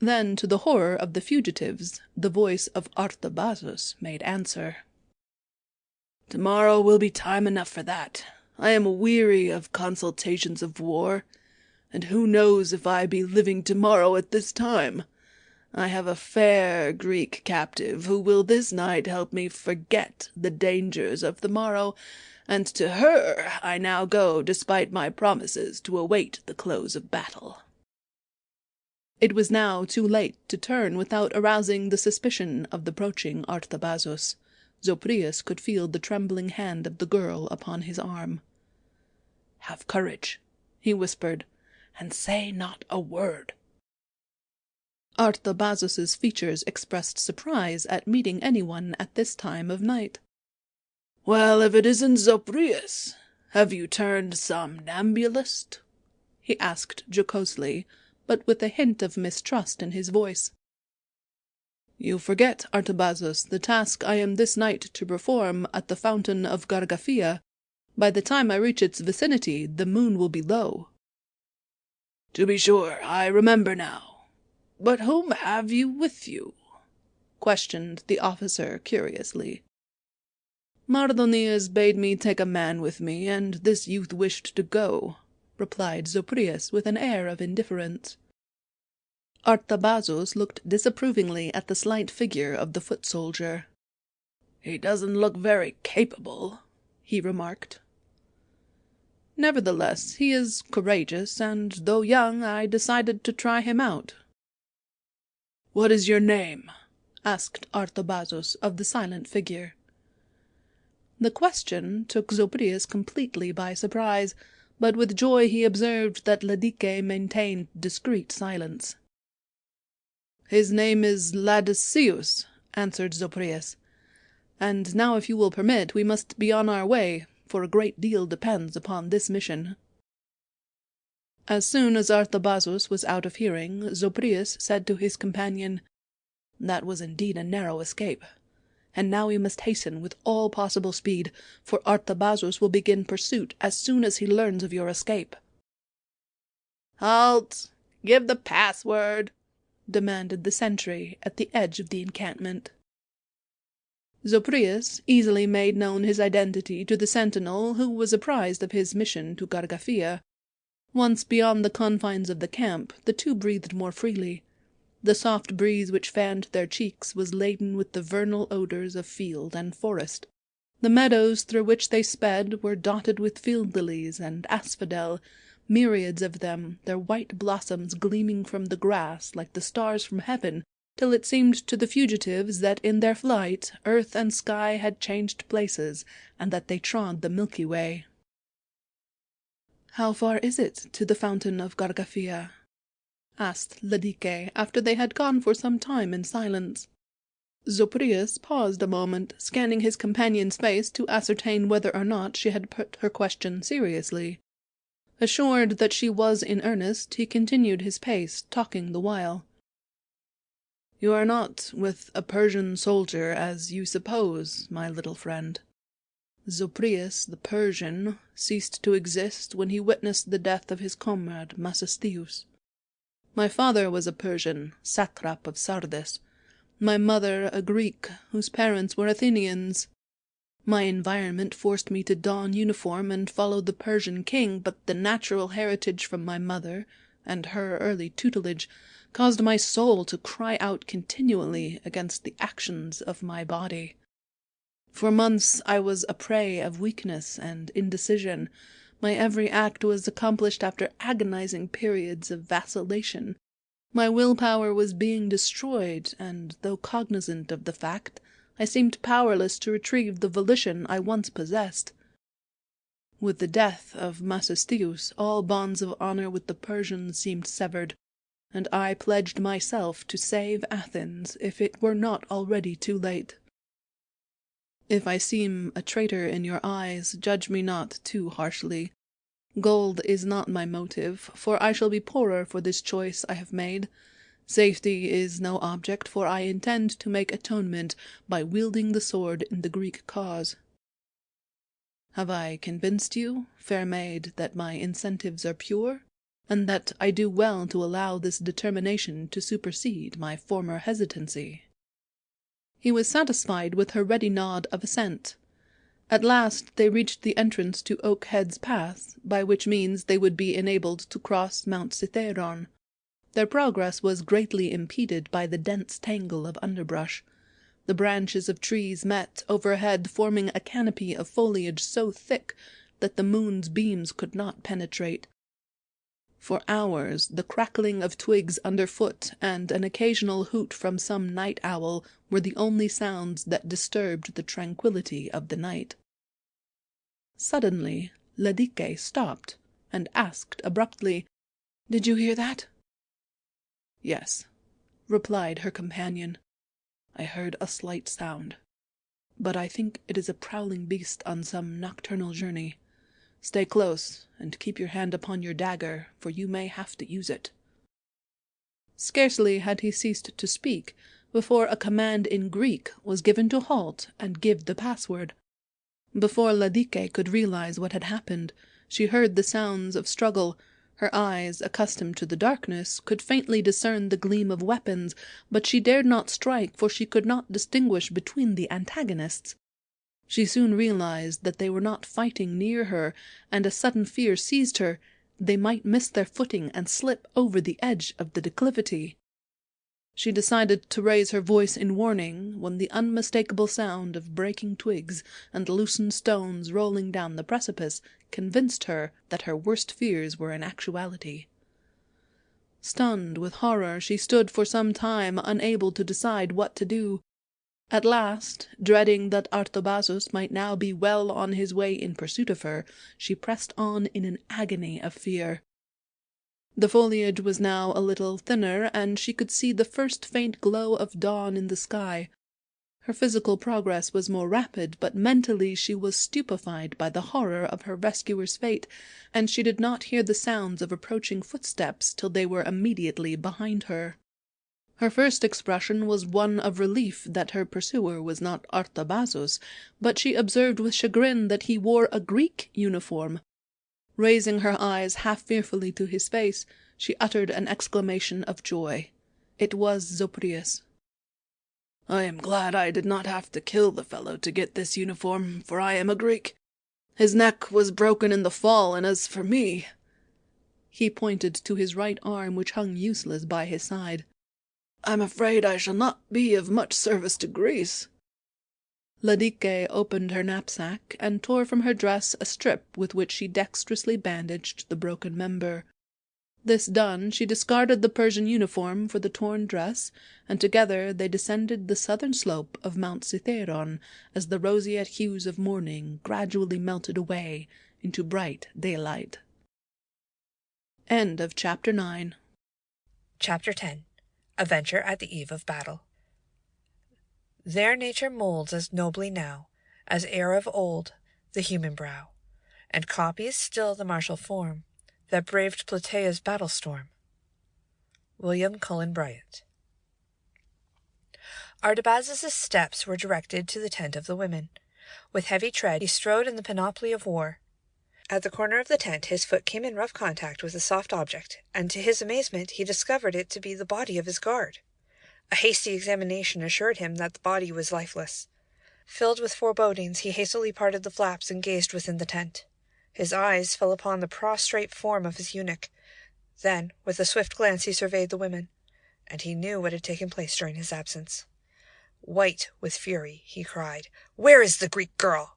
[SPEAKER 9] Then, to the horror of the fugitives, the voice of Artabazus made answer.
[SPEAKER 8] "Tomorrow will be time enough for that. I am weary of consultations of war, and who knows if I be living tomorrow at this time? I have a fair Greek captive who will this night help me forget the dangers of the morrow, and to her I now go despite my promises to await the close of battle."
[SPEAKER 9] It was now too late to turn without arousing the suspicion of the approaching Artabazus. Zopyrus could feel the trembling hand of the girl upon his arm.
[SPEAKER 8] "Have courage," he whispered, "and say not a word."
[SPEAKER 9] Artabazus's features expressed surprise at meeting anyone at this time of night.
[SPEAKER 8] "Well, if it isn't Zopyrus, have you turned somnambulist?"
[SPEAKER 9] he asked jocosely, but with a hint of mistrust in his voice. "You forget, Artabazus, the task I am this night to perform at the fountain of Gargafia. By the time I reach its vicinity, the moon will be low."
[SPEAKER 8] "To be sure, I remember now. But whom have you with you?"
[SPEAKER 9] questioned the officer curiously. "Mardonius bade me take a man with me, and this youth wished to go," replied Zopyrus with an air of indifference. Artabazus looked disapprovingly at the slight figure of the foot soldier.
[SPEAKER 8] "He doesn't look very capable," he remarked.
[SPEAKER 9] "Nevertheless, he is courageous, and though young, I decided to try him out."
[SPEAKER 8] "What is your name?"
[SPEAKER 9] asked Artabazus of the silent figure. The question took Zopyrus completely by surprise, but with joy he observed that Ladice maintained discreet silence. "His name is Ladice," answered Zopyrus. "And now, if you will permit, we must be on our way, for a great deal depends upon this mission." As soon as Artabazus was out of hearing, Zopyrus said to his companion, "That was indeed a narrow escape. And now we must hasten with all possible speed, for Artabazus will begin pursuit as soon as he learns of your escape."
[SPEAKER 2] "Halt! Give the password!"
[SPEAKER 9] demanded the sentry at the edge of the encampment. Zopyrus easily made known his identity to the sentinel, who was apprised of his mission to Gargafia. Once beyond the confines of the camp, the two breathed more freely. The soft breeze which fanned their cheeks was laden with the vernal odours of field and forest. The meadows through which they sped were dotted with field lilies and asphodel, myriads of them, their white blossoms gleaming from the grass like the stars from heaven, till it seemed to the fugitives that in their flight earth and sky had changed places, and that they trod the Milky Way. "How far is it to the fountain of Gargafia?" asked Ladice, after they had gone for some time in silence. Zopyrus paused a moment, scanning his companion's face to ascertain whether or not she had put her question seriously. Assured that she was in earnest, he continued his pace, talking the while. "You are not with a Persian soldier, as you suppose, my little friend. Zopyrus the Persian ceased to exist when he witnessed the death of his comrade Masistius. My father was a Persian, satrap of Sardis, my mother a Greek, whose parents were Athenians. My environment forced me to don uniform and follow the Persian king, but the natural heritage from my mother, and her early tutelage, caused my soul to cry out continually against the actions of my body. For months I was a prey of weakness and indecision. My every act was accomplished after agonizing periods of vacillation. My willpower was being destroyed, and though cognizant of the fact, I seemed powerless to retrieve the volition I once possessed. With the death of Masistius, all bonds of honor with the Persians seemed severed, and I pledged myself to save Athens if it were not already too late. If I seem a traitor in your eyes, judge me not too harshly. Gold is not my motive, for I shall be poorer for this choice I have made. Safety is no object, for I intend to make atonement by wielding the sword in the Greek cause. Have I convinced you, fair maid, that my incentives are pure, and that I do well to allow this determination to supersede my former hesitancy?" He was satisfied with her ready nod of assent. At last they reached the entrance to Oak Head's Path, by which means they would be enabled to cross Mount Cithæron. Their progress was greatly impeded by the dense tangle of underbrush. The branches of trees met overhead, forming a canopy of foliage so thick that the moon's beams could not penetrate. For hours the crackling of twigs underfoot and an occasional hoot from some night owl were the only sounds that disturbed the tranquillity of the night. Suddenly Ladice stopped, and asked abruptly, "Did you hear that?" "Yes," replied her companion. "I heard a slight sound, but I think it is a prowling beast on some nocturnal journey. Stay close, and keep your hand upon your dagger, for you may have to use it." Scarcely had he ceased to speak, before a command in Greek was given to halt and give the password. Before Ladice could realize what had happened, she heard the sounds of struggle. Her eyes, accustomed to the darkness, could faintly discern the gleam of weapons, but she dared not strike, for she could not distinguish between the antagonists. She soon realized that they were not fighting near her, and a sudden fear seized her. They might miss their footing and slip over the edge of the declivity. She decided to raise her voice in warning, when the unmistakable sound of breaking twigs and loosened stones rolling down the precipice convinced her that her worst fears were in actuality. Stunned with horror, she stood for some time unable to decide what to do. At last, dreading that Artabazus might now be well on his way in pursuit of her, she pressed on in an agony of fear. The foliage was now a little thinner, and she could see the first faint glow of dawn in the sky. Her physical progress was more rapid, but mentally she was stupefied by the horror of her rescuer's fate, and she did not hear the sounds of approaching footsteps till they were immediately behind her. Her first expression was one of relief that her pursuer was not Artabazus, but she observed with chagrin that he wore a Greek uniform. Raising her eyes half fearfully to his face, she uttered an exclamation of joy. It was Zopyrus. "I am glad I did not have to kill the fellow to get this uniform, for I am a Greek. His neck was broken in the fall, and as for me—" He pointed to his right arm, which hung useless by his side. "I'm afraid I shall not be of much service to Greece." Ladice opened her knapsack, and tore from her dress a strip with which she dexterously bandaged the broken member. This done, she discarded the Persian uniform for the torn dress, and together they descended the southern slope of Mount Cithæron, as the roseate hues of morning gradually melted away into bright daylight. End of Chapter 9.
[SPEAKER 10] Chapter 10. A Venture at the Eve of Battle. There nature moulds as nobly now, as ere of old, the human brow, and copies still the martial form that braved Plataea's battle storm. William Cullen Bryant. Artabazus' steps were directed to the tent of the women. With heavy tread he strode in the panoply of war. At the corner of the tent his foot came in rough contact with a soft object, and to his amazement he discovered it to be the body of his guard. A hasty examination assured him that the body was lifeless. Filled with forebodings, he hastily parted the flaps and gazed within the tent. His eyes fell upon the prostrate form of his eunuch. Then, with a swift glance, he surveyed the women, and he knew what had taken place during his absence. White with fury, he cried, "Where is the Greek girl?"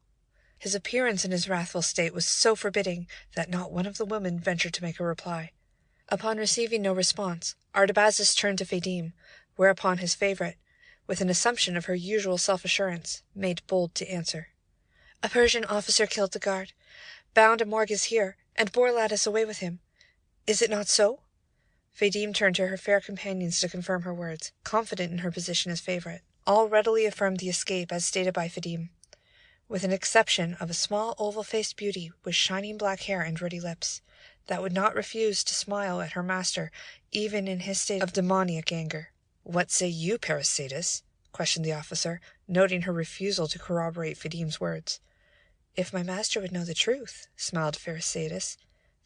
[SPEAKER 10] His appearance in his wrathful state was so forbidding that not one of the women ventured to make a reply. Upon receiving no response, Artabazus turned to Phaedime, whereupon his favourite, with an assumption of her usual self-assurance, made bold to answer. "A Persian officer killed the guard, bound a Morgus here, and bore Ladice away with him. Is it not so?" Phaedime turned to her fair companions to confirm her words, confident in her position as favourite. All readily affirmed the escape as stated by Phaedime, with an exception of a small oval-faced beauty with shining black hair and ruddy lips, that would not refuse to smile at her master even in his state of demoniac anger. "What say you, Persephone?" questioned the officer, noting her refusal to corroborate Phaidime's words. "If my master would know the truth," smiled Persephone,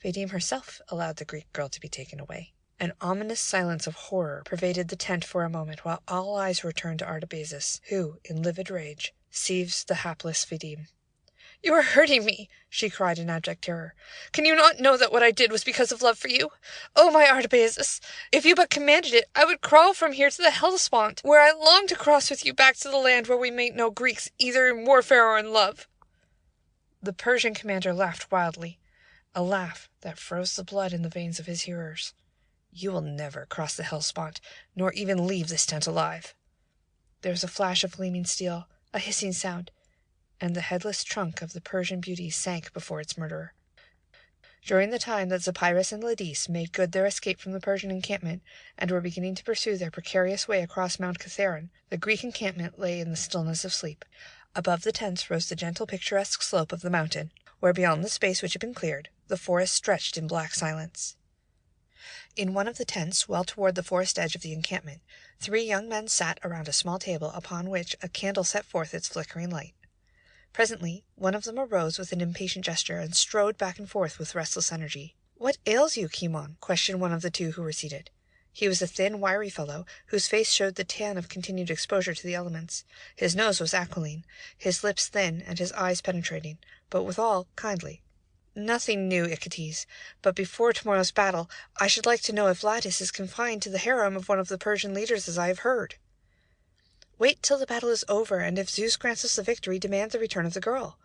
[SPEAKER 10] Phaedime herself allowed the Greek girl to be taken away. An ominous silence of horror pervaded the tent for a moment, while all eyes were turned to Artabazus, who, in livid rage, seized the hapless Phaedime. "You are hurting me!" she cried in abject terror. "Can you not know that what I did was because of love for you? Oh, my Artabazus! If you but commanded it, I would crawl from here to the Hellespont, where I long to cross with you back to the land where we meet no Greeks, either in warfare or in love." The Persian commander laughed wildly, a laugh that froze the blood in the veins of his hearers. "You will never cross the Hellespont, nor even leave this tent alive." There was a flash of gleaming steel, a hissing sound, and the headless trunk of the Persian beauty sank before its murderer. During the time that Zopyrus and Ladice made good their escape from the Persian encampment, and were beginning to pursue their precarious way across Mount Kithaeron, the Greek encampment lay in the stillness of sleep. Above the tents rose the gentle picturesque slope of the mountain, where beyond the space which had been cleared, the forest stretched in black silence. In one of the tents, well toward the forest edge of the encampment, 3 young men sat around a small table upon which a candle set forth its flickering light. Presently, one of them arose with an impatient gesture and strode back and forth with restless energy. "What ails you, Cimon?" questioned one of the 2 who were seated. He was a thin, wiry fellow, whose face showed the tan of continued exposure to the elements. His nose was aquiline, his lips thin, and his eyes penetrating, but withal kindly. "Nothing new, Ichates, but before tomorrow's battle, I should like to know if Ladice is confined to the harem of one of the Persian leaders, as I have heard." "Wait till the battle is over, and if Zeus grants us the victory, demand the return of the girl.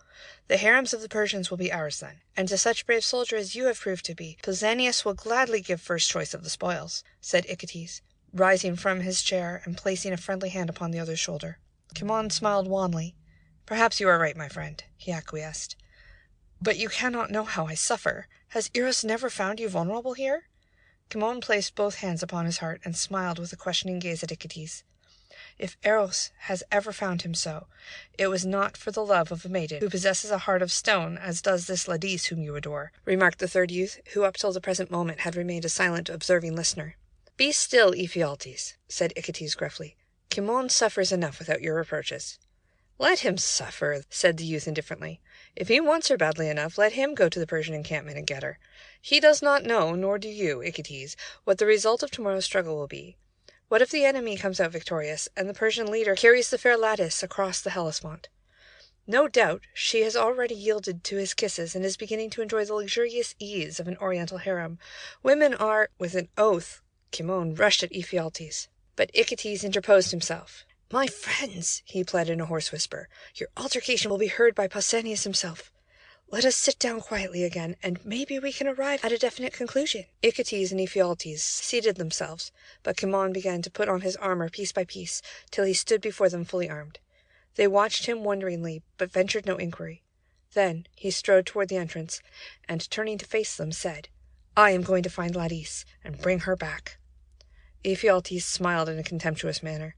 [SPEAKER 10] The harems of the Persians will be ours then, and to such brave soldier as you have proved to be, Pausanias will gladly give first choice of the spoils," said Ichates, rising from his chair and placing a friendly hand upon the other's shoulder. Cimon smiled wanly. "Perhaps you are right, my friend," he acquiesced. "But you cannot know how I suffer. Has Eros never found you vulnerable here?" Cimon placed both hands upon his heart and smiled with a questioning gaze at Ichates. "If Eros has ever found him so, it was not for the love of a maiden who possesses a heart of stone, as does this Ladice whom you adore," remarked the third youth, who up till the present moment had remained a silent, observing listener. "Be still, Ephialtes," said Ichates gruffly. "Cimon suffers enough without your reproaches." "Let him suffer," said the youth indifferently. "If he wants her badly enough, let him go to the Persian encampment and get her. He does not know, nor do you, Ichates, what the result of tomorrow's struggle will be. What if the enemy comes out victorious, and the Persian leader carries the fair Ladice across the Hellespont? No doubt she has already yielded to his kisses, and is beginning to enjoy the luxurious ease of an oriental harem. Women are—" With an oath, Cimon rushed at Ephialtes, but Ichates interposed himself. "My friends," he pled in a hoarse whisper, "your altercation will be heard by Pausanias himself. Let us sit down quietly again, and maybe we can arrive at a definite conclusion." Ichates and Ephialtes seated themselves, but Cimon began to put on his armor piece by piece, till he stood before them fully armed. They watched him wonderingly, but ventured no inquiry. Then he strode toward the entrance, and turning to face them, said, "I am going to find Ladice, and bring her back." Ephialtes smiled in a contemptuous manner,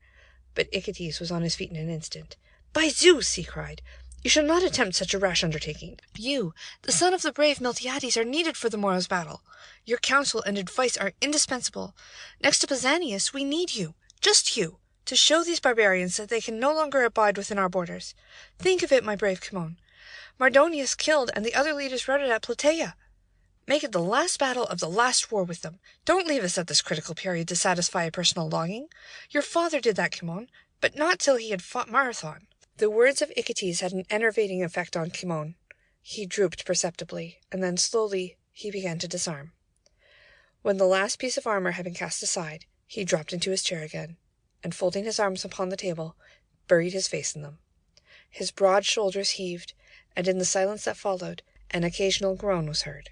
[SPEAKER 10] but Ichates was on his feet in an instant. "By Zeus!" he cried, "you shall not attempt such a rash undertaking. You, the son of the brave Miltiades, are needed for the morrow's battle. Your counsel and advice are indispensable. Next to Pausanias, we need you, just you, to show these barbarians that they can no longer abide within our borders. Think of it, my brave Cimon. Mardonius killed, and the other leaders routed at Plataea. Make it the last battle of the last war with them. Don't leave us at this critical period to satisfy a personal longing. Your father did that, Cimon, but not till he had fought Marathon. The words of Ichates had an enervating effect on Cimon. He drooped perceptibly, and then slowly he began to disarm. When the last piece of armor had been cast aside, he dropped into his chair again, and folding his arms upon the table, buried his face in them. His broad shoulders heaved, and in the silence that followed, an occasional groan was heard.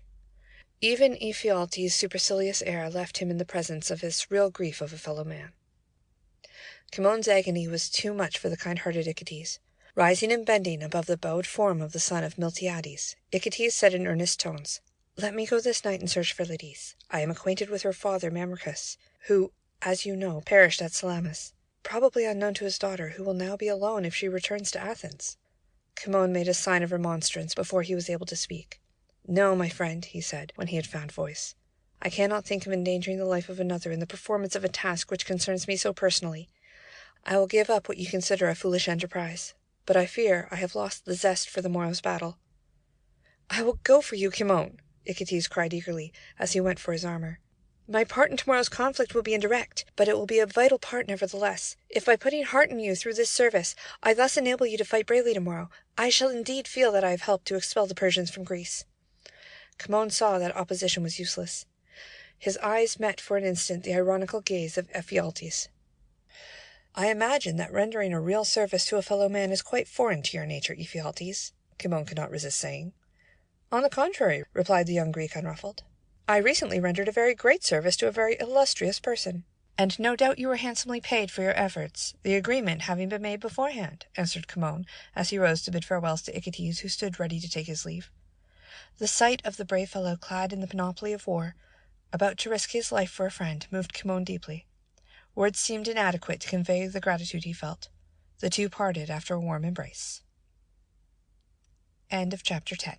[SPEAKER 10] Even Ephialtes' supercilious air left him in the presence of his real grief of a fellow man. Cimon's agony was too much for the kind-hearted Ichates. Rising and bending above the bowed form of the son of Miltiades, Ichates said in earnest tones, "Let me go this night and search for Ladice. I am acquainted with her father Mamercus, who, as you know, perished at Salamis, probably unknown to his daughter, who will now be alone if she returns to Athens." Cimon made a sign of remonstrance before he was able to speak. "No, my friend," he said, when he had found voice. "I cannot think of endangering the life of another in the performance of a task which concerns me so personally. I will give up what you consider a foolish enterprise, but I fear I have lost the zest for the morrow's battle." "I will go for you, Cimon," Ichates cried eagerly, as he went for his armor. "My part in tomorrow's conflict will be indirect, but it will be a vital part nevertheless. If by putting heart in you through this service I thus enable you to fight bravely tomorrow, I shall indeed feel that I have helped to expel the Persians from Greece." Cimon saw that opposition was useless. His eyes met for an instant the ironical gaze of Ephialtes. "I imagine that rendering a real service to a fellow man is quite foreign to your nature, Ephialtes," Cimon could not resist saying. "On the contrary," replied the young Greek unruffled. "I recently rendered a very great service to a very illustrious person." "And no doubt you were handsomely paid for your efforts, the agreement having been made beforehand," answered Cimon, as he rose to bid farewells to Ichates, who stood ready to take his leave. The sight of the brave fellow clad in the panoply of war, about to risk his life for a friend, moved Cimon deeply. Words seemed inadequate to convey the gratitude he felt. The two parted after a warm embrace. End of chapter 10.